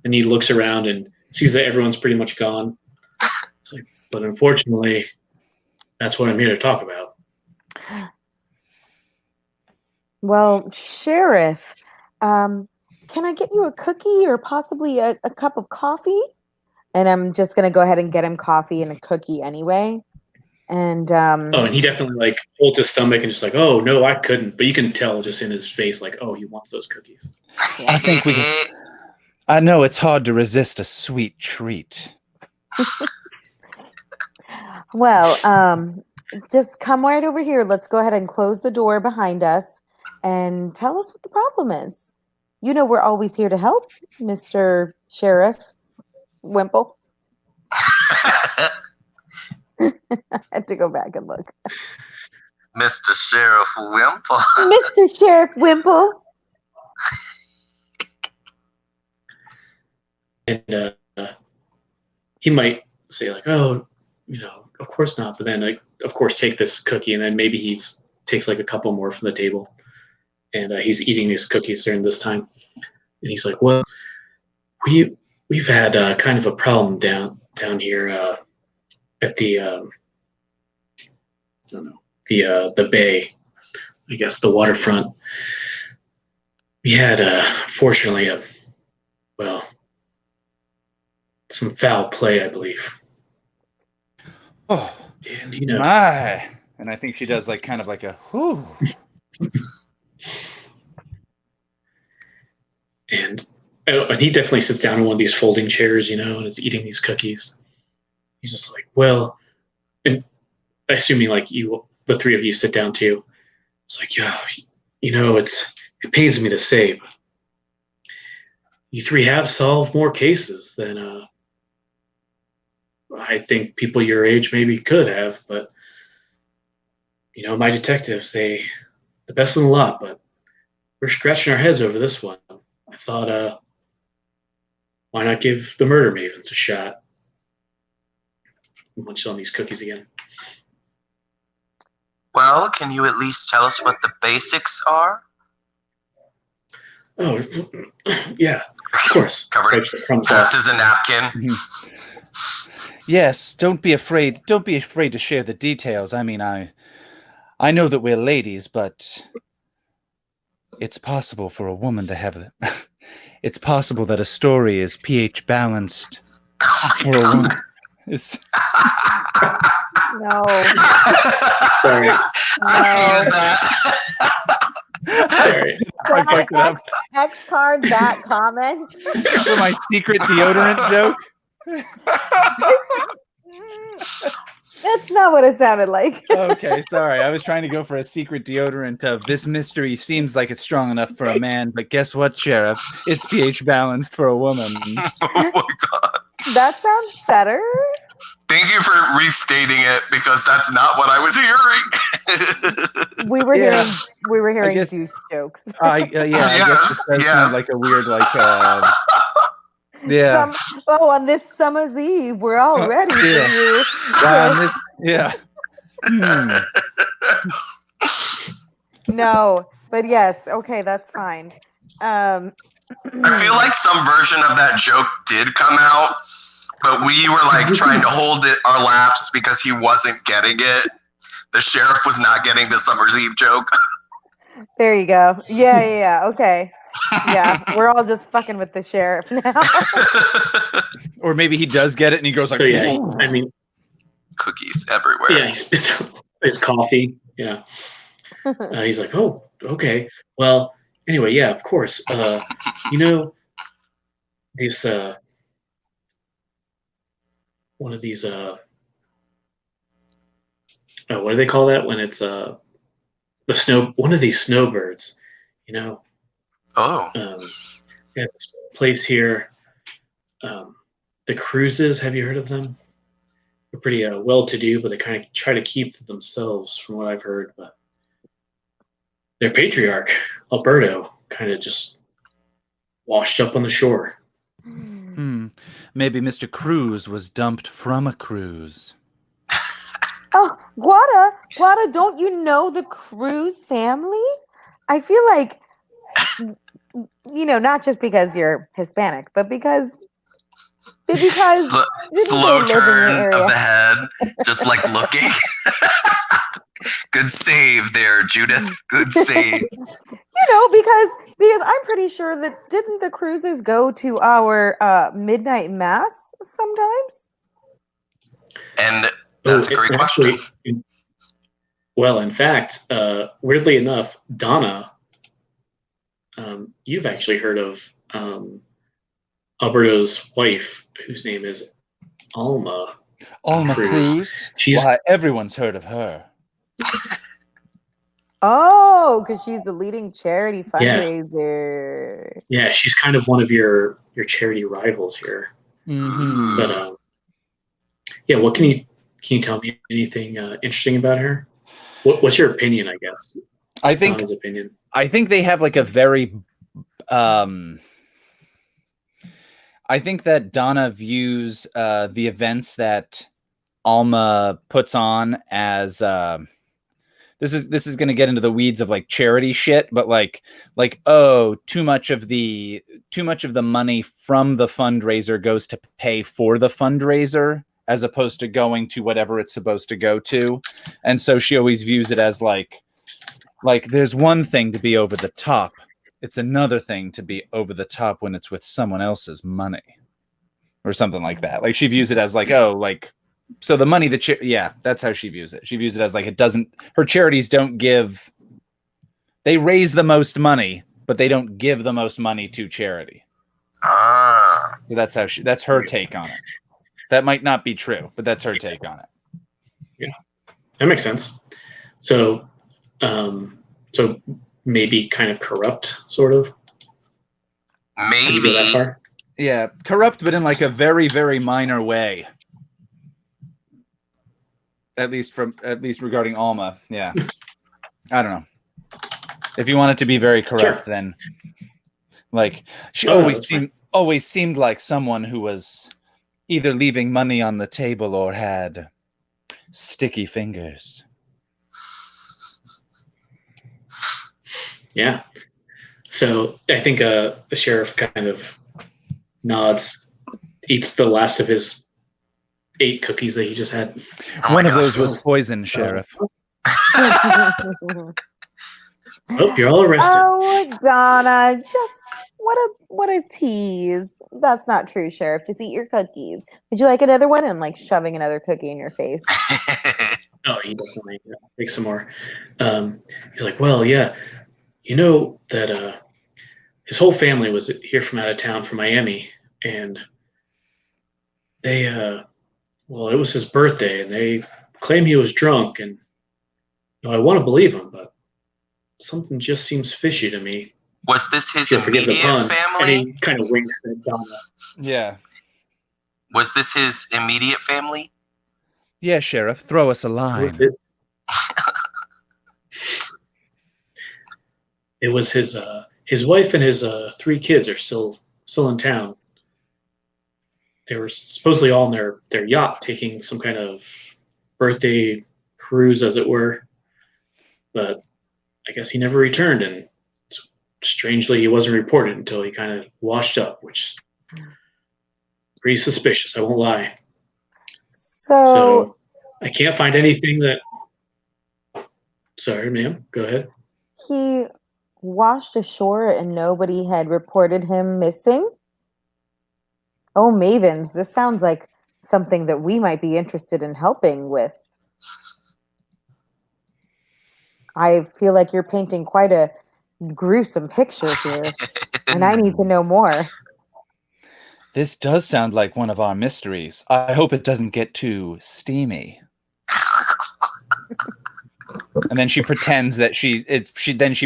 then he looks around and sees that everyone's pretty much gone. It's like, but unfortunately, that's what I'm here to talk about. Well, Sheriff, can I get you a cookie or possibly a cup of coffee? And I'm just going to go ahead and get him coffee and a cookie anyway. And and he definitely like holds his stomach and just like, oh no, I couldn't. But you can tell just in his face, like, oh, he wants those cookies. I think we can. I know it's hard to resist a sweet treat. Well, just come right over here. Let's go ahead and close the door behind us and tell us what the problem is. You know, we're always here to help, Mr. Sheriff Wimple. I had to go back and look. Mr. Sheriff Wimple. Mr. Sheriff Wimple. And he might say like, oh, you know, of course not. But then, like, of course, take this cookie, and then maybe he takes like a couple more from the table, and he's eating these cookies during this time. And he's like, well, we've had kind of a problem down here at the I don't know, the bay, I guess, the waterfront. We had fortunately some foul play, I believe. Oh, and you know, my! And I think she does like kind of like a whoo. And he definitely sits down in one of these folding chairs, you know, and is eating these cookies. He's just like, well, and assuming like the 3 of you sit down too. It's like, yeah, you know, it pains me to say, but you 3 have solved more cases than I think people your age maybe could have. But you know, my detectives, the best in the lot, but we're scratching our heads over this one. I thought, why not give the Murder Mavens a shot? Munch on these cookies again. Well, can you at least tell us what the basics are? Oh, yeah, of course. Covered. Passes a napkin. Yes, don't be afraid. Don't be afraid to share the details. I mean, I know that we're ladies, but it's possible for a woman to have it's possible that a story is pH balanced for a woman. No. Sorry. Sorry. X card that comment for my secret deodorant joke. That's not what it sounded like. Okay, sorry. I was trying to go for a secret deodorant of this mystery seems like it's strong enough for a man, but guess what, Sheriff? It's pH balanced for a woman. Oh my god. That sounds better. Thank you for restating it because that's not what I was hearing. We were hearing douche jokes. I guess it sounds like a weird yeah. On this summer's eve, we're all ready for you. No, but yes, okay, that's fine. I feel like some version of that joke did come out, but we were like trying to hold our laughs because he wasn't getting it. The sheriff was not getting the summer's eve joke. There you go. Yeah. Okay. Yeah, we're all just fucking with the sheriff now. Or maybe he does get it and he goes like, so yeah, I mean, cookies everywhere. Yeah, he spits his coffee. Yeah. He's like, oh, okay. Well, anyway, yeah, of course. You know, these, one of these, what do they call that when it's, one of these snowbirds, you know? Oh. Yeah, this place here, the Cruises, have you heard of them? They're pretty well-to-do, but they kind of try to keep to themselves, from what I've heard. But their patriarch, Alberto, kind of just washed up on the shore. Maybe Mr. Cruz was dumped from a cruise. Oh, Guada, don't you know the Cruz family? I feel like, you know, not just because you're Hispanic, but because slow turn of the head, just like looking. Good save there, Judith. Good save. You know, because I'm pretty sure that didn't the Cruises go to our midnight mass sometimes? And that's a great question. Well, in fact, weirdly enough, Donna, you've actually heard of Alberto's wife, whose name is Alma. Alma Cruz? Everyone's heard of her. Oh, because she's the leading charity fundraiser. Yeah, she's kind of one of your charity rivals here. Mm-hmm. But yeah, what can you tell me anything interesting about her? What's your opinion? I guess Donna's opinion. I think they have like a very. I think that Donna views the events that Alma puts on as this is going to get into the weeds of like charity shit, but like too much of the money from the fundraiser goes to pay for the fundraiser as opposed to going to whatever it's supposed to go to, and so she always views it as like there's one thing to be over the top. It's another thing to be over the top when it's with someone else's money or something like that. Like she views it as like, oh, like, so the money that that's how she views it. She views it as like, her charities don't give, they raise the most money, but they don't give the most money to charity. So that's her take on it. That might not be true, but that's her take on it. Yeah, that makes sense. So, maybe kind of corrupt, sort of. Maybe. Can you go that far? Yeah, corrupt, but in like a very, very minor way. At least regarding Alma, yeah. I don't know. If you want it to be very corrupt, then like she always seemed like someone who was either leaving money on the table or had sticky fingers. Yeah. So I think the sheriff kind of nods, eats the last of his 8 cookies that he just had. One of those was poison, Sheriff. Oh, you're all arrested. Oh, Donna, just what a tease. That's not true, Sheriff. Just eat your cookies. Would you like another one? And like shoving another cookie in your face. Oh, he definitely take some more. He's like, well, yeah, you know that his whole family was here from out of town from Miami, and they, well, it was his birthday, and they claim he was drunk, and I want to believe him, but something just seems fishy to me. Was this his immediate family? And he kind of winks at Donna. Yeah. Was this his immediate family? Yeah, Sheriff. Throw us a line. It was his wife and his 3 kids are still in town. They were supposedly all on their yacht taking some kind of birthday cruise, as it were. But I guess he never returned, and strangely, he wasn't reported until he kind of washed up, which is pretty suspicious, I won't lie. So I can't find anything that... Sorry, ma'am, go ahead. He washed ashore and nobody had reported him missing? Oh, Mavens, this sounds like something that we might be interested in helping with. I feel like you're painting quite a gruesome picture here, and I need to know more. This does sound like one of our mysteries. I hope it doesn't get too steamy. And then she pretends that she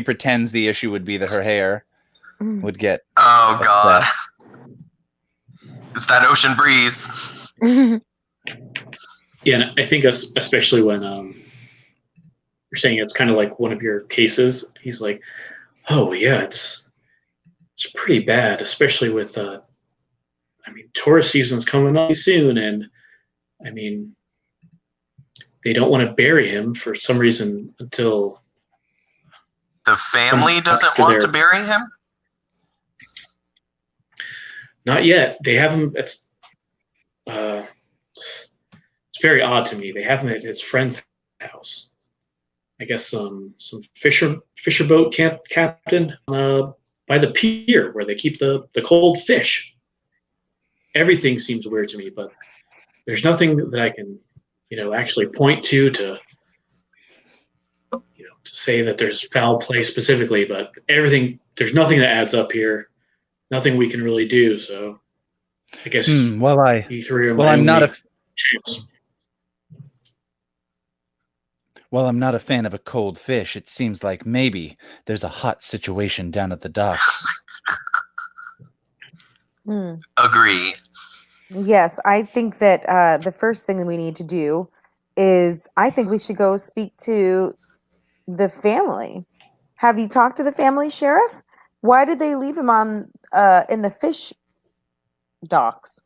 pretends the issue would be that her hair would get. Oh God! It's that ocean breeze. Yeah, and I think especially when you're saying it's kind of like one of your cases, he's like, "Oh yeah, it's pretty bad, especially with tourist season's coming up soon, and I mean, they don't want to bury him for some reason until the family doesn't want to bury him. Not yet. They have him. It's very odd to me. They have him at his friend's house. I guess some fisher boat captain by the pier where they keep the cold fish. Everything seems weird to me, but there's nothing that I can, actually point to say that there's foul play specifically. But there's nothing that adds up here. Nothing we can really do. So I guess I'm not a fan of a cold fish. It seems like maybe there's a hot situation down at the docks. Agree. Yes, I think that the first thing that we need to do is I think we should go speak to the family. Have you talked to the family, Sheriff? Why did they leave him on in the fish docks?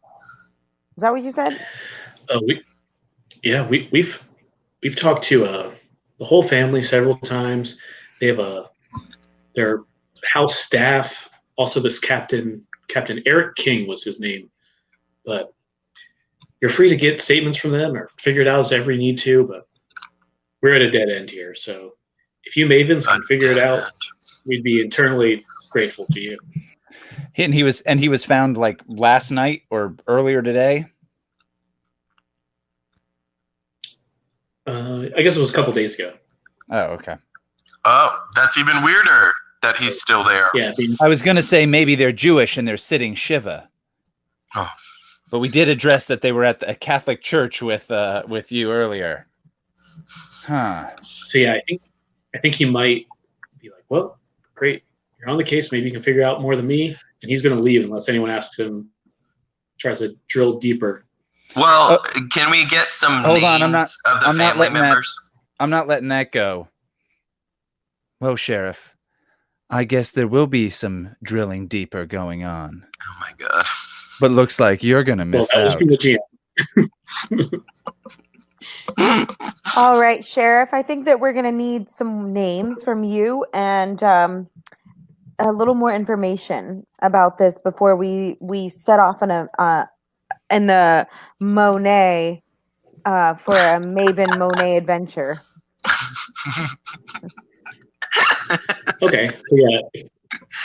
Is that what you said? We've talked to the whole family several times. They have their house staff. Also, this Captain Eric King was his name. But you're free to get statements from them or figure it out as ever you need to. But we're at a dead end here. So if you Mavens can figure it out, we'd be eternally grateful to you. And he was found like last night or earlier today. I guess it was a couple days ago. Oh, okay. Oh, that's even weirder that he's still there. Yeah, I was going to say maybe they're Jewish and they're sitting Shiva. Oh. But we did address that they were at a Catholic church with you earlier. Huh. So yeah, I think he might be like, well, great, you're on the case. Maybe you can figure out more than me. And he's going to leave unless anyone asks him, tries to drill deeper. Well, can we get some names of the family members? I'm not letting that go. Well, Sheriff, I guess there will be some drilling deeper going on. Oh my God. But looks like you're going to miss out. That was from the GM. All right, Sheriff. I think that we're going to need some names from you and a little more information about this before we set off in the Monet for a Maven Monet adventure. Okay, so yeah.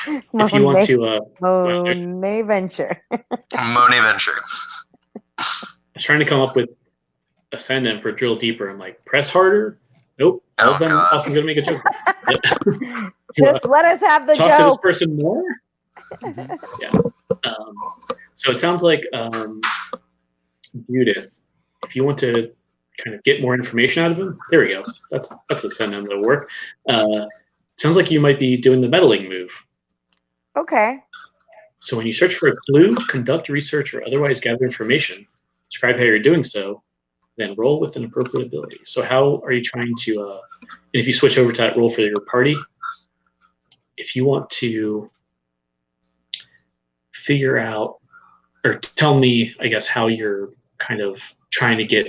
If you want to Monet venture. Monet venture. I was trying to come up with a sentence for drill deeper. I'm like, press harder. Nope. All of them also gonna make a joke. Just let us have the talk joke. To this person more. Yeah. So it sounds like Judith, if you want to kind of get more information out of him, there we go. That's a sentence that'll work. Sounds like you might be doing the meddling move. Okay. So when you search for a clue, conduct research, or otherwise gather information, describe how you're doing so, then roll with an appropriate ability. So how are you trying to, and if you switch over to that roll for your party, if you want to figure out, or tell me, I guess, how you're kind of trying to get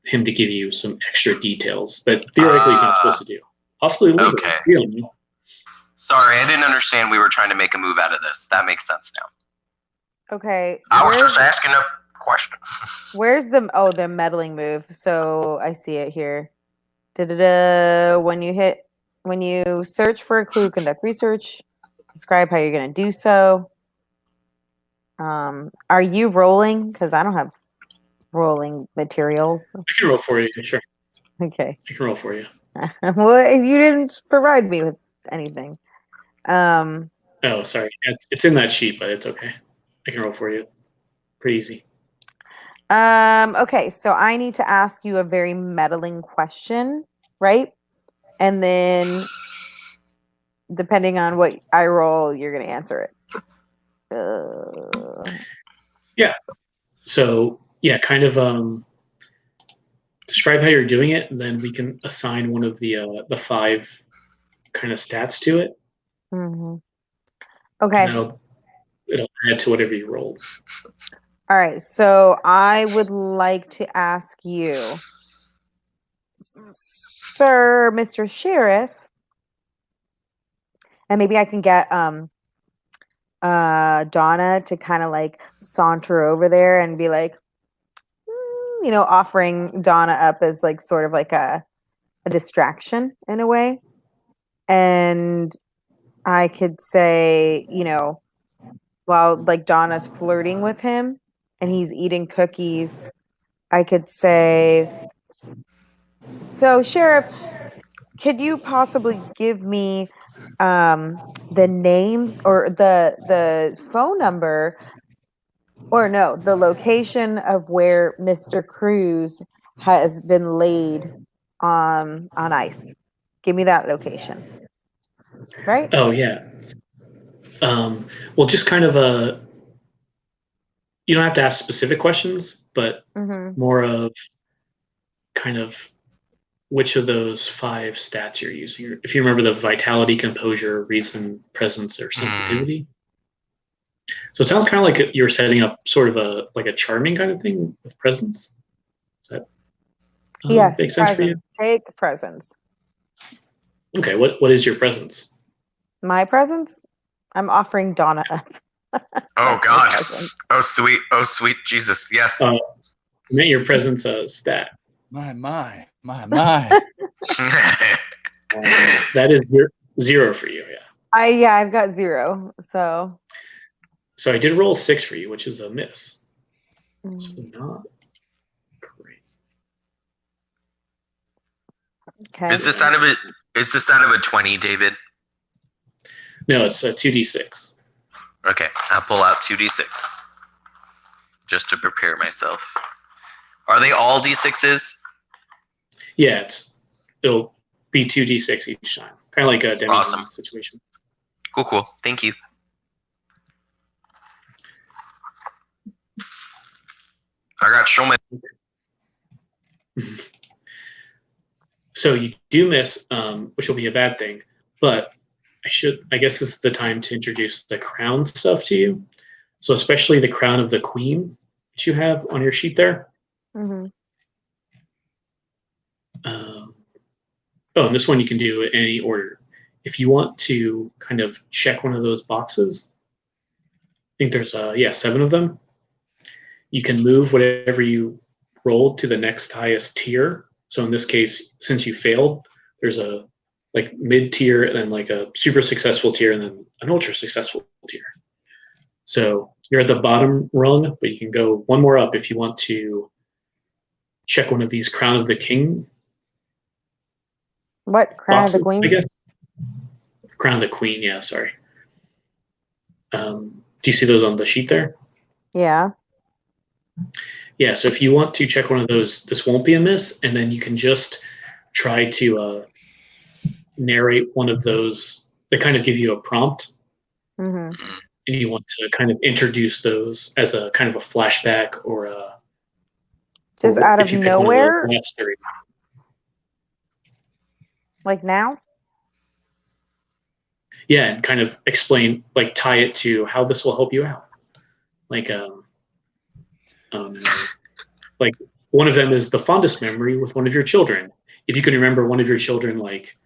him to give you some extra details that theoretically he's not supposed to do. Possibly legally. Okay. You don't know. Sorry, I didn't understand we were trying to make a move out of this. That makes sense now. Okay. I was just asking a question. Where's the meddling move? So I see it here. When you search for a clue, conduct research, describe how you're going to do so. Are you rolling? Because I don't have rolling materials. I can roll for you, sure. Okay. I can roll for you. Well, you didn't provide me with anything. Oh, sorry. It's in that sheet, but it's okay. I can roll for you. Pretty easy. Okay, so I need to ask you a very meddling question, right? And then, depending on what I roll, you're going to answer it. Yeah. So, yeah, kind of describe how you're doing it, and then we can assign one of the 5 kind of stats to it. Mm-hmm. Okay. And it'll add to whatever you rolled. All right, so I would like to ask you, Sir, Mr. Sheriff, and maybe I can get Donna to kind of like saunter over there and be like, offering Donna up as like sort of like a distraction in a way. And I could say, while like Donna's flirting with him and he's eating cookies, I could say, so Sheriff, could you possibly give me the names or the phone number, or no, the location of where Mr. Cruz has been laid on ice? Give me that location. Right? Oh, yeah. Well, just kind of you don't have to ask specific questions, but more of kind of which of those 5 stats you're using. If you remember the vitality, composure, reason, presence, or sensitivity. So it sounds kind of like you're setting up sort of a charming kind of thing with presence. Does that yes, make sense for you? Take presence. Okay, what is your presence? My presence? I'm offering Donna up. Oh God! Oh sweet Jesus! Yes. Make your presence a stat. My. That is 0 for you. Yeah. I've got 0. So I did roll 6 for you, which is a miss. So not great. okay. Is this out of a 20, David? No, it's a 2d6. Okay, I'll pull out 2d6 just to prepare myself. Are they all d6s? Yeah, it'll be 2d6 each time, kind of like a demi awesome situation. Cool. Thank you. I got so many. So you do miss, which will be a bad thing, but I guess this is the time to introduce the crown stuff to you. So especially the crown of the queen that you have on your sheet there. And this one you can do in any order. if you want to kind of check one of those boxes, I think there's 7 of them. You can move whatever you rolled to the next highest tier. So in this case, since you failed, there's a like mid tier and then like a super successful tier and then an ultra successful tier. So you're at the bottom rung, but you can go one more up if you want to check one of these Crown of the King. What? Crown boxes, of the Queen? I guess. Crown of the Queen, yeah, sorry. Do you see those on the sheet there? Yeah. Yeah, so if you want to check one of those, this won't be a miss, and then you can just try to narrate one of those that kind of give you a prompt. Mm-hmm. And you want to kind of introduce those as a kind of a flashback or a just or out of nowhere, like now. Yeah, and kind of explain, like tie it to how this will help you out. Like, like one of them is the fondest memory with one of your children. If you can remember one of your children, like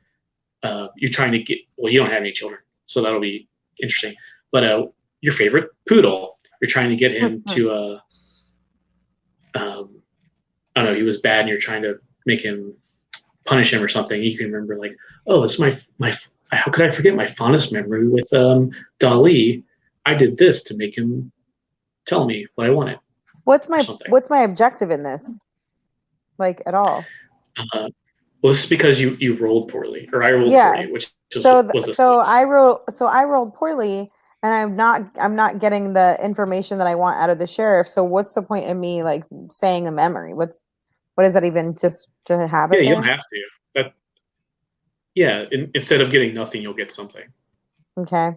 you're trying to get, well, you don't have any children, so that'll be interesting. But your favorite poodle, you're trying to get him to, I don't know, he was bad, and you're trying to make him punish him or something. You can remember, like, oh, this is my. How could I forget my fondest memory with Dali? I did this to make him tell me what I wanted. What's my objective in this? Like at all? Well, this is because you rolled poorly, or I rolled poorly, which I rolled poorly, and I'm not getting the information that I want out of the sheriff. So what's the point in me like saying a memory? What is that even, just to have it? Yeah, you don't have to. Instead of getting nothing, you'll get something. Okay.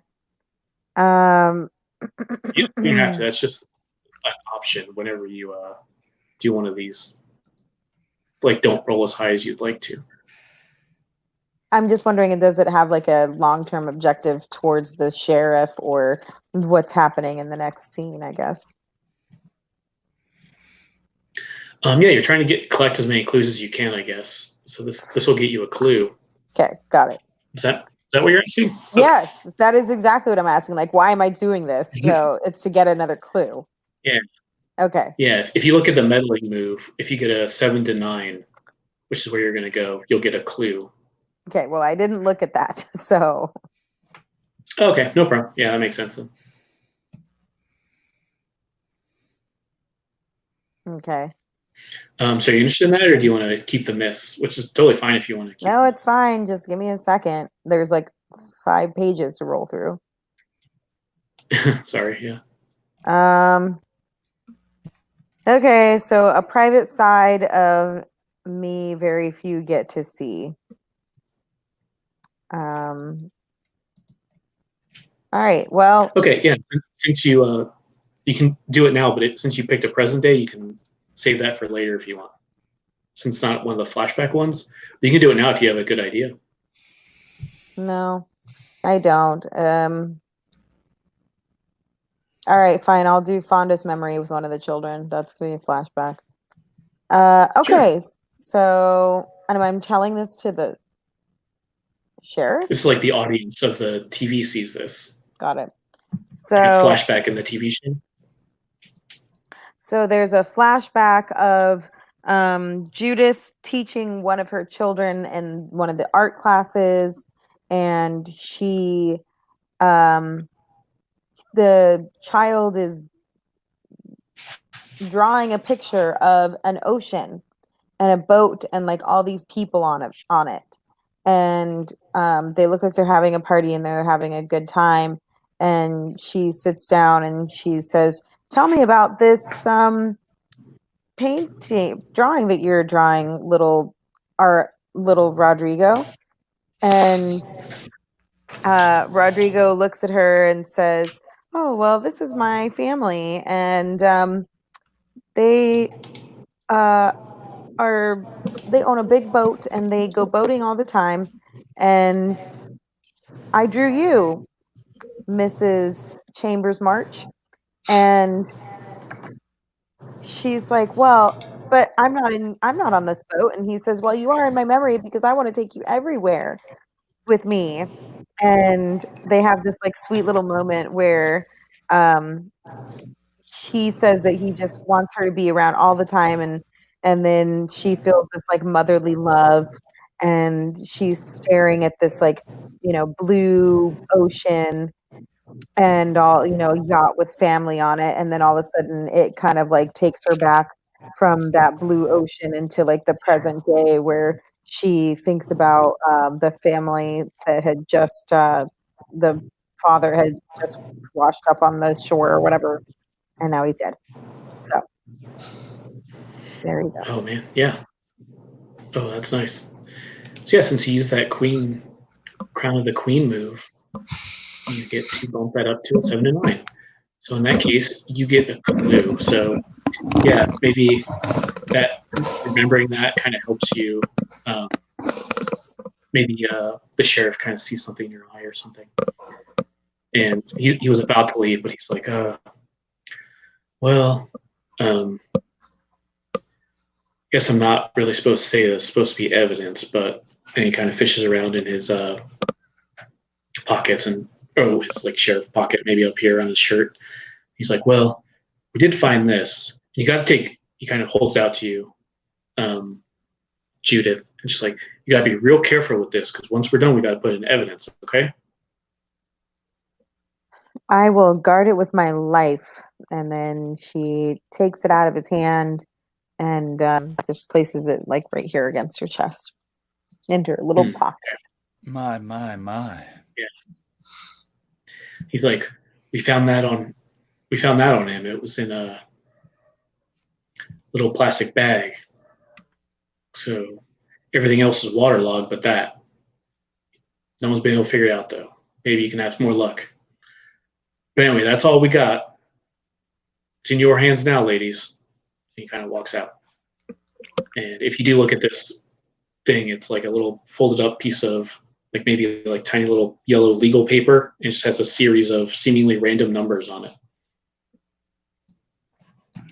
You don't have to. That's just an option whenever you do one of these. Like, don't roll as high as you'd like to. I'm just wondering, does it have like a long-term objective towards the sheriff or what's happening in the next scene, I guess? You're trying to collect as many clues as you can, I guess. So this will get you a clue. Okay, got it. Is that what you're asking? Okay. Yes, that is exactly what I'm asking. Like, why am I doing this? So it's to get another clue. Yeah. Okay. Yeah, if you look at the meddling move, if you get a 7 to 9, which is where you're going to go, you'll get a clue. Okay, well, I didn't look at that, so. Okay, no problem. Yeah, that makes sense then. Okay. So are you interested in that, or do you want to keep the miss? Which is totally fine if you want to keep. No, it's fine. Just give me a second. There's like 5 pages to roll through. Sorry, yeah. Okay, so a private side of me very few get to see. All right, well. Okay, yeah. Since you can do it now, but since you picked a present day, you can save that for later if you want. Since it's not one of the flashback ones, but you can do it now if you have a good idea. No, I don't. All right, fine. I'll do fondest memory with one of the children. That's gonna be a flashback. Okay, sure. So, and I'm telling this to the sheriff? It's like the audience of the TV sees this. Got it. So like a flashback in the TV show. So there's a flashback of Judith teaching one of her children in one of the art classes, and she, the child is drawing a picture of an ocean and a boat and like all these people on it. And they look like they're having a party and they're having a good time. And she sits down and she says, "Tell me about this drawing that you're drawing, little Rodrigo." And Rodrigo looks at her and says, "Oh, well, this is my family, and they own a big boat and they go boating all the time, and I drew you, Mrs. Chambers March." And she's like, "Well, but I'm not on this boat." And he says, "Well, you are in my memory because I want to take you everywhere." with me, and they have this like sweet little moment where he says that he just wants her to be around all the time, and then she feels this like motherly love, and she's staring at this like blue ocean and all yacht with family on it, and then all of a sudden it kind of like takes her back from that blue ocean into like the present day where she thinks about the family that had just the father had just washed up on the shore or whatever, and now he's dead. So there you go. Oh man, yeah. Oh, that's nice. So yeah, since you used that Crown of the Queen move, you get to bump that up to a 7 to 9. So in that case, you get a clue. So yeah, maybe that remembering that kind of helps you. Maybe the sheriff kind of sees something in your eye or something, and he was about to leave, but he's like, well, guess I'm not really supposed to say this. It's supposed to be evidence, but and he kind of fishes around in his pockets and his like sheriff pocket, maybe up here on his shirt. He's like, well, we did find this. You got to take. He kind of holds out to you, Judith, and she's like, you got to be real careful with this because once we're done, we got to put in evidence. Okay. I will guard it with my life. And then she takes it out of his hand and just places it like right here against her chest, into her little pocket. My. Yeah. He's like, we found that on him. It was in a little plastic bag. So everything else is waterlogged, but that no one's been able to figure it out though. Maybe you can have more luck. But anyway, that's all we got. It's in your hands now, ladies. And he kind of walks out. And if you do look at this thing, it's like a little folded up piece of like maybe like tiny little yellow legal paper. And it just has a series of seemingly random numbers on it.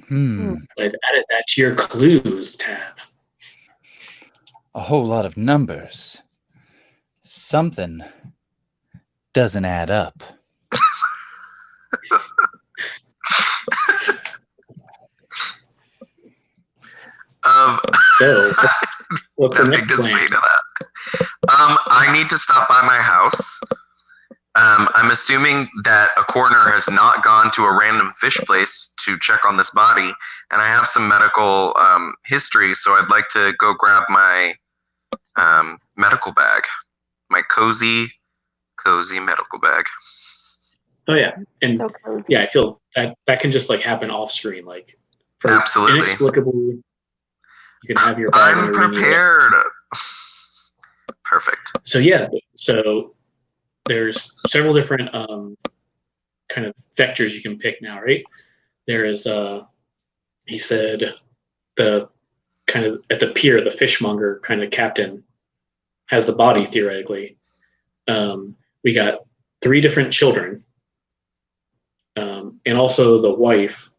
I've added that to your clues tab. A whole lot of numbers. Something doesn't add up. So, what's the nothing next to plan? say to that. I need to stop by my house. I'm assuming that a coroner has not gone to a random fish place to check on this body, and I have some medical history, so I'd like to go grab my medical bag, my cozy medical bag. Oh yeah, and So cozy. yeah, I feel that can just like happen off screen, like for Absolutely. inexplicably. You can have your bag. I'm prepared. Perfect. So yeah, so there's several different kind of vectors you can pick now, right? There is he said the kind of at the pier, the fishmonger kind of captain has the body theoretically. We got 3 different children, and also the wife.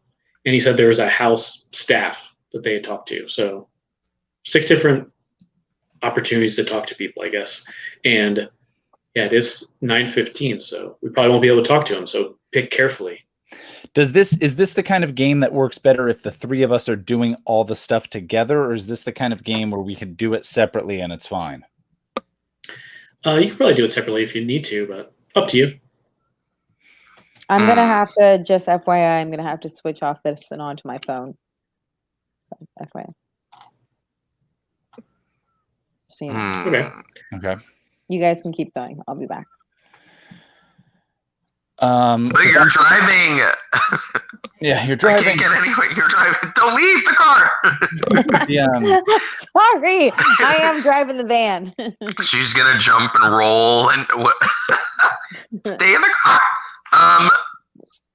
And he said there was a house staff that they had talked to. So 6 different opportunities to talk to people, I guess. And yeah, it is 9:15, so we probably won't be able to talk to him. So pick carefully. Is this the kind of game that works better if the 3 of us are doing all the stuff together, or is this the kind of game where we can do it separately and it's fine? You can probably do it separately if you need to, but up to you. I'm gonna have to, just FYI, I'm gonna have to switch off this and onto my phone. So, FYI. So, you know. Okay. You guys can keep going. I'll be back. But you're driving. Yeah, you're I driving. can't get anywhere. You're driving. Don't leave the car. Yeah. Sorry, I am driving the van. She's gonna jump and roll and what? Stay in the car.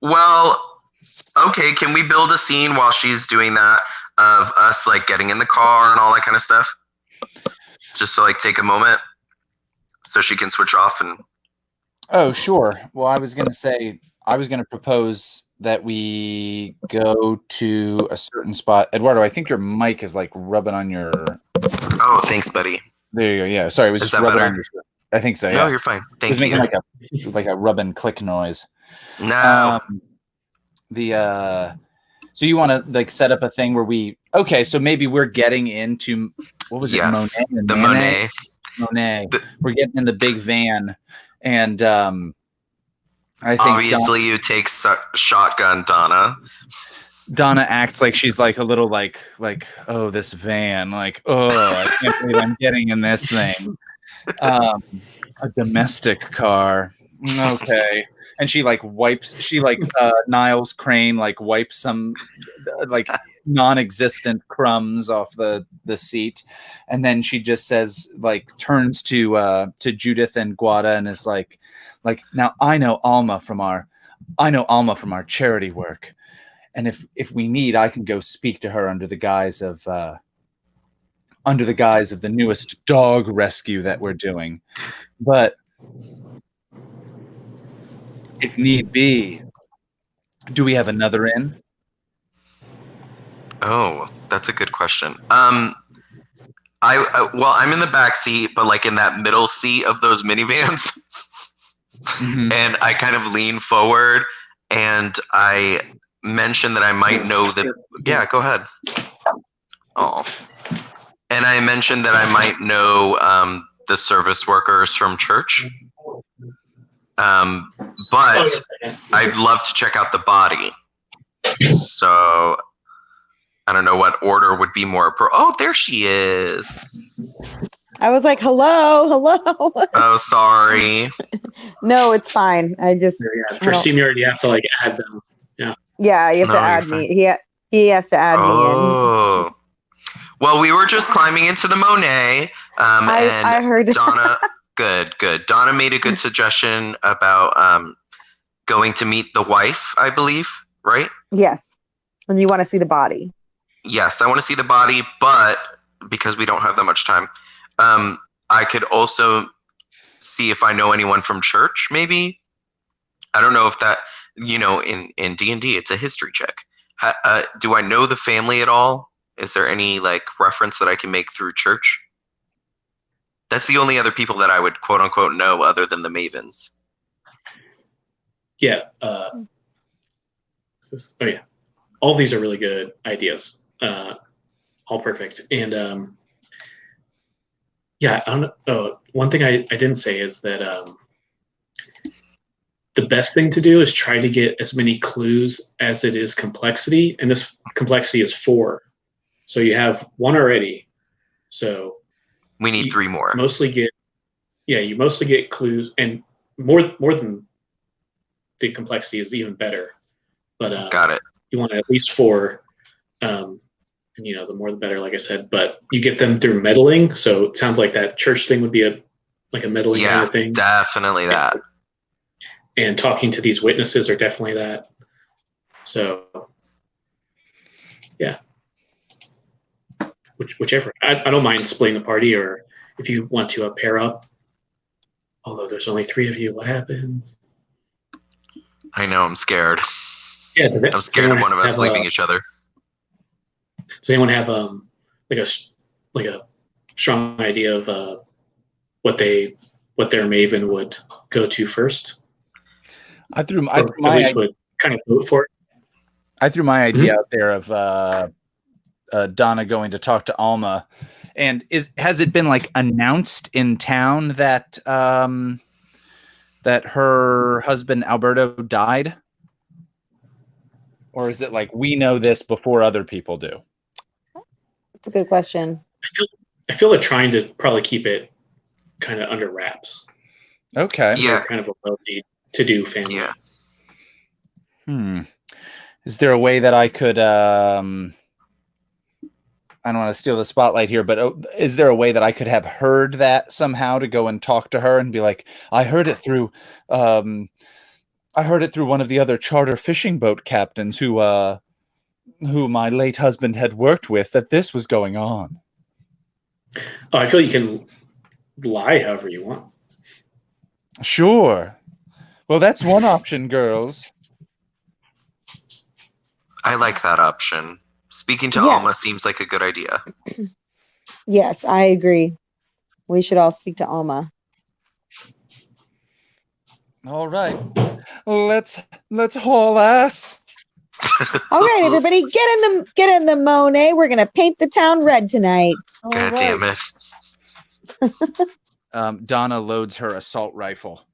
Well, okay. Can we build a scene while she's doing that of us like getting in the car and all that kind of stuff? Just to like take a moment so she can switch off and. Oh, sure. Well, I was going to propose that we go to a certain spot. Eduardo, I think your mic is like rubbing on your. Oh, thanks, buddy. There you go. Yeah. Sorry. It was Is just that rubbing better? on your shirt. I think so. Yeah. No, you're fine. Thank you. Making like a rub and click noise. No. So you want to like set up a thing where so maybe we're getting into what was it? Monet. We're getting in the big van, and I think obviously you take shotgun Donna. Donna acts like she's like a little like oh, this van, like, oh, I can't believe I'm getting in this thing. A domestic car. Okay. And she like Niles Crane like wipes some like non-existent crumbs off the seat, and then she just says, like, turns to Judith and Guada and is like now I know Alma from our charity work, and if we need, I can go speak to her under the guise of the newest dog rescue that we're doing, but if need be, do we have another in? Oh, that's a good question. Well, I'm in the back seat, but like in that middle seat of those minivans, and I kind of lean forward, and I mention that I might know that. Yeah, go ahead. Oh, and I mentioned that I might know the service workers from church. But I'd love to check out the body. So I don't know what order would be more oh, there she is. I was like, hello. Oh, sorry. No, it's fine. I just for seniority, you have to like add them. Yeah. Yeah, you have to add me. He has to add me in. Well, we were just climbing into the Monet. I heard Donna. Good. Donna made a good suggestion about going to meet the wife, I believe, right? Yes. And you want to see the body. Yes, I want to see the body, but because we don't have that much time, I could also see if I know anyone from church, maybe. I don't know if that, in D&D, it's a history check. Do I know the family at all? Is there any like reference that I can make through church? That's the only other people that I would quote unquote know other than the Mavens. Yeah. All these are really good ideas. All perfect. And I don't know. One thing I didn't say is that the best thing to do is try to get as many clues as it is complexity. And this complexity is 4. So you have 1 already. So we need 3 more. You mostly get clues, and more than the complexity is even better. But got it. You want at least 4, and the more the better, like I said. But you get them through meddling. So it sounds like that church thing would be a meddling kind of thing. Definitely that. And talking to these witnesses are definitely that. So yeah. Whichever. I don't mind splitting the party, or if you want to pair up. Although there's only 3 of you, what happens? I know, I'm scared. Yeah, I'm scared of one of us leaving each other. Does anyone have like a strong idea of what their Maven would go to first? I threw my would kind of vote for it. I threw my idea out there of Donna going to talk to Alma, and has it been like announced in town that that her husband Alberto died, or is it like we know this before other people do? That's a good question. I feel they're trying to probably keep it kind of under wraps. Okay. Yeah. They're kind of a well-to-do family. Yeah. Is there a way that I could? I don't want to steal the spotlight here, but is there a way that I could have heard that somehow to go and talk to her and be like, I heard it through one of the other charter fishing boat captains who my late husband had worked with, that this was going on. Oh, I feel you can lie however you want. Sure. Well, that's one option, girls. I like that option. Speaking to Alma seems like a good idea. Yes, I agree. We should all speak to Alma. All right. Let's haul ass. All right, everybody, get in the Monet. We're gonna paint the town red tonight. God damn it. Donna loads her assault rifle.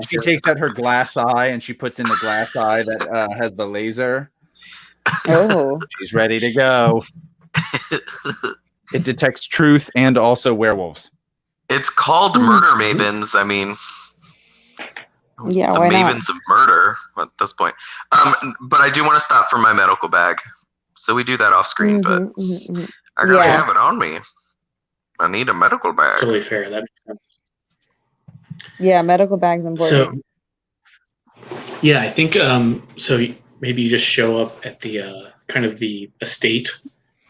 She takes out her glass eye and she puts in the glass eye that has the laser. Oh. She's ready to go. It detects truth and also werewolves. It's called Murder Mavens. I mean, yeah, the why Mavens of Murder at this point. But I do want to stop for my medical bag. So we do that off screen, but I gotta have it on me. I need a medical bag. Totally fair. That makes sense. Yeah, medical bag's important. So, yeah, I think so. Maybe you just show up at the kind of the estate,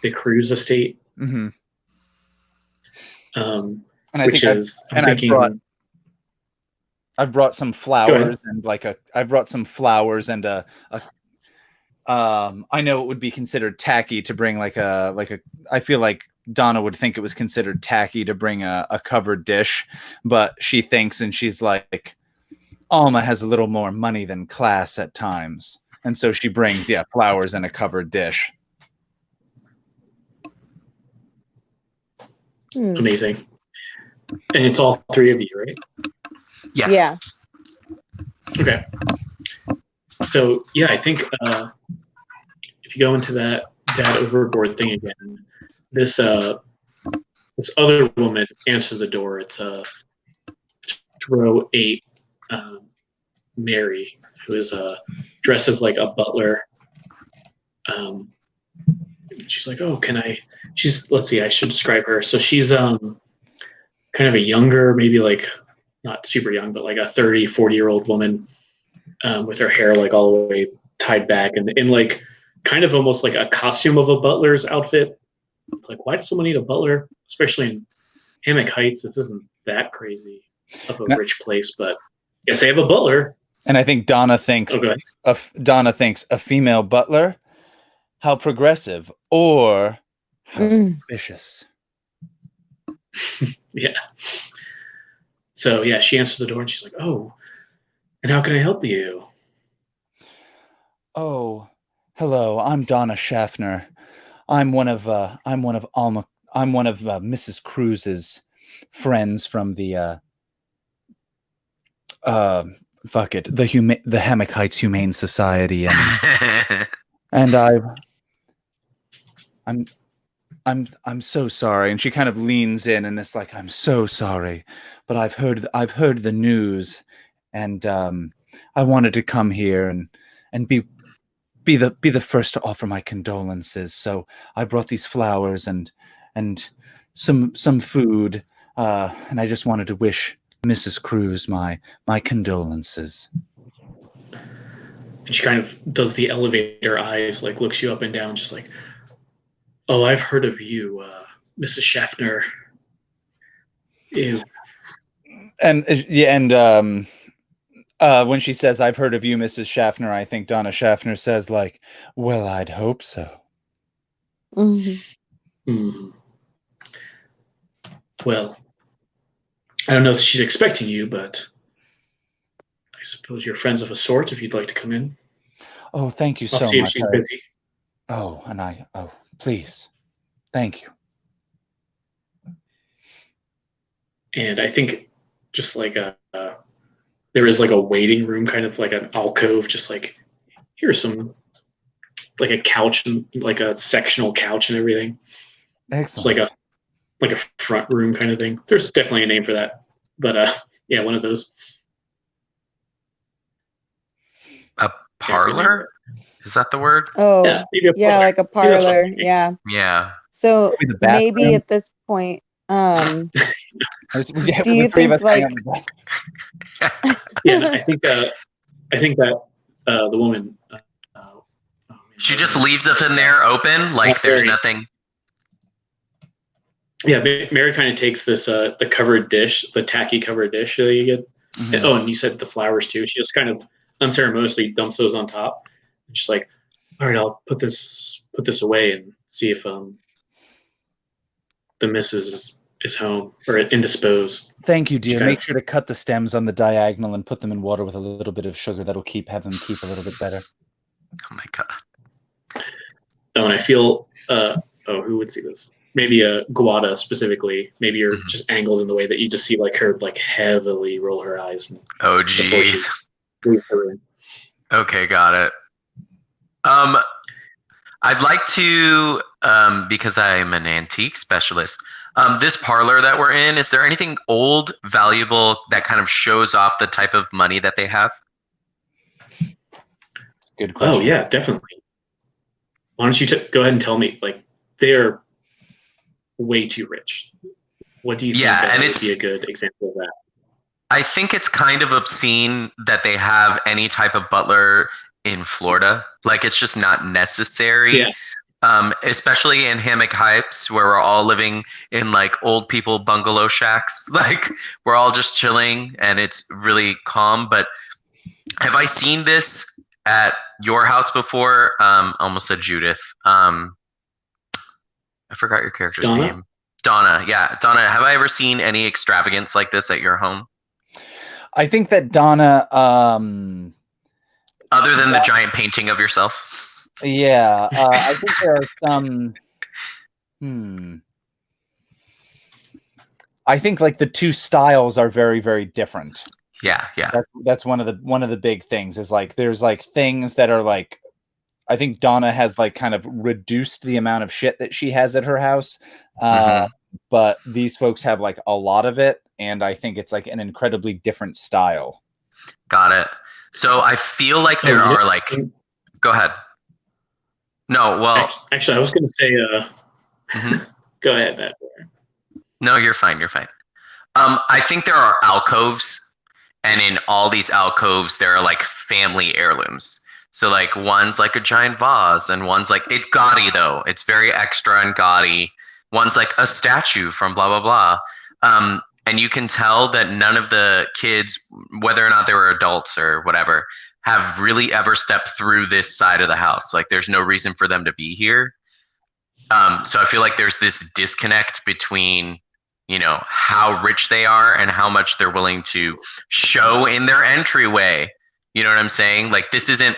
the cruise estate. Mm-hmm. And which is, I've brought some flowers and I've brought some flowers and a I know it would be considered tacky to bring I feel like Donna would think it was considered tacky to bring a covered dish, but she thinks and she's like, Alma has a little more money than class at times. And so she brings, flowers and a covered dish. Amazing. And it's all three of you, right? Yes. Yeah. Okay. So, yeah, I think if you go into that overboard thing again, this other woman answers the door. It's row 8, Mary, who is dressed as like a butler. She's like, oh, let's see, I should describe her. So she's kind of a younger, maybe like not super young, but like a 30, 40-year-old woman with her hair like all the way tied back and in like kind of almost like a costume of a butler's outfit. It's like, why does someone need a butler? Especially in Hammock Heights, this isn't that crazy of a rich place, but yes, they have a butler. And I think Donna thinks a female butler. How progressive or how suspicious. Yeah. So yeah, she answers the door and she's like, "Oh, and how can I help you?" Oh, hello. I'm Donna Shaffner. I'm one of Mrs. Cruz's friends from the the Hammock Heights Humane Society, and I'm so sorry. And she kind of leans in and it's like, I'm so sorry, but I've heard the news, and I wanted to come here and be the first to offer my condolences. So I brought these flowers and some food, and I just wanted to wish Mrs. Cruz my condolences. And she kind of does the elevator eyes, like looks you up and down, just like, oh, I've heard of you, Mrs. Shaffner. Ew. And when she says, I've heard of you, Mrs. Shaffner, I think Donna Shaffner says, like, well, I'd hope so. Mm-hmm. Mm. Well, I don't know if she's expecting you, but I suppose you're friends of a sort if you'd like to come in. Oh, thank you so much. I'll see if she's busy. Oh, please. Thank you. And I think just like there is like a waiting room, kind of like an alcove, just like here's some like a couch and like a sectional couch and everything. Excellent. It's like a front room kind of thing. There's definitely a name for that, but yeah, one of those. A parlor? Is that the word? Oh, yeah, like a parlor. Yeah. Yeah. So maybe at this point, do you think like? Yeah, I think that the woman. She just leaves us in there open, like there's nothing. Yeah, Mary kind of takes this the covered dish, the tacky covered dish that you get. Mm-hmm. And you said the flowers too. She just kind of unceremoniously dumps those on top. And she's like, "All right, I'll put this away and see if the missus is home or indisposed. Thank you, dear. Make sure to cut the stems on the diagonal and put them in water with a little bit of sugar. That'll have them keep a little bit better. Oh my god. Oh, and I feel who would see this? Maybe a Guada specifically. Maybe you're just angled in the way that you just see like her like heavily roll her eyes. Oh jeez. Okay, got it. I'd like to, because I'm an antique specialist, this parlor that we're in, is there anything old, valuable that kind of shows off the type of money that they have? Good question. Oh yeah, definitely. Why don't you go ahead and tell me? Like, they're way too rich. What do you think would be a good example of that? I think it's kind of obscene that they have any type of butler in Florida. Like, it's just not necessary. Yeah. Especially in Hammock Heights, where we're all living in like old people bungalow shacks. Like, we're all just chilling and it's really calm. But have I seen this at your house before? Almost said Judith. I forgot your character's name. Donna. Yeah. Donna, have I ever seen any extravagance like this at your home? I think that Donna, other than the giant painting of yourself. Yeah. I think there are some, I think like the two styles are very, very different. Yeah. Yeah. That's one of the big things is like, there's like things that are like, I think Donna has like kind of reduced the amount of shit that she has at her house. But these folks have like a lot of it. And I think it's like an incredibly different style. Got it. So I feel like there are like, go ahead. No, well. Actually, I was going to say, go ahead, Matt. No, you're fine. You're fine. I think there are alcoves, and in all these alcoves, there are like family heirlooms. So like one's like a giant vase, and one's like, it's gaudy though. It's very extra and gaudy. One's like a statue from blah, blah, blah. And you can tell that none of the kids, whether or not they were adults or whatever, have really ever stepped through this side of the house. Like, there's no reason for them to be here. So I feel like there's this disconnect between, you know, how rich they are and how much they're willing to show in their entryway. You know what I'm saying? Like, this isn't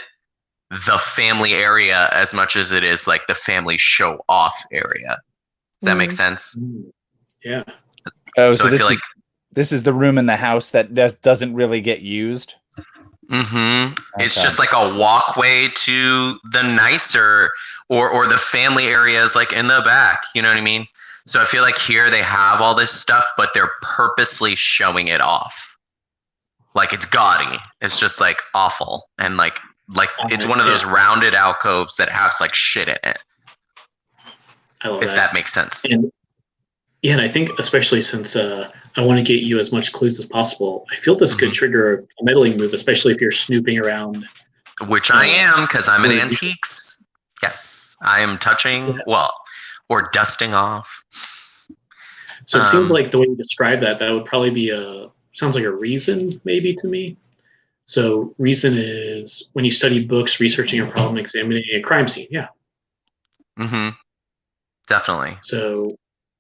the family area as much as it is like the family show off area. Does that make sense? Yeah. Oh, so I feel like this is the room in the house that doesn't really get used. Okay. It's just like a walkway to the nicer or the family areas like in the back. You know what I mean? So I feel like here they have all this stuff, but they're purposely showing it off. Like, it's gaudy. It's just like awful. And like it's one of those rounded alcoves that has like shit in it. I love if that makes sense. And I think especially since I want to get you as much clues as possible, I feel this could trigger a meddling move, especially if you're snooping around. Which I am, because I'm an antiques. Yes, I am touching, or dusting off. So it seems like the way you describe that would probably be sounds like a reason maybe to me. So reason is when you study books, researching a problem, examining a crime scene. Yeah. Definitely. So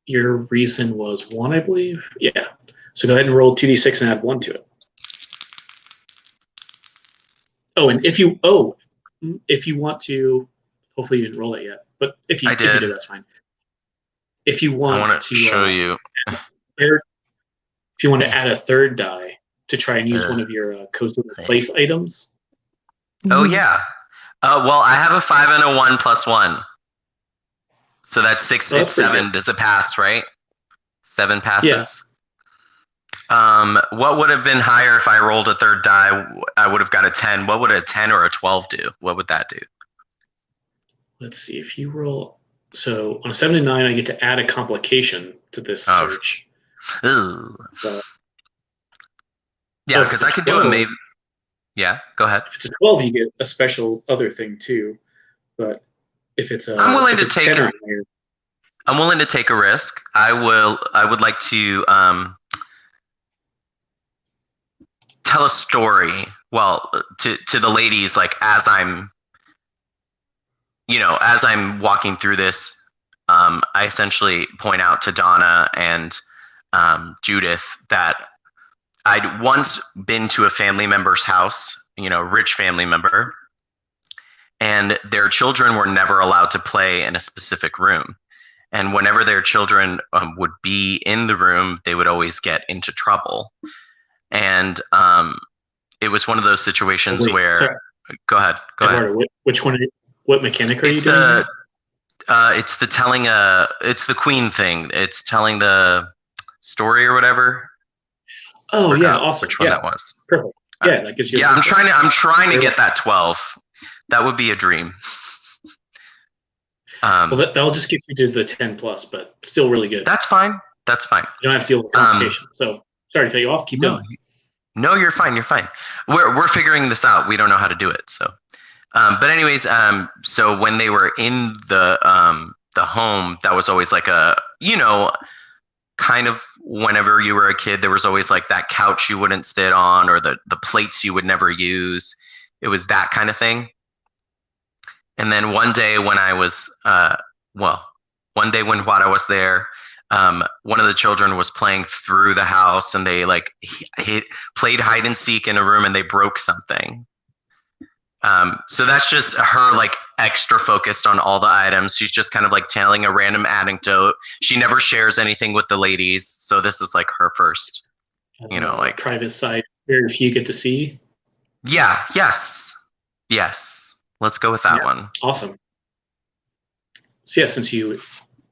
your reason was 1, I believe. Yeah. So go ahead and roll 2d6 and add 1 to it. Oh, and if you want to, hopefully you didn't roll it yet, but if you did, that's fine. If you want, I want to show you. If you want to add a third die to try and use one of your coastal place items. Oh yeah. Well, I have a 5 and a 1 plus 1. So that's 6. It's 7. Good. Does it pass, right? 7 passes. Yeah. What would have been higher if I rolled a third die? I would have got a 10. What would a 10 or a 12 do? What would that do? Let's see. If you roll, so on a 7 and 9, I get to add a complication to this search. Yeah, because I could do it maybe. Yeah, go ahead. If it's a 12, you get a special other thing too. But if it's a, I'm willing to take. I'm willing to take a risk. I would like to tell a story. Well, to the ladies, like as I'm walking through this, I essentially point out to Donna and Judith that I'd once been to a family member's house, rich family member, and their children were never allowed to play in a specific room. And whenever their children would be in the room, they would always get into trouble. And it was one of those situations where. Sorry. Go ahead. Eduardo, which one? What mechanic are you doing? It's the telling. It's the queen thing. It's telling the story or whatever. Oh yeah, awesome. Which one that was? Perfect. Yeah, that gives you. Yeah, I'm trying to get that 12. That would be a dream. Well, that'll just get you to the 10+, but still really good. That's fine. You don't have to deal with complication. So sorry to cut you off. Keep going. No, you're fine. We're figuring this out. We don't know how to do it. So, but anyways, so when they were in the home, that was always like a, kind of whenever you were a kid, there was always like that couch you wouldn't sit on or the plates you would never use. It was that kind of thing. And then one day when I was, one day when Guada was there, one of the children was playing through the house and they played hide and seek in a room and they broke something. So that's just her like extra focused on all the items. She's just kind of like telling a random anecdote. She never shares anything with the ladies. So this is like her first, like private side very few get to see. Yeah. Yes. Let's go with that one. Awesome. So yeah, since you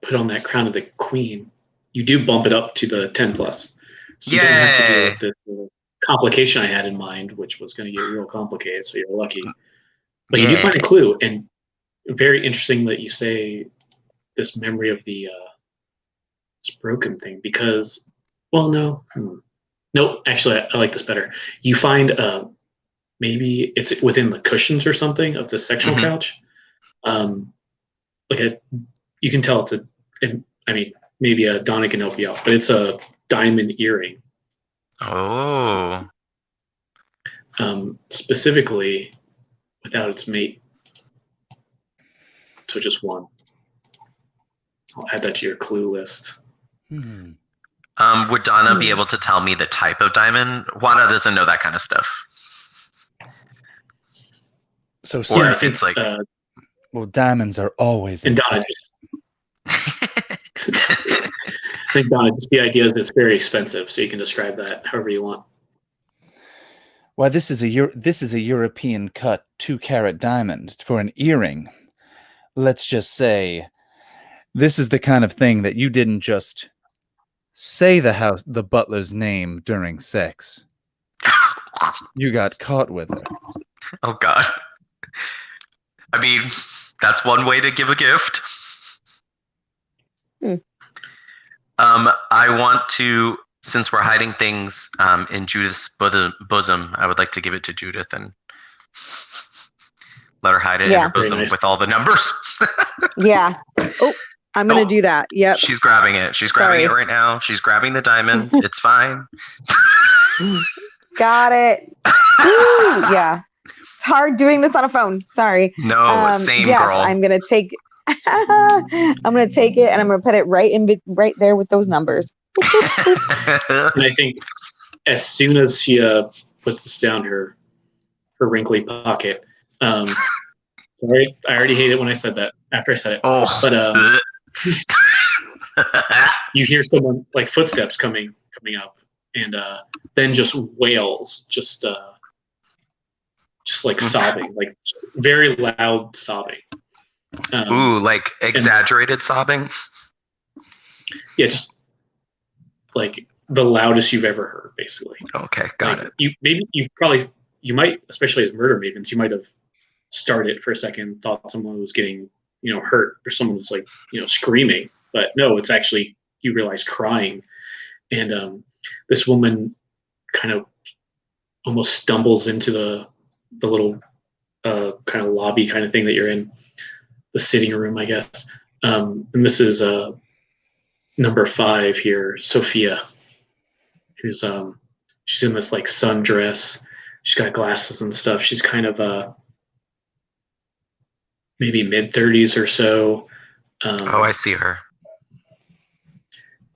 put on that crown of the queen, you do bump it up to the 10+. So you don't have to deal with the complication I had in mind, which was going to get real complicated. So you're lucky. But you do find a clue, and very interesting that you say this memory of the this broken thing because, no, actually I like this better. You find maybe it's within the cushions or something of the sectional couch. You can tell maybe Donna can help you out, but it's a diamond earring. Oh. Specifically without its mate. So just one. I'll add that to your clue list. Would Donna be able to tell me the type of diamond? Guada doesn't know that kind of stuff. So or if it's like diamonds are always and Donna I think Donna, just the idea is that it's very expensive, so you can describe that however you want. Well, this is a European cut 2-carat diamond for an earring. Let's just say this is the kind of thing that you didn't just say the butler's name during sex. You got caught with it. Oh God. I mean, that's one way to give a gift. I want to, since we're hiding things in Judith's bosom, I would like to give it to Judith and let her hide it in her bosom with all the numbers. Yeah. Oh, I'm going to do that. Yep. She's grabbing it. She's grabbing it right now. She's grabbing the diamond. It's fine. Got it. Ooh, yeah. It's hard doing this on a phone. Sorry. No, same girl. I'm going to take I'm going to take it and I'm going to put it right there with those numbers. And I think as soon as she puts this down her wrinkly pocket, sorry, I already hate it when I said that after I said it. Oh, but you hear someone like footsteps coming up, and then just wails, just like sobbing, like very loud sobbing. Ooh, like exaggerated sobbing. Yeah, just like the loudest you've ever heard, basically. Okay, got it. You might, especially as Murder Mavens, you might have started for a second, thought someone was getting, hurt, or someone was like, screaming, but no, it's actually, you realize, crying. And this woman kind of almost stumbles into the little kind of lobby kind of thing that you're in, the sitting room, I guess. And this is number 5 here, Sophia, who's she's in this like sundress. She's got glasses and stuff. She's kind of maybe mid-30s or so. I see her.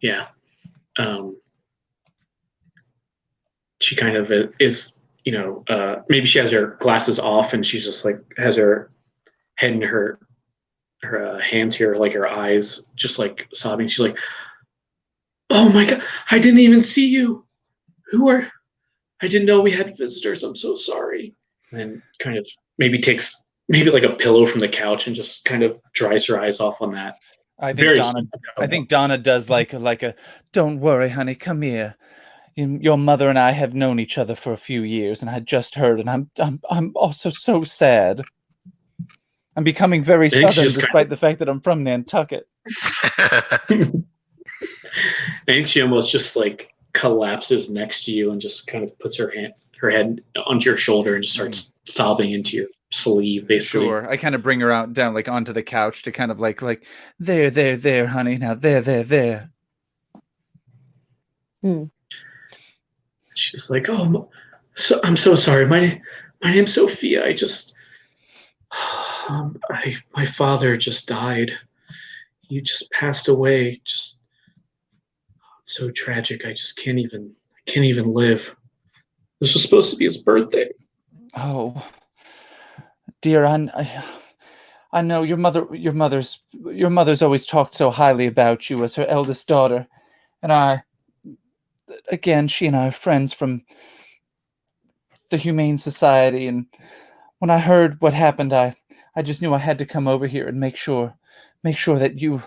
Yeah. she kind of is, maybe she has her glasses off and she's just like has her head in her hands here, like her eyes, just like sobbing. She's like, "Oh my God, I didn't even see you. I didn't know we had visitors. I'm so sorry." And kind of maybe takes like a pillow from the couch and just kind of dries her eyes off on that. I think Donna does like a, "Don't worry, honey, come here. Your mother and I have known each other for a few years, and I just heard, and I'm also so sad. I'm becoming very southern, despite the fact that I'm from Nantucket." I think she almost just like collapses next to you and just kind of puts her head onto your shoulder and just starts sobbing into your sleeve, basically. Sure. I kind of bring her down like onto the couch to kind of like there, honey. Now there. She's like, "Oh, so I'm so sorry. My name's Sophia. I just my father just died. He just passed away. Just so tragic. I just can't even live. This was supposed to be his birthday." Oh, dear, I know your mother's always talked so highly about you as her eldest daughter, and again, she and I are friends from the Humane Society, and when I heard what happened, I just knew I had to come over here and make sure that you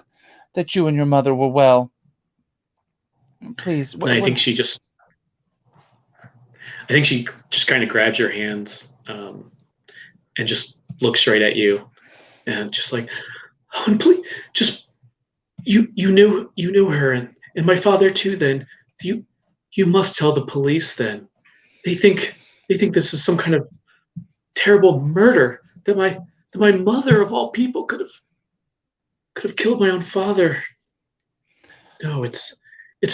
and your mother were well. Please. I think she just kind of grabs your hands and just looks straight at you and just like, "Oh, and please, just you knew her and my father too. Then you must tell the police. Then they think this is some kind of terrible murder, that my mother of all people could have killed my own father. No, it's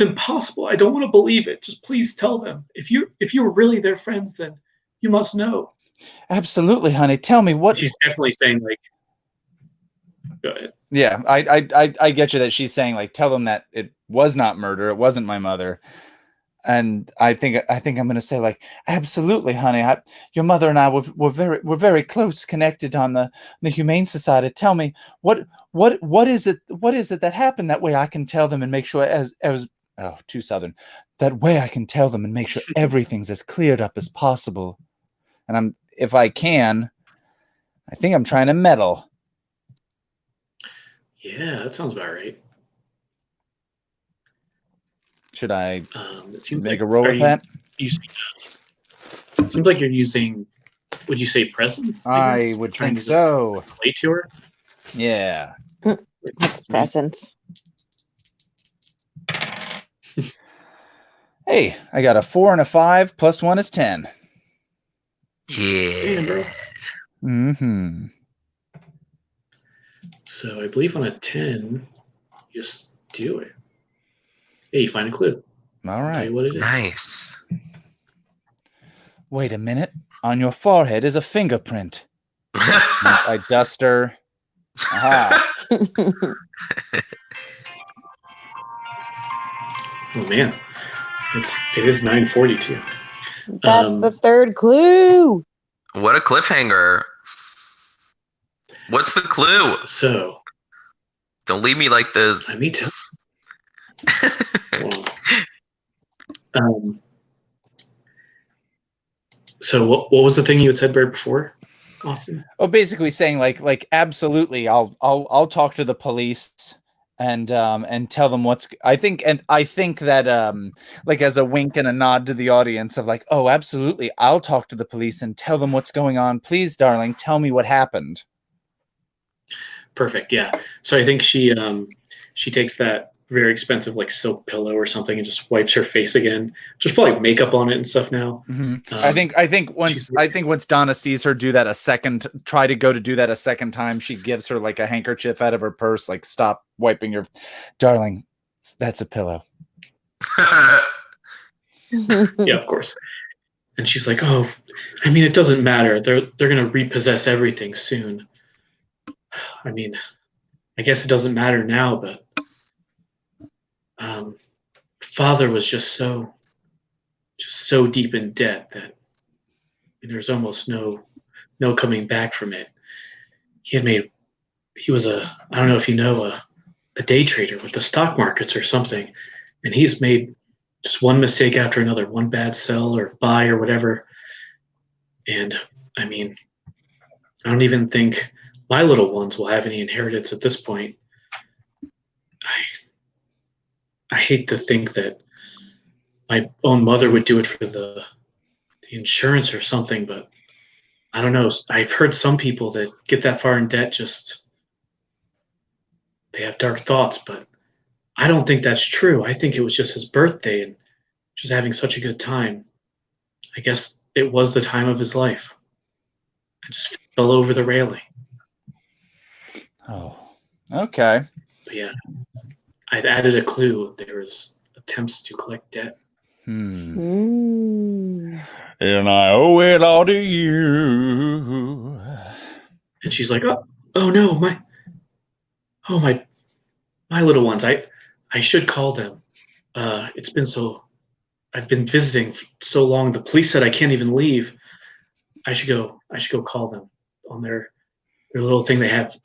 impossible. I don't want to believe it. Just please tell them. If you were really their friends, then you must know." Absolutely, honey. Tell me what. She's definitely saying like, go ahead. Yeah, I get you that she's saying like, tell them that it was not murder. It wasn't my mother. And I think I'm going to say like, absolutely, honey. Your mother and I were very close, connected on the Humane Society. Tell me what is it that happened? That way I can tell them and make sure too southern. That way I can tell them and make sure everything's as cleared up as possible. And if I can, I think I'm trying to meddle. Yeah, that sounds about right. Should I make like, a roll with that? It seems like you're using, would you say presence? I would think so. Play to her? Yeah. That's presence. Hey, I got a 4 and a 5, plus 1 is 10. Yeah. Damn, bro. Mm-hmm. So I believe on a 10, you just do it. Hey, you find a clue. All right. I'll tell you what it is. Nice. Wait a minute. On your forehead is a fingerprint. I dust her. Aha. Oh man, it is 9:42. That's the third clue. What a cliffhanger. What's the clue? So don't leave me like this. Let me tell. So what was the thing you had said right before, Austin? Oh, basically saying like absolutely, I'll talk to the police and tell them what's. I think that like as a wink and a nod to the audience of like, oh, absolutely, I'll talk to the police and tell them what's going on. Please, darling, tell me what happened. Perfect. Yeah. So I think she takes that very expensive like silk pillow or something and just wipes her face again. Just put like makeup on it and stuff now. Mm-hmm. I think once Donna sees her do that try to go to do that a second time, she gives her like a handkerchief out of her purse, like, stop wiping your, darling, that's a pillow. Yeah, of course. And she's like, oh, I mean, it doesn't matter. They're gonna repossess everything soon. I mean, I guess it doesn't matter now, but father was just so deep in debt that there's almost no coming back from it. He was I don't know if you know, a day trader with the stock markets or something, and he's made just one mistake after another, one bad sell or buy or whatever. And I mean, I don't even think my little ones will have any inheritance at this point. I hate to think that my own mother would do it for the insurance or something, but I don't know. I've heard some people that get that far in debt they have dark thoughts, but I don't think that's true. I think it was just his birthday and just having such a good time. I guess it was the time of his life. I just fell over the railing. Oh, okay. But yeah, I'd added a clue. There was attempts to collect debt. And I owe it all to you. And she's like, oh no, my little ones. I should call them. It's been I've been visiting so long. The police said I can't even leave. I should go call them on their little thing they have,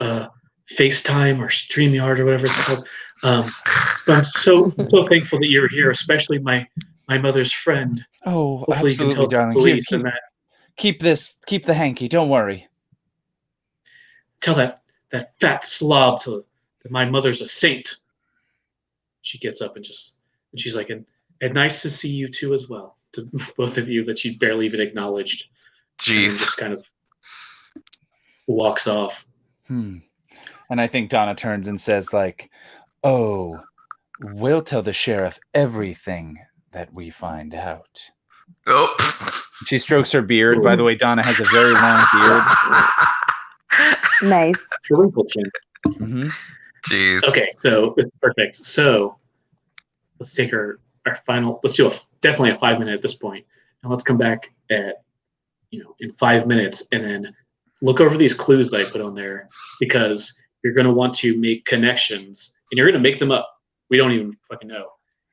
FaceTime or StreamYard or whatever it's called. I'm so thankful that you're here, especially my mother's friend. Oh, hopefully absolutely, you can tell darling. the police Here, and that. Keep the hanky. Don't worry. Tell that fat slob that my mother's a saint. She gets up and she's like, and nice to see you too as well. To both of you that she barely even acknowledged. Jeez. And just kind of walks off. And I think Donna turns and says, like, oh, we'll tell the sheriff everything that we find out. Oh. She strokes her beard. By the way, Donna has a very long beard. Nice. Mm-hmm. Jeez. Okay, so this is perfect. So let's take our final. Let's do definitely a 5 minute at this point, and let's come back at in 5 minutes, and then look over these clues that I put on there, because you're going to want to make connections, and you're going to make them up. We don't even fucking know,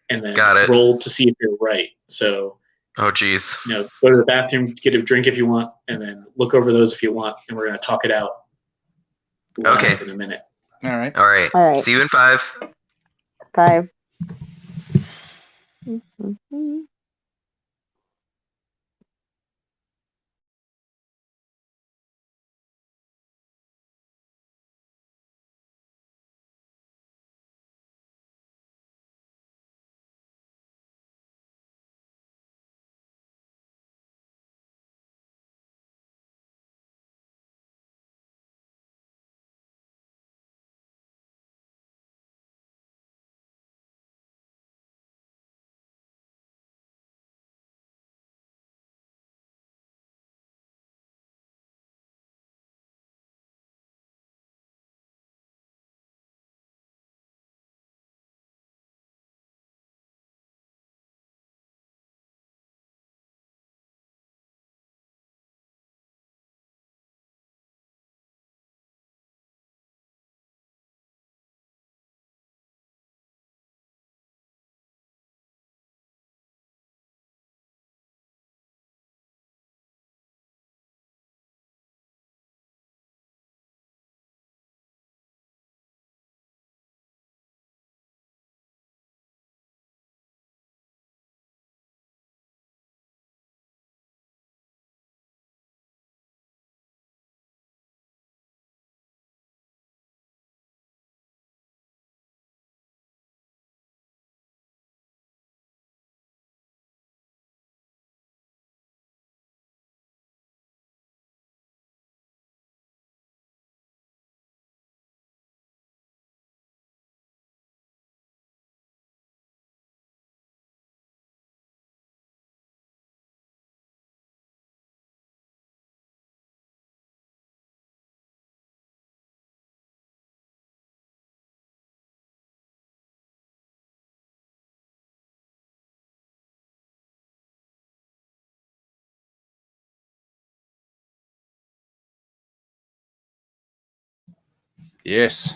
and then roll to see if you're right. So, oh geez, go to the bathroom, get a drink if you want, and then look over those if you want, and we're going to talk it out. Okay. In a minute. All right. All right. See you in 5. 5. Mm-hmm. Yes.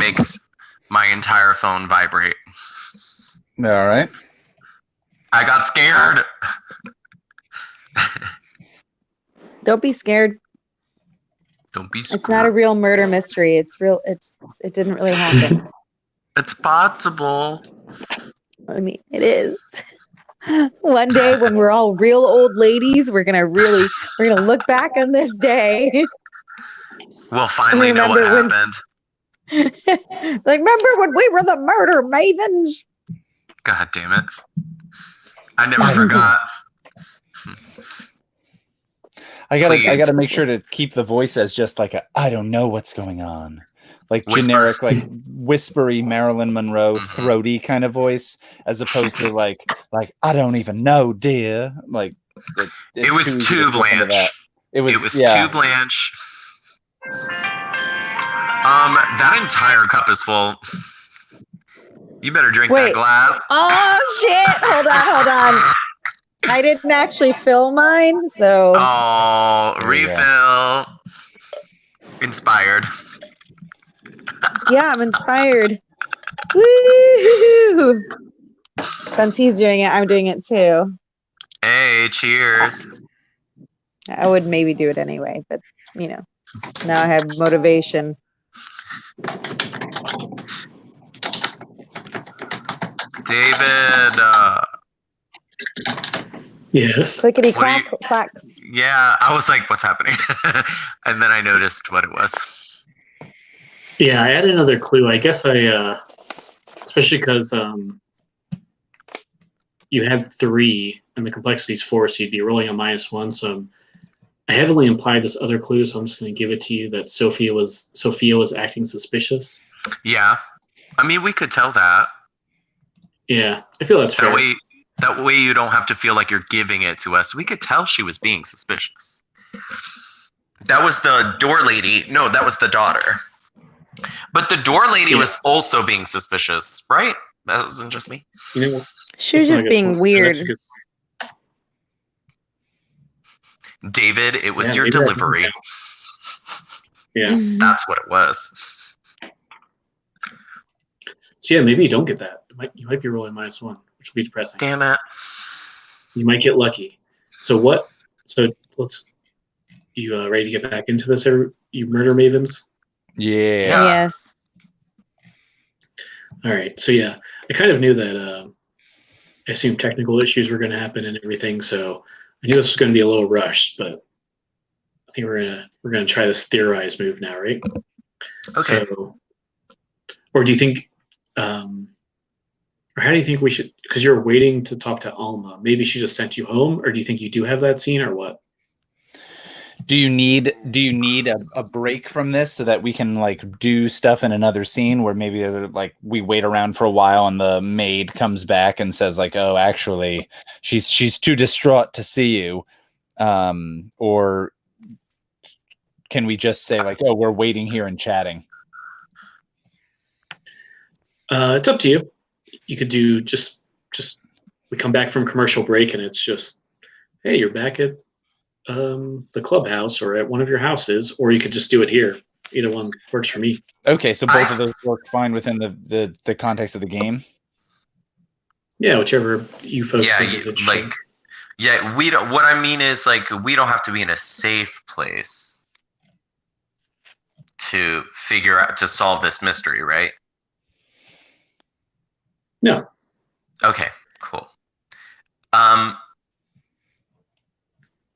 makes my entire phone vibrate. All right. I got scared. Don't be scared. Don't be scared. It's not a real murder mystery. It's real. It didn't really happen. It's possible. I mean, it is. One day when we're all real old ladies, we're gonna look back on this day. We'll finally know what happened. Like, remember when we were the Murder Mavens? God damn it. I never forgot. I gotta make sure to keep the voice as just like I don't know what's going on. Like generic, like whispery Marilyn Monroe, throaty kind of voice, as opposed to like I don't even know, dear. Like it was too Blanche. It was too Blanche. That entire cup is full. You better drink that glass. Oh shit! Hold on. I didn't actually fill mine, so. Oh, refill. Inspired. Yeah, I'm inspired. Woo! Since he's doing it, I'm doing it too. Hey, cheers. I would maybe do it anyway, but now I have motivation. David. Yes. Clickety clacks. Yeah, I was like, what's happening? And then I noticed what it was. Yeah, I added another clue. I guess especially because you had 3 and the complexity is 4, so you'd be rolling a -1. So I heavily implied this other clue, so I'm just going to give it to you that Sophia was acting suspicious. Yeah, I mean, we could tell that. Yeah, I feel that's fair. That way you don't have to feel like you're giving it to us. We could tell she was being suspicious. That was the door lady. No, that was the daughter. But the door lady was also being suspicious, right? That wasn't just me. She was just being weird. David, it was your delivery. Yeah. That's what it was. So yeah, maybe you don't get that. You might be rolling -1, which would be depressing. Damn it. You might get lucky. So let's. You ready to get back into this, you Murder Mavens? Yeah. Yes. All right. So yeah, I kind of knew that. I assumed technical issues were going to happen and everything, so I knew this was going to be a little rushed. But I think we're gonna try this theorize move now, right? Okay. So, or do you think? Or how do you think we should? Because you're waiting to talk to Alma. Maybe she just sent you home, or do you think you do have that scene, or what? Do you need a break from this so that we can like do stuff in another scene where maybe like we wait around for a while and the maid comes back and says like, oh, actually she's too distraught to see you, or can we just say like, oh, we're waiting here and chatting? It's up to you. You could do just we come back from commercial break and it's just, hey, you're back at the clubhouse or at one of your houses, or you could just do it here. Either one works for me. Okay, so both of those work fine within the context of the game. Yeah, whichever you folks think is like. Yeah, we don't. What I mean is like we don't have to be in a safe place to solve this mystery, right? No. Okay, cool.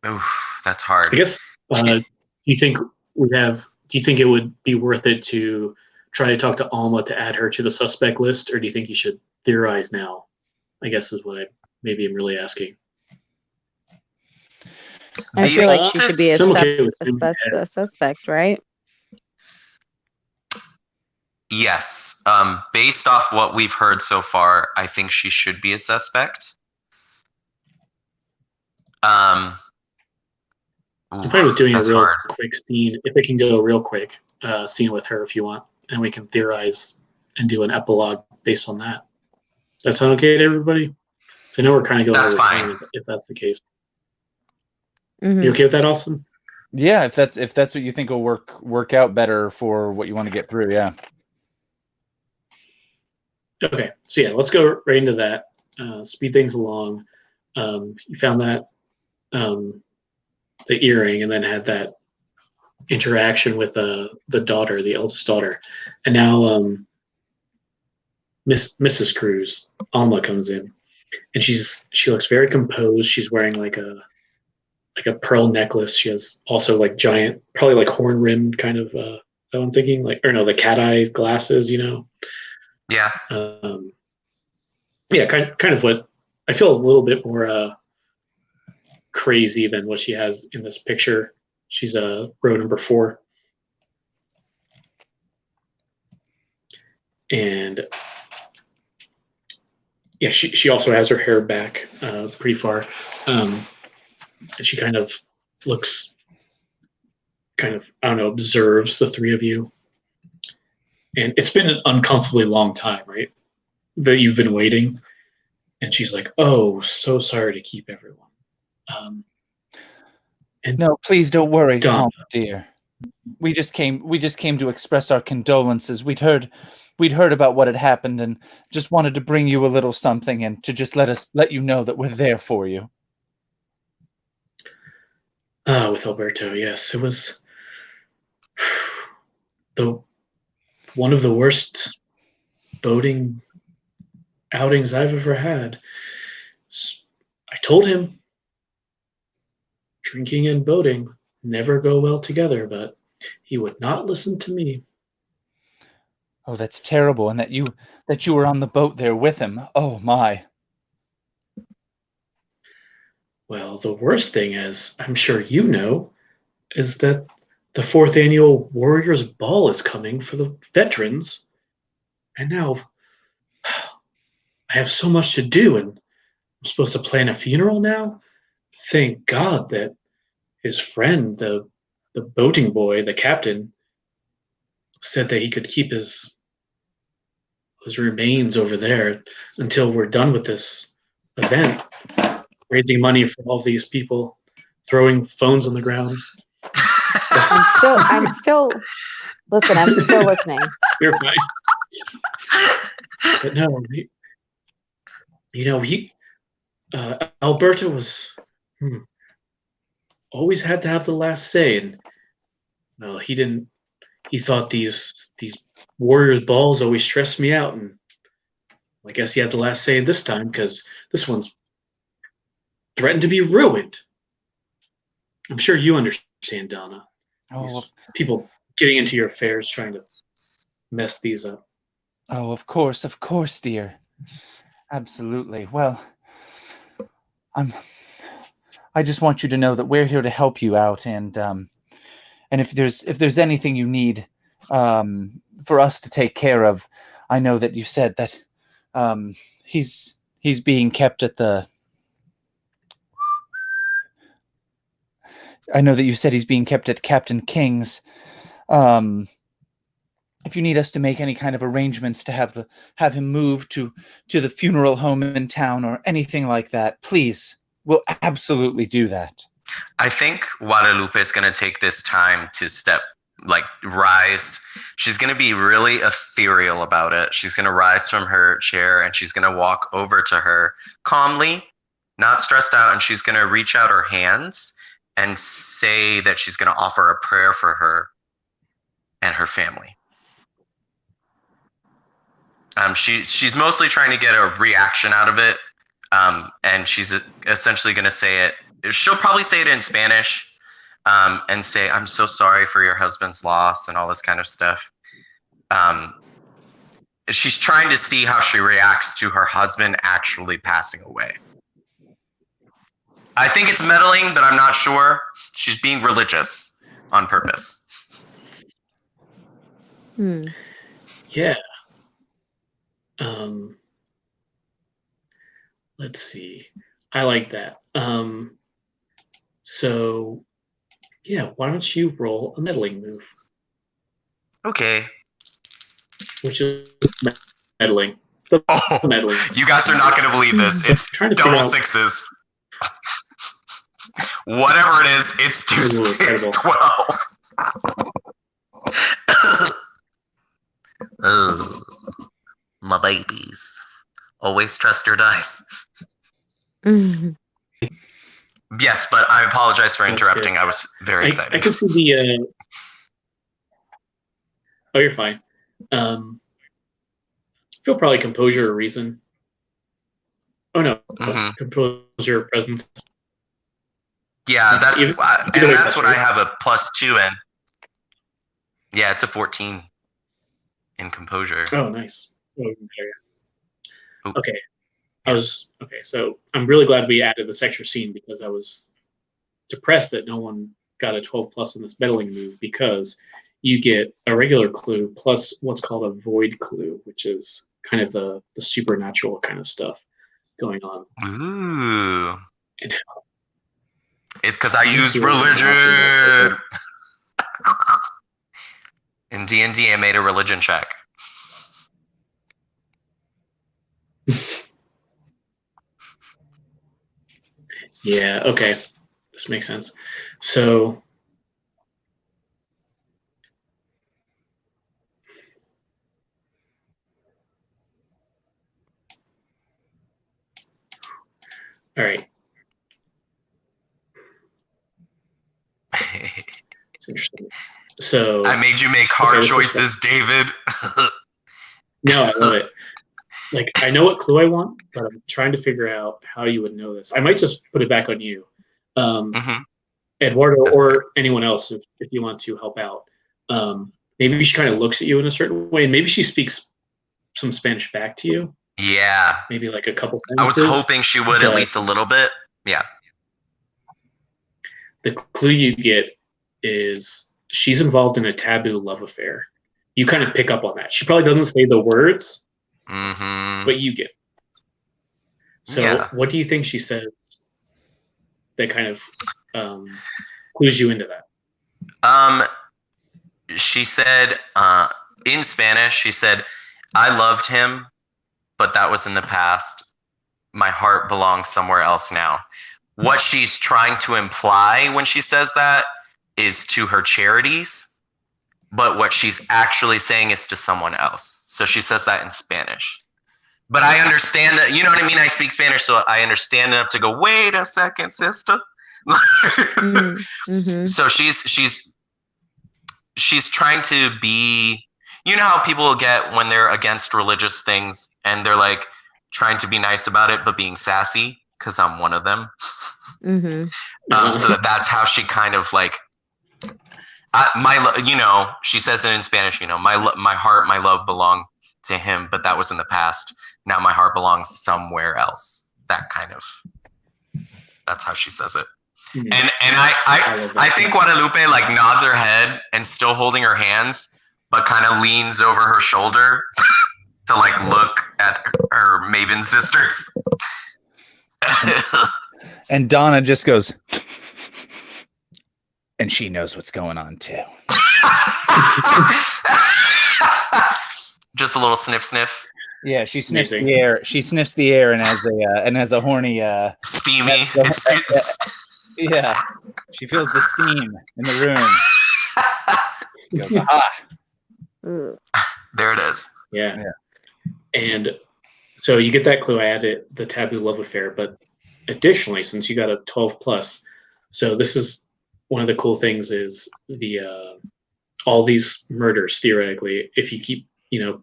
Oof, that's hard. I guess. Do you think it would be worth it to try to talk to Alma to add her to the suspect list, or do you think you should theorize now? I guess is what I maybe am really asking. I feel like she should be a suspect, right? Yes. Based off what we've heard so far, I think she should be a suspect. I'm fine with doing a real quick scene, if it can go real quick, scene with her if you want, and we can theorize and do an epilogue based on that. That sound okay to everybody? So I know we're kind of going over time if that's the case. Mm-hmm. You okay with that, Austin? Yeah, if that's what you think will work out better for what you want to get through, yeah. Okay, so yeah, let's go right into that. Speed things along. You found that the earring, and then had that interaction with the daughter, the eldest daughter, and now Mrs. Cruz, Alma, comes in, and she looks very composed. She's wearing like a pearl necklace. She has also like giant, probably like horn rimmed kind of. That I'm thinking, like, or no, the cat eye glasses. Yeah. Yeah, kind of what I feel a little bit more crazy than what she has in this picture. She's row number 4. And yeah, she also has her hair back pretty far. And she kind of looks, I don't know, observes the three of you. And it's been an uncomfortably long time, right? That you've been waiting. And she's like, "Oh, so sorry to keep everyone." And no, please don't worry, Donna. dear. We just came to express our condolences. We'd heard about what had happened and just wanted to bring you a little something and to just let you know that we're there for you. With Alberto, yes. It was one of the worst boating outings I've ever had. I told him drinking and boating never go well together, but he would not listen to me. Oh, that's terrible. And that you were on the boat there with him. Oh my. Well, the worst thing, as I'm sure you know, is that the 4th annual Warriors Ball is coming for the veterans. And now I have so much to do, and I'm supposed to plan a funeral now? Thank God that his friend, the boating boy, the captain, said that he could keep his remains over there until we're done with this event, raising money for all these people, throwing phones on the ground. I'm still listening. You're fine. But no, Alberto was always had to have the last say, and well, he didn't. He thought these Warriors balls always stressed me out, and I guess he had the last say this time because this one's threatened to be ruined. I'm sure you understand, Donna. Oh, people getting into your affairs, trying to mess these up. Oh, of course, dear. Absolutely. Well, I just want you to know that we're here to help you out, and if there's anything you need for us to take care of, I know that you said that he's being kept at the. I know that you said he's being kept at Captain King's. If you need us to make any kind of arrangements to have him moved to the funeral home in town or anything like that, please, we'll absolutely do that. I think Guadalupe is going to take this time to rise. She's going to be really ethereal about it. She's going to rise from her chair and she's going to walk over to her calmly, not stressed out, and she's going to reach out her hands and say that she's going to offer a prayer for her and her family. She's mostly trying to get a reaction out of it, and she's essentially going to say it. She'll probably say it in Spanish, and say, "I'm so sorry for your husband's loss," and all this kind of stuff. She's trying to see how she reacts to her husband actually passing away. I think it's meddling, but I'm not sure. She's being religious on purpose. Yeah. Let's see. I like that. So, yeah, why don't you roll a meddling move? Okay. Which is meddling. Oh, meddling. You guys are not going to believe this. It's double sixes. Whatever it is, it's 2, 6, 12. My babies. Always trust your dice. Yes, but I apologize for interrupting. I was very excited. I can see the... Oh, you're fine. I feel probably composure or reason. Oh, no. Composure, presence. Yeah, that's what I have a +2 in. Yeah, it's a 14 in composure. Oh, nice. Okay. So I'm really glad we added this extra scene because I was depressed that no one got a 12+ in this meddling move, because you get a regular clue plus what's called a void clue, which is kind of the supernatural kind of stuff going on. Ooh. It's because I use religion. In D&D, I made a religion check. Yeah, okay. This makes sense. So... All right. It's interesting. So I made you make hard choices, David. No, I love it. Like, I know what clue I want, but I'm trying to figure out how you would know this. I might just put it back on you, Eduardo, or anyone else, if you want to help out. Maybe she kind of looks at you in a certain way, and maybe she speaks some Spanish back to you. Yeah. Maybe like a couple sentences. I was hoping she would, at least a little bit. Yeah. The clue you get is she's involved in a taboo love affair. You kind of pick up on that. She probably doesn't say the words, but you get. So what do you think she says that kind of clues you into that? She said, in Spanish, she said, "I loved him, but that was in the past. My heart belongs somewhere else now." What she's trying to imply when she says that is to her charities, but what she's actually saying is to someone else. So she says that in Spanish. But I understand that, you know what I mean? I speak Spanish, so I understand enough to go, wait a second, sister. So she's trying to be, you know how people get when they're against religious things and they're like trying to be nice about it, but being sassy, because I'm one of them. So that's how she kind of like, she says it in Spanish, my heart, my love belonged to him, but that was in the past. Now my heart belongs somewhere else. That kind of, that's how she says it. And I think Guadalupe like nods her head and still holding her hands, but kind of leans over her shoulder to like look at her Maven sisters. And Donna just goes, and she knows what's going on too. Just a little sniff, sniff. Yeah, she sniffs the air. She sniffs the air and has a horny, steamy. Yeah, she feels the steam in the room. She goes, aha. There it is. Yeah. And so you get that clue. I added the taboo love affair, but additionally, since you got a 12+, so this is one of the cool things is the all these murders theoretically, if you keep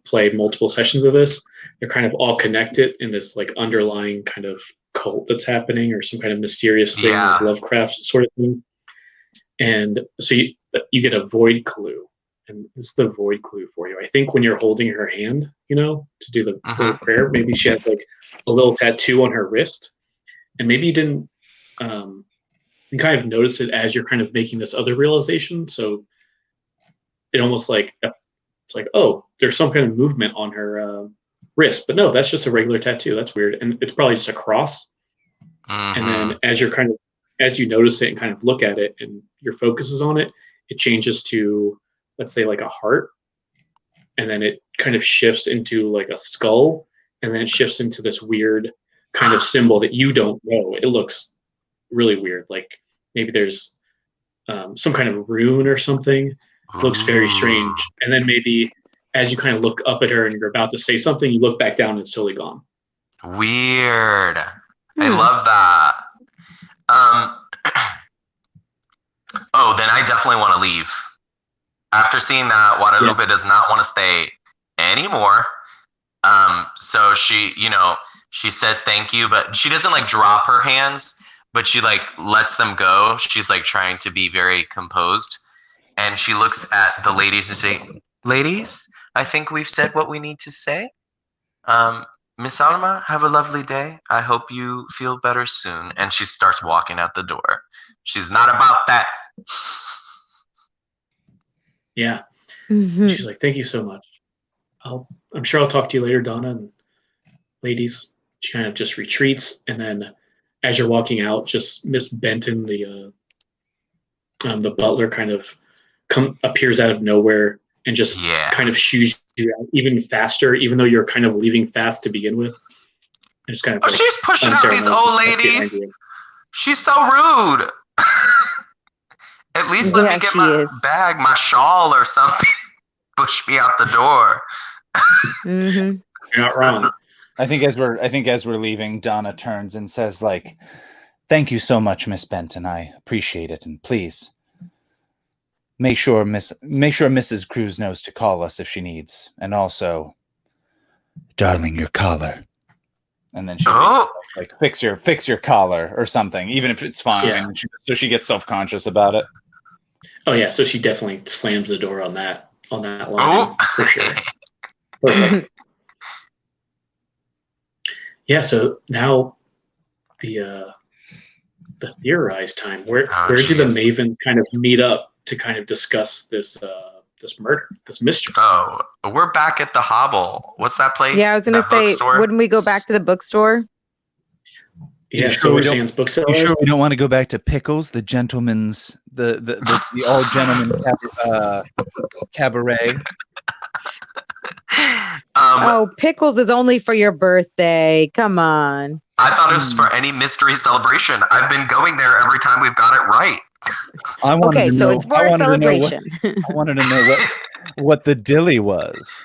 play multiple sessions of this, they're kind of all connected in this like underlying kind of cult that's happening or some kind of mysterious thing, like Lovecraft sort of thing. And so you get a void clue, and this is the void clue for you. I think when you're holding her hand, to do the little prayer, maybe she has like a little tattoo on her wrist, and maybe you didn't you kind of notice it as you're kind of making this other realization. So it almost like it's like, oh, there's some kind of movement on her wrist, but no, that's just a regular tattoo. That's weird, and it's probably just a cross. And then as you notice it and kind of look at it, and your focus is on it, it changes to, let's say, like a heart, and then it kind of shifts into like a skull, and then it shifts into this weird kind of symbol that you don't know. It looks really weird, like maybe there's some kind of rune or something. It looks very strange. And then maybe as you kind of look up at her and you're about to say something, you look back down and it's totally gone. Weird. I love that. Oh, then I definitely want to leave. After seeing that, Guadalupe does not want to stay anymore. So she, she says thank you, but she doesn't like drop her hands, but she like lets them go. She's like trying to be very composed. And she looks at the ladies and say, ladies, I think we've said what we need to say. Miss Alma, have a lovely day. I hope you feel better soon. And she starts walking out the door. She's not about that. Yeah. Mm-hmm. She's like, thank you so much. I'm sure I'll talk to you later, Donna. And ladies, she kind of just retreats. And then as you're walking out, just Miss Benton, the butler, kind of appears out of nowhere and just kind of shoos you out even faster, even though you're kind of leaving fast to begin with. And just kind of she's pushing out these old ladies. She's so rude. At least let me get my bag, my shawl or something. Push me out the door. Mm-hmm. You're not wrong. I think as we're leaving, Donna turns and says, like, thank you so much, Miss Benton. I appreciate it. And please make sure Mrs. Cruz knows to call us if she needs. And also, darling, your collar. And then she like fix your collar or something, even if it's fine. Yeah. So she gets self-conscious about it. Oh yeah, so she definitely slams the door on that line for sure. Yeah, so now the theorized time. Where do the Mavens kind of meet up to kind of discuss this murder, this mystery? Oh, we're back at the Hobble. What's that place? Yeah, I was gonna say, wouldn't we go back to the bookstore? Yeah, Silver Sands Bookseller. You sure we don't want to go back to Pickles, the gentleman's, the all gentleman cabaret? Pickles is only for your birthday. Come on. I thought it was for any mystery celebration. I've been going there every time we've got it right. It's for a celebration. I wanted to know what the dilly was.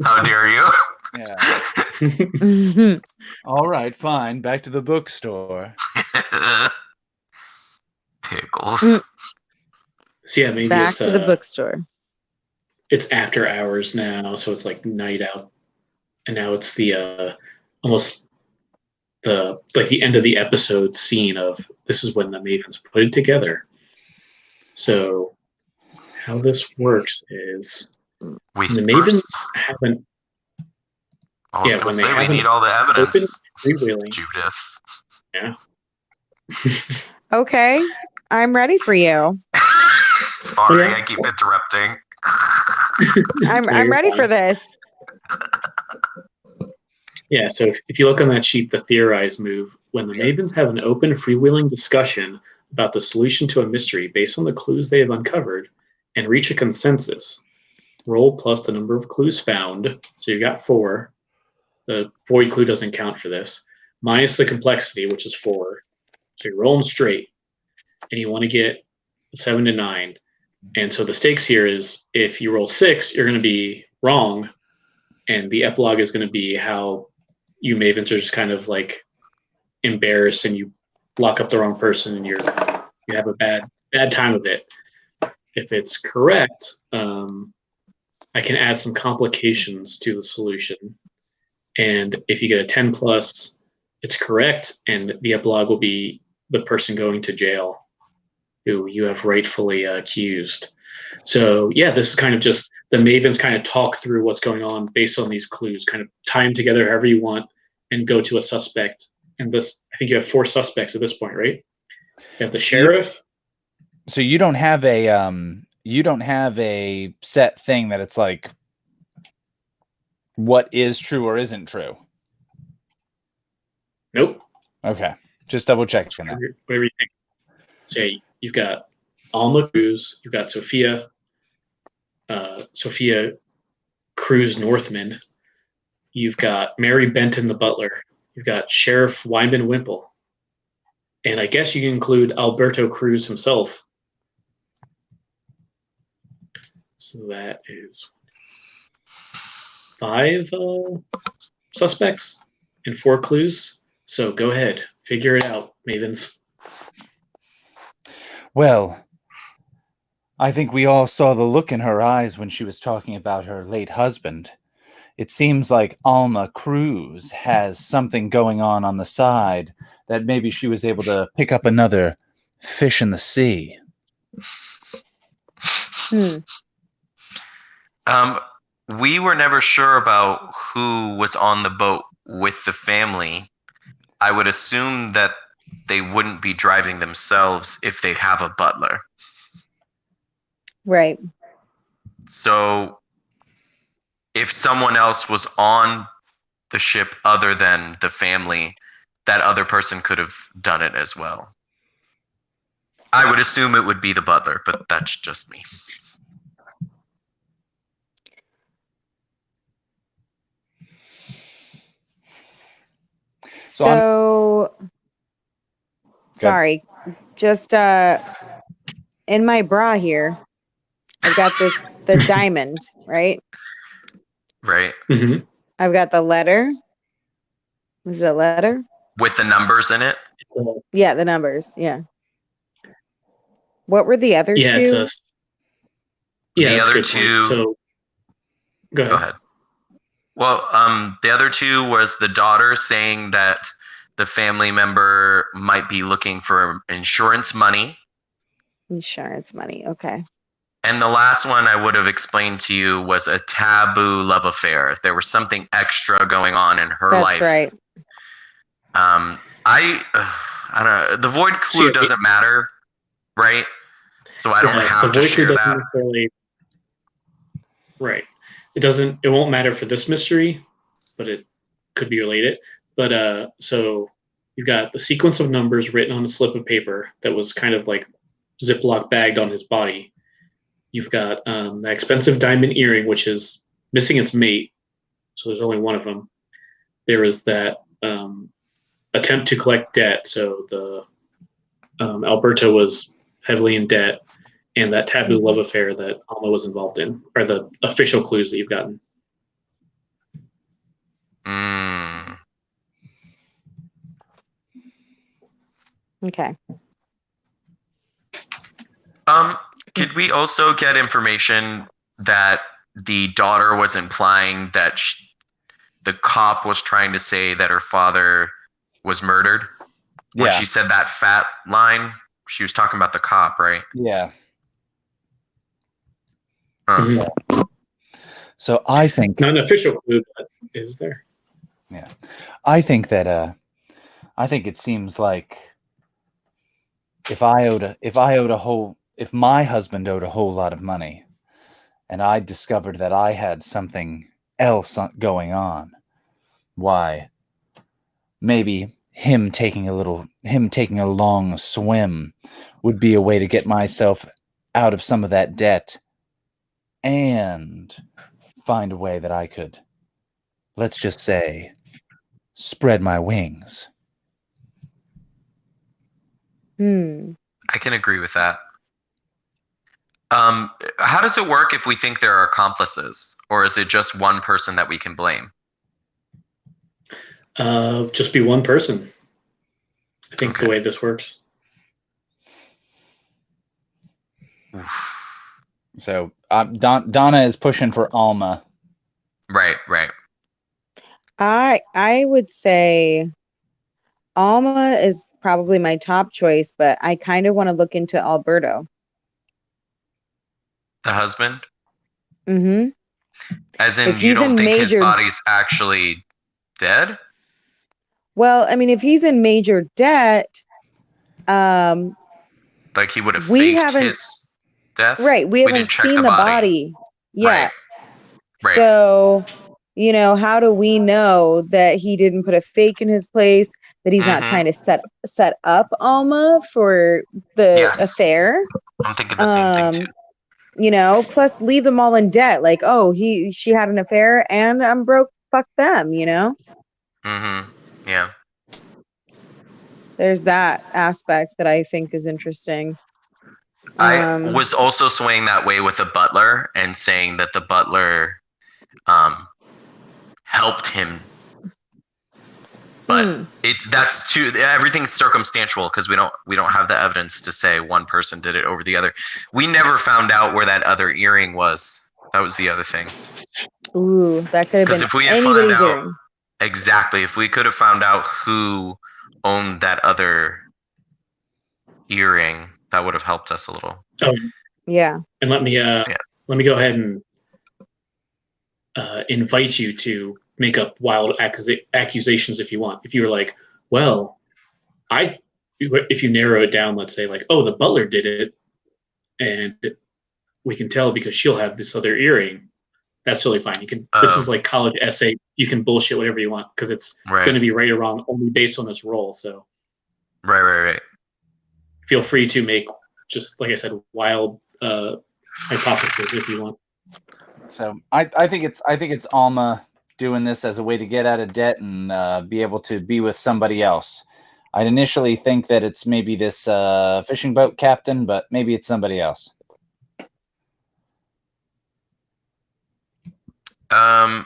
How dare you? Yeah. All right, fine. Back to the bookstore. Pickles. So yeah, maybe back to the bookstore. It's after hours now, so it's like night out, and now it's the almost the end of the episode scene of this is when the Mavens put it together. So how this works is the Mavens haven't. I was going to say, we need all the evidence. Judith. Yeah. Okay. I'm ready for you. Sorry, I keep interrupting. I'm ready for this. Yeah, so if you look on that sheet, the theorize move, when the Mavens have an open, freewheeling discussion about the solution to a mystery based on the clues they have uncovered and reach a consensus, roll plus the number of clues found, so you got 4. The void clue doesn't count for this, minus the complexity, which is 4. So you're rolling straight, and you want to get 7 to 9. And so the stakes here is if you roll 6, you're going to be wrong, and the epilogue is going to be how you Mavens are just kind of like embarrassed, and you lock up the wrong person, and you have a bad time of it. If it's correct, I can add some complications to the solution. And if you get a 10 plus, it's correct, and the epilogue will be the person going to jail who you have rightfully accused. So yeah, this is kind of just the Mavens kind of talk through what's going on based on these clues, kind of tie them together however you want, and go to a suspect. And this, I think you have 4 suspects at this point, right? You have the sheriff. So you don't have a set thing that it's like what is true or isn't true. Nope. Okay, just double checking that. Whatever you think. Say you've got Alma Cruz, you've got Sophia Cruz Northman, you've got Mary Benton the butler, you've got Sheriff Wyman Wimple, and I guess you can include Alberto Cruz himself. So that is 5 suspects and 4 clues. So go ahead, figure it out, Mavens. Well, I think we all saw the look in her eyes when she was talking about her late husband. It seems like Alma Cruz has something going on the side that maybe she was able to pick up another fish in the sea. We were never sure about who was on the boat with the family. I would assume that they wouldn't be driving themselves if they have a butler. Right. So if someone else was on the ship other than the family, that other person could have done it as well. I would assume it would be the butler, but that's just me. So sorry, just in my bra here, I've got the diamond, right? Right. Mm-hmm. I've got the letter. Was it a letter? With the numbers in it? Yeah, the numbers. Yeah. What were the other two? The other two. So go ahead. Well, the other two was the daughter saying that the family member might be looking for insurance money. Insurance money. Okay. And the last one I would have explained to you was a taboo love affair. There was something extra going on in her life. That's right. I don't know. The void clue doesn't matter, right? So I don't have to share that. Right. It won't matter for this mystery, but it could be related. But so you've got the sequence of numbers written on a slip of paper that was kind of like Ziploc bagged on his body. You've got that expensive diamond earring, which is missing its mate. So there's only one of them. There is that attempt to collect debt. So the Alberto was heavily in debt, and that taboo love affair that Alma was involved in are the official clues that you've gotten. Okay. Could we also get information that the daughter was implying that the cop was trying to say that her father was murdered? When she said that fat line, she was talking about the cop, right? Yeah. Mm-hmm. So I think not an official clue, but is there? Yeah, I think that I think it seems like if my husband owed a whole lot of money, and I discovered that I had something else going on, why, maybe him taking a long swim would be a way to get myself out of some of that debt and find a way that I could, let's just say, spread my wings. I can agree with that. How does it work if we think there are accomplices, or is it just one person that we can blame? Just be one person. I think the way this works. So Donna is pushing for Alma. Right. I would say Alma is probably my top choice, but I kind of want to look into Alberto. The husband? Mm-hmm. As in, you don't think his body's actually dead? Well, I mean, if he's in major debt, like he would have faked his death? Right. We haven't seen the body yet. Right. So, how do we know that he didn't put a fake in his place, that he's not trying to set up Alma for the affair? I'm thinking the same thing too. Plus leave them all in debt. Like, she had an affair and I'm broke. Fuck them, Yeah. There's that aspect that I think is interesting. I was also swaying that way with the butler and saying that the butler helped him. But that's too, everything's circumstantial because we don't have the evidence to say one person did it over the other. We never found out where that other earring was. That was the other thing. Ooh, that could have been if we had anybody's found out, earring. Exactly. If we could have found out who owned that other earring, that would have helped us a little. Oh, yeah. And let me go ahead and invite you to make up wild accusations if you want. If you were like, well, if you narrow it down, let's say like, oh, the butler did it, and we can tell because she'll have this other earring. That's totally fine. You can. This is like college essay. You can bullshit whatever you want because it's going to be right or wrong only based on this role. So, right. Feel free to make, just like I said, wild hypotheses if you want. So I think it's Alma doing this as a way to get out of debt and be able to be with somebody else. I'd initially think that it's maybe this fishing boat captain, but maybe it's somebody else. You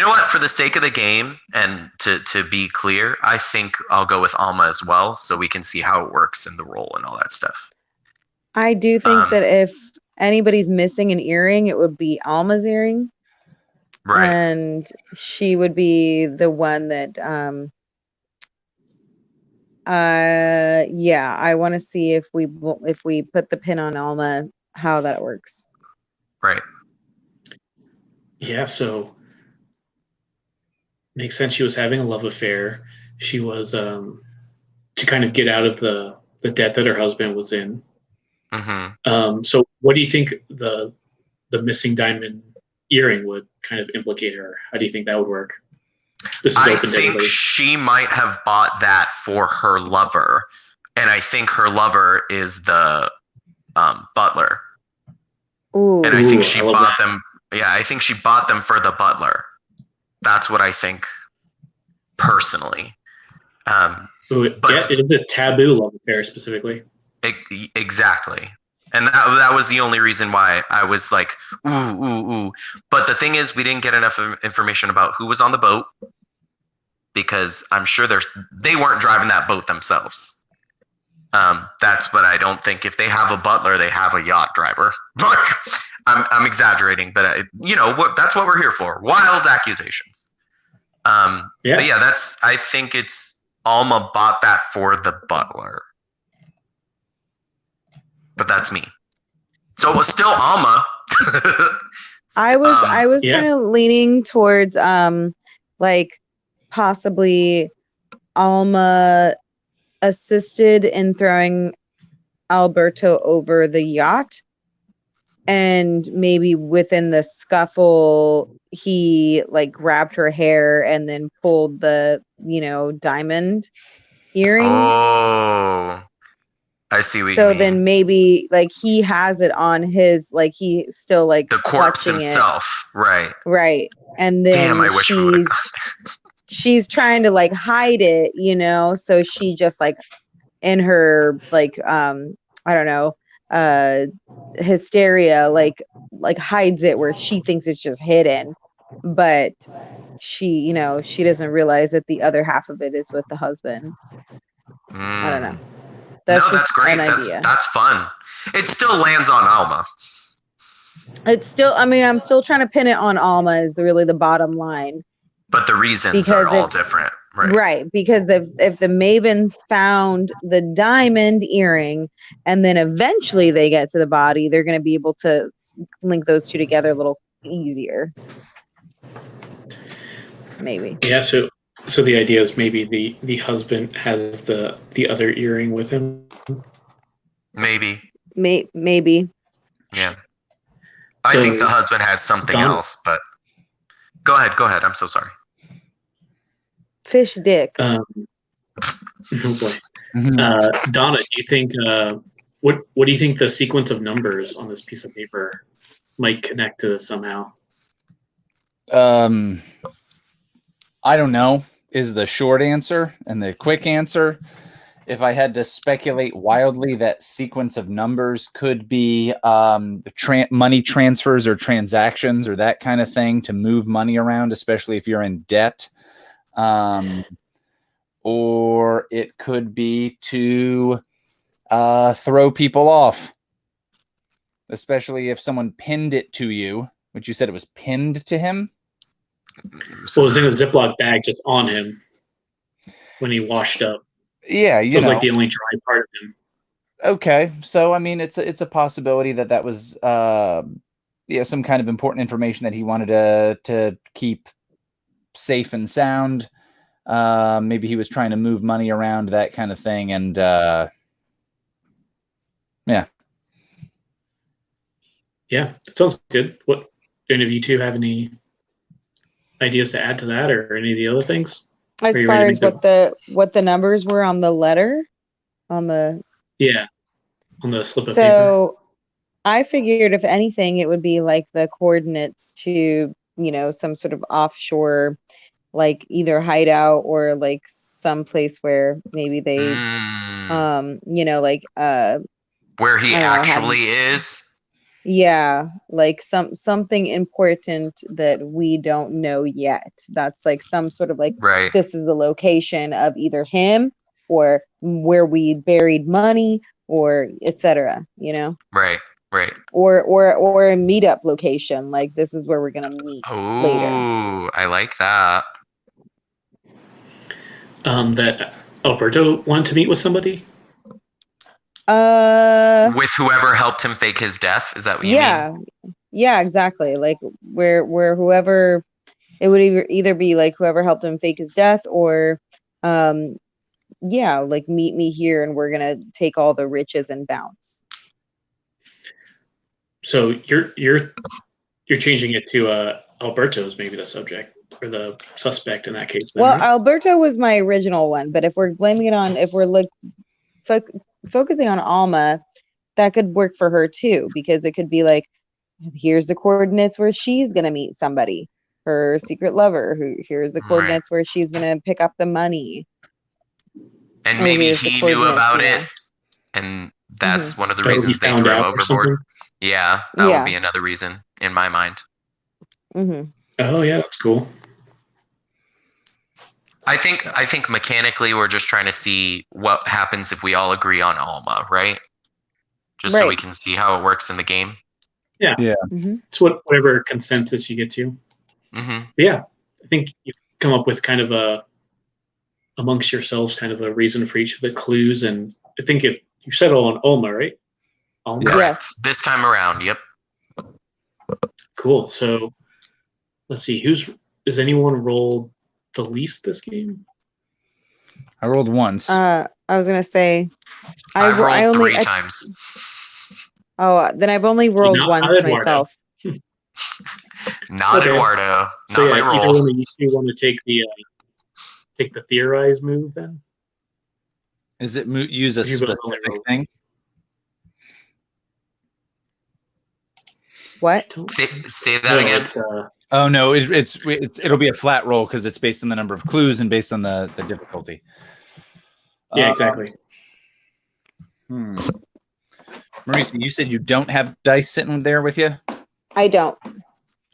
know what? For the sake of the game and to be clear, I think I'll go with Alma as well, so we can see how it works in the role and all that stuff. I do think that if anybody's missing an earring, it would be Alma's earring. Right. And she would be the one that I want to see if we put the pin on Alma, how that works. Right. Yeah, so makes sense. She was having a love affair. She was to kind of get out of the debt that her husband was in. Mm-hmm. So what do you think the missing diamond earring would kind of implicate her? How do you think that would work? This is open to everybody. I think she might have bought that for her lover, and I think her lover is the butler. Ooh. And I think she bought them. Yeah, I think she bought them for the butler. That's what I think personally. But it is a taboo love affair specifically. Exactly. And that was the only reason why I was like, ooh. But the thing is, we didn't get enough information about who was on the boat, because I'm sure they weren't driving that boat themselves. That's what I don't think. If they have a butler, they have a yacht driver. I'm exaggerating, but that's what we're here for. Wild accusations. But yeah, I think it's Alma bought that for the butler. But that's me. So it was still Alma. I was kind of leaning towards like possibly Alma assisted in throwing Alberto over the yacht, and maybe within the scuffle he like grabbed her hair and then pulled the diamond earring. Oh, I see what you mean. So then maybe like he has it on his, like he still like the corpse himself, right, and then damn, I wish we would have she's trying to like hide it, so she just like in her like I don't know, hysteria like hides it where she thinks it's just hidden, but she she doesn't realize that the other half of it is with the husband. I don't know. That's great. That's fun. It still lands on Alma. It's still, I'm still trying to pin it on Alma is really the bottom line. But the reasons are all different, right? Right, because if the Mavens found the diamond earring and then eventually they get to the body, they're going to be able to link those two together a little easier. Maybe. Yeah, so the idea is maybe the husband has the other earring with him. Maybe. Maybe. Yeah. I think the husband has something else, but go ahead. I'm so sorry. Fish dick. Oh boy. Donna, do you think what do you think the sequence of numbers on this piece of paper might connect to this somehow? I don't know is the short answer, and the quick answer if I had to speculate wildly, that sequence of numbers could be money transfers or transactions or that kind of thing to move money around, especially if you're in debt. Or it could be to throw people off, especially if someone pinned it to you, which you said it was pinned to him. So it was in a Ziploc bag just on him when he washed up. Yeah, it was like the only dry part of him. Okay, so I mean, it's a possibility that was some kind of important information that he wanted to keep safe and sound. Maybe he was trying to move money around, that kind of thing, and yeah, that sounds good. What, do any of you two have any ideas to add to that, or any of the other things? As far as what the numbers were on the letter, on the on the slip of paper. So I figured, if anything, it would be like the coordinates to, some sort of offshore, like either hideout or like some place where maybe they, like where he actually is. Yeah, like something important that we don't know yet. That's like some sort of like, this is the location of either him or where we buried money or etc. Right. Or a meetup location, like this is where we're gonna meet later. Oh, I like that. That Alberto wanted to meet with somebody. With whoever helped him fake his death, is that what you mean? Yeah, exactly. Like where whoever, it would either be like whoever helped him fake his death, or like meet me here and we're gonna take all the riches and bounce. So you're changing it to Alberto's maybe the subject or the suspect in that case. Then, well, right? Alberto was my original one, but if we're blaming it on, if we're focusing on Alma, that could work for her too, because it could be like, here's the coordinates where she's gonna meet somebody, her secret lover. Here's the coordinates where she's gonna pick up the money. And maybe he knew about it, and that's one of the reasons they threw him overboard. Yeah, that would be another reason in my mind. Mm-hmm. Oh yeah, that's cool. I think mechanically we're just trying to see what happens if we all agree on Alma, right? Just so we can see how it works in the game. Yeah. Mm-hmm. It's whatever consensus you get to. Mm-hmm. Yeah, I think you've come up with kind of amongst yourselves kind of a reason for each of the clues, and I think you settle on Alma, right? Alma? Correct. Yes. This time around, yep. Cool. So let's see, has anyone rolled the least this game? I rolled once. I was gonna say I've rolled three times. Oh, then I've only rolled once myself. Not Eduardo. So not my roll. Either one of you two want to take the theorize move then? Is it use a specific thing? What? Say that again. Oh no, it'll be a flat roll because it's based on the number of clues and based on the difficulty. Yeah, exactly. Marisa, you said you don't have dice sitting there with you? I don't.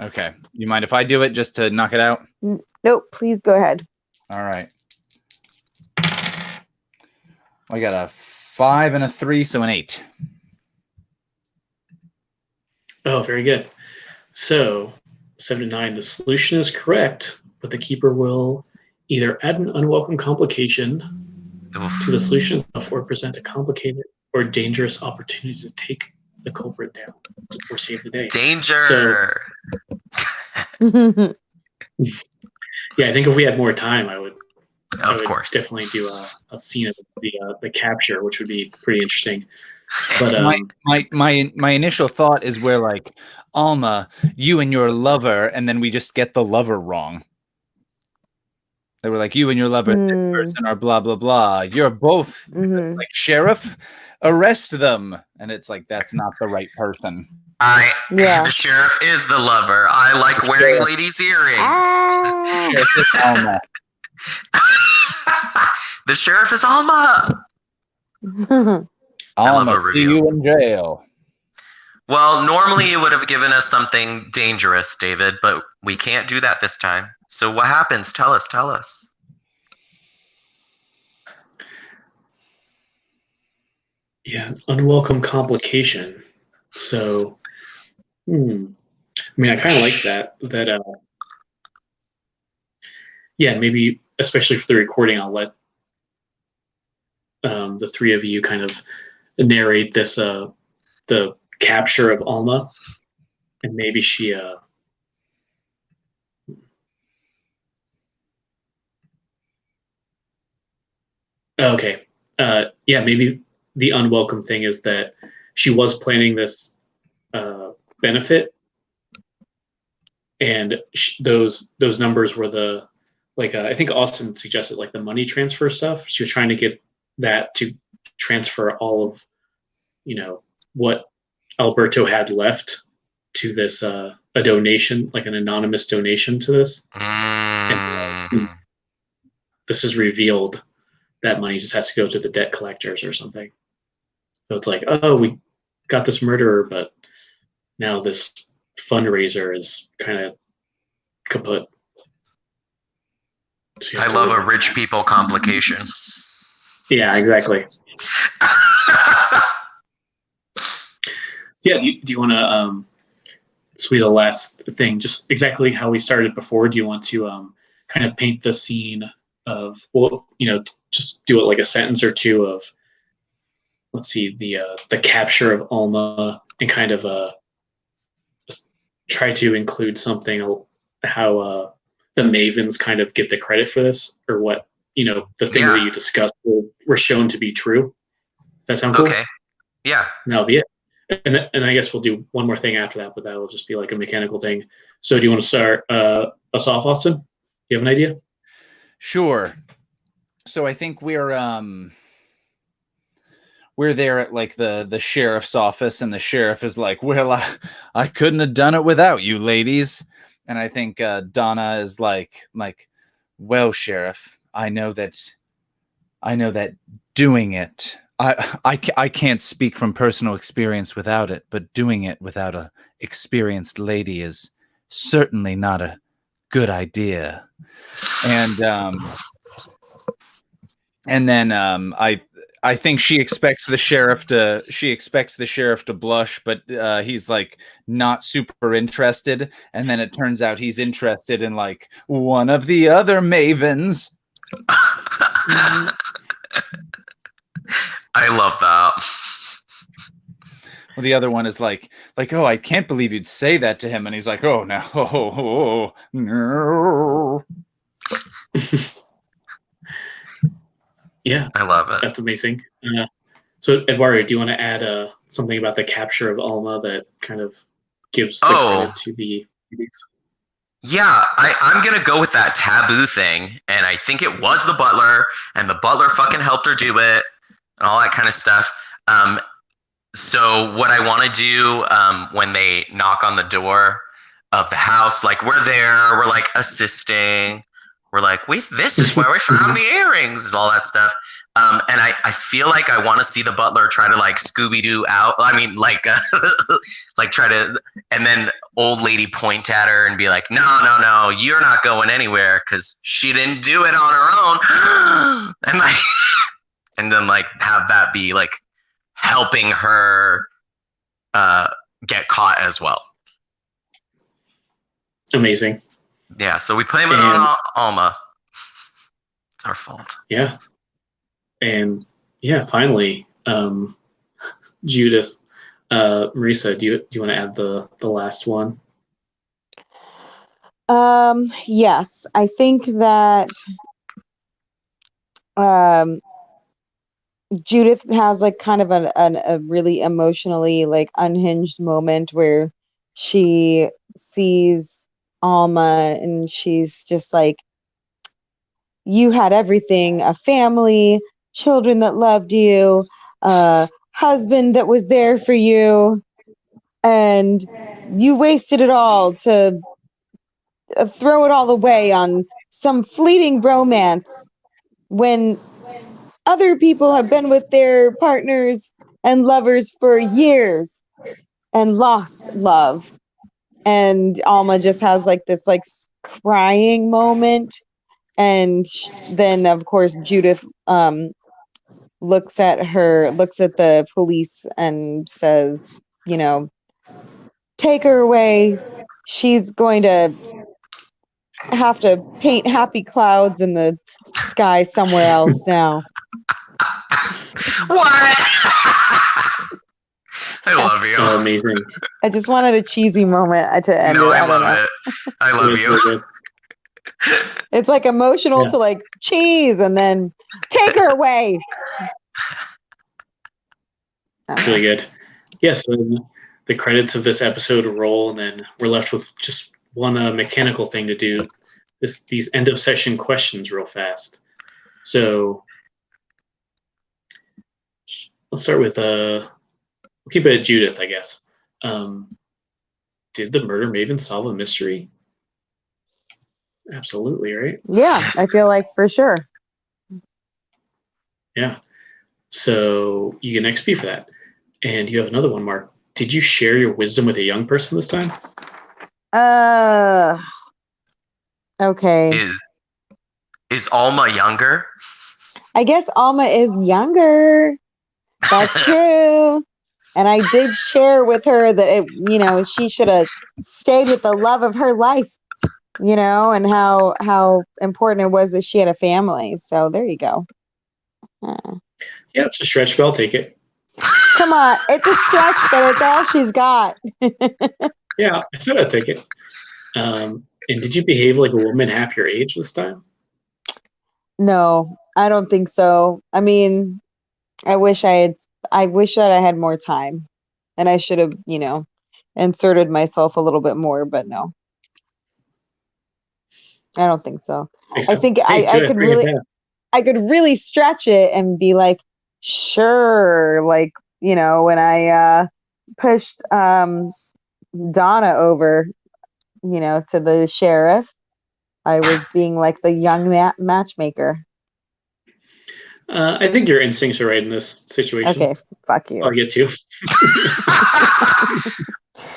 Okay. You mind if I do it just to knock it out? Nope, please go ahead. All right. I got a 5 and a 3, so an 8. Oh, very good. So 7 to 9, the solution is correct, but the keeper will either add an unwelcome complication to the solution itself or present a complicated or dangerous opportunity to take the culprit down or save the day. Danger! So, yeah, I think if we had more time, I would definitely do a scene of the capture, which would be pretty interesting. But my initial thought is where like Alma, you and your lover, and then we just get the lover wrong. They were like, you and your lover, this person are blah blah blah. You're both like sheriff. Arrest them, and it's like that's not the right person. The sheriff is the lover. I like wearing ladies' earrings. Sheriff is Alma. The sheriff is Alma. Alma, see you in jail. Well, normally it would have given us something dangerous, David, but we can't do that this time. So what happens? Tell us. Yeah, unwelcome complication. So, I mean, I kind of like that. Yeah, maybe, especially for the recording, I'll let the three of you kind of narrate this, the capture of Alma, and maybe she okay. Yeah, maybe the unwelcome thing is that she was planning this benefit, and those numbers were the, like, I think Austin suggested, like, the money transfer stuff. She was trying to get that to transfer all of, what Alberto had left to this, a donation, like an anonymous donation to this. And, this is revealed. That money just has to go to the debt collectors or something. So it's like, oh, we got this murderer, but now this fundraiser is kind of kaput. So I love a rich people complication. Yeah, exactly. Yeah, do you want to sweet the last thing, just exactly how we started before? Do you want to kind of paint the scene of, well, just do it like a sentence or two of, let's see, the capture of Alma, and kind of try to include something, how the Mavens kind of get the credit for this, or what, the things that you discussed were shown to be true. Does that sound cool? Okay. Yeah. And that'll be it. And I guess we'll do one more thing after that, but that will just be like a mechanical thing. So do you want to start us off, Austin? Do you have an idea? Sure. So I think we're there at like the sheriff's office, and the sheriff is like, well, I couldn't have done it without you ladies. And I think Donna is like, well, Sheriff, I know that doing it, I can't speak from personal experience without it, but doing it without a experienced lady is certainly not a good idea. And then I think she expects the sheriff to blush, but he's like not super interested. And then it turns out he's interested in like one of the other Mavens. I love that. Well, the other one is like, oh, I can't believe you'd say that to him. And he's like, oh, no, no. Yeah, I love it. That's amazing. So, Eduardo, do you want to add something about the capture of Alma that kind of gives the credit to the? Yeah, I'm gonna go with that taboo thing, and I think it was the butler, and the butler fucking helped her do it, and all that kind of stuff. So what I want to do when they knock on the door of the house, like we're there, we're like assisting. We're like, this is where we found the earrings and all that stuff. And I feel like I want to see the butler try to like Scooby-Doo out. I mean, like, like try to, and then old lady point at her and be like, no, you're not going anywhere because she didn't do it on her own. And like, and then like have that be like helping her get caught as well. Amazing. Yeah, so we blame it on Alma. It's our fault. Yeah. And yeah, finally, Judith, Marisa, do you want to add the last one? Yes, I think that Judith has like kind of a really emotionally like unhinged moment where she sees Alma and she's just like, you had everything, a family, children that loved you, a husband that was there for you, and you wasted it all to throw it all away on some fleeting romance when other people have been with their partners and lovers for years and lost love. And Alma just has like this like crying moment. And then of course Judith looks at the police and says, you know, take her away. She's going to have to paint happy clouds in the sky somewhere else now. What? I love you. Oh, amazing. I just wanted a cheesy moment to end. No, I love it. I love you. It's like emotional to like cheese and then take her away. That's really good. Yes, the credits of this episode roll, and then we're left with just one mechanical thing to do. These end of session questions real fast. So let's start with we'll keep it at Judith, I guess. Did the Murder Mavens solve a mystery? Absolutely, right? Yeah, I feel like for sure. Yeah. So you get an XP for that. And you have another one, Mark. Did you share your wisdom with a young person this time? Okay. Is Alma younger? I guess Alma is younger. That's true. And I did share with her that she should have stayed with the love of her life, and how important it was that she had a family. So there you go. Yeah, it's a stretch, but I'll take it. Come on, it's a stretch, but it's all she's got. Yeah, I said I'd take it. And did you behave like a woman half your age this time? No, I don't think so. I mean, I wish that I had more time, and I should have, inserted myself a little bit more. But no, I don't think so. I think I could really stretch it and be like, sure, like, when I pushed Donna over, to the sheriff, I was being like the young matchmaker. I think your instincts are right in this situation. Okay, fuck you. I'll get to.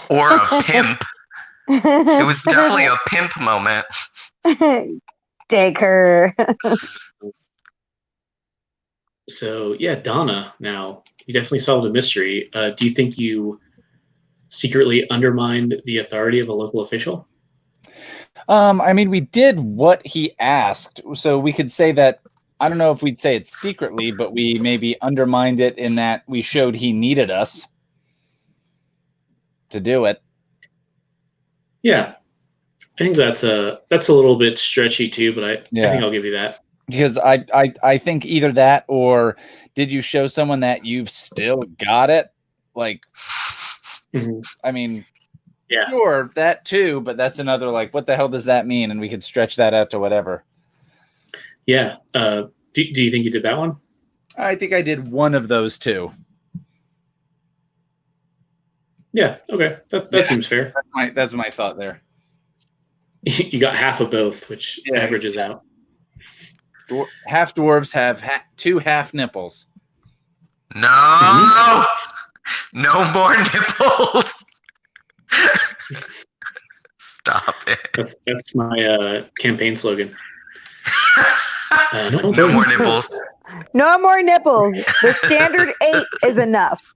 Or a pimp. It was definitely a pimp moment. Take her. So, yeah, Donna, now, you definitely solved a mystery. Do you think you secretly undermined the authority of a local official? I mean, we did what he asked. So we could say that, I don't know if we'd say it secretly, but we maybe undermined it in that we showed he needed us to do it. Yeah. I think that's a little bit stretchy too, but I think I'll give you that. Because I think either that or did you show someone that you've still got it? Like, I mean, yeah, sure, that too, but that's another, like, what the hell does that mean? And we could stretch that out to whatever. Yeah. Do you think you did that one? I think I did one of those two. Yeah. Okay. That seems fair. That's my thought there. You got half of both, which averages out. Half dwarves have two half nipples. No, no more nipples. Stop it. That's my campaign slogan. No more nipples. No more nipples. The standard 8 is enough.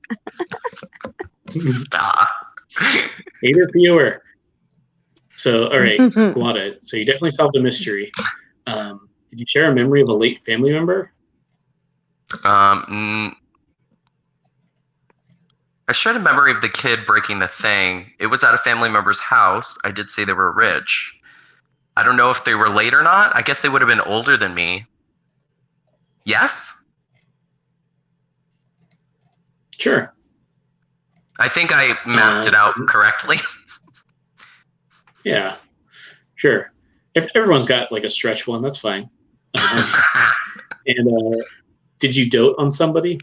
Stop. 8 or fewer. So, all right, Guada. So you definitely solved a mystery. Did you share a memory of a late family member? I shared a memory of the kid breaking the thing. It was at a family member's house. I did say they were rich. I don't know if they were late or not. I guess they would have been older than me. Yes? Sure. I think I mapped it out correctly. Yeah, sure. If everyone's got like a stretch one, that's fine. And did you dote on somebody?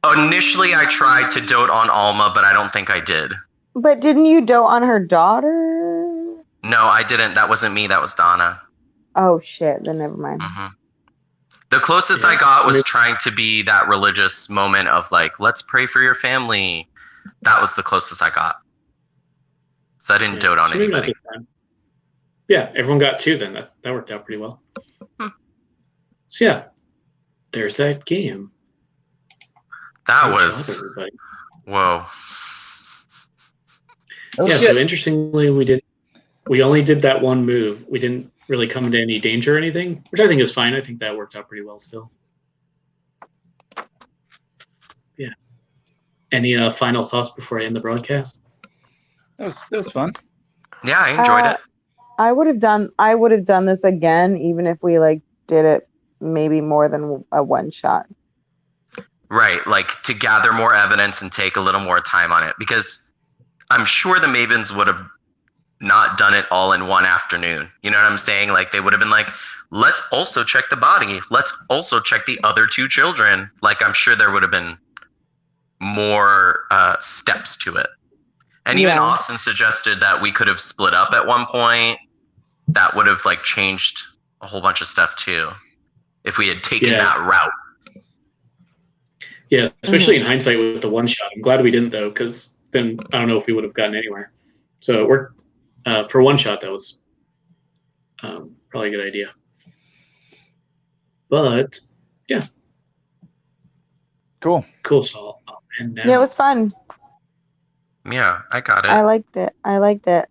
Initially I tried to dote on Alma, but I don't think I did. But didn't you dote on her daughter? No, I didn't. That wasn't me. That was Donna. Oh shit! Then never mind. Mm-hmm. The closest I got was trying to be that religious moment of like, let's pray for your family. That was the closest I got. So I didn't dote on anybody. Yeah, everyone got 2 then. That worked out pretty well. So yeah, there's that game. That was whoa. Yeah, so interestingly, we only did that one move. We didn't really come into any danger or anything, which I think is fine. I think that worked out pretty well still. Yeah. Any final thoughts before I end the broadcast? That was fun. Yeah, I enjoyed it. I would have done this again, even if we like did it maybe more than a one shot. Right, like to gather more evidence and take a little more time on it, because I'm sure the Mavens would have not done it all in one afternoon. You know what I'm saying? Like they would have been like, let's also check the body. Let's also check the other 2 children. Like I'm sure there would have been more steps to it. And even Austin suggested that we could have split up at one point. That would have like changed a whole bunch of stuff too, if we had taken that route. Yeah, especially in hindsight with the one shot. I'm glad we didn't though, because then I don't know if we would have gotten anywhere. So it worked for one shot. That was probably a good idea. But yeah, cool. So I'll end now. Yeah, it was fun. Yeah, I got it. I liked it.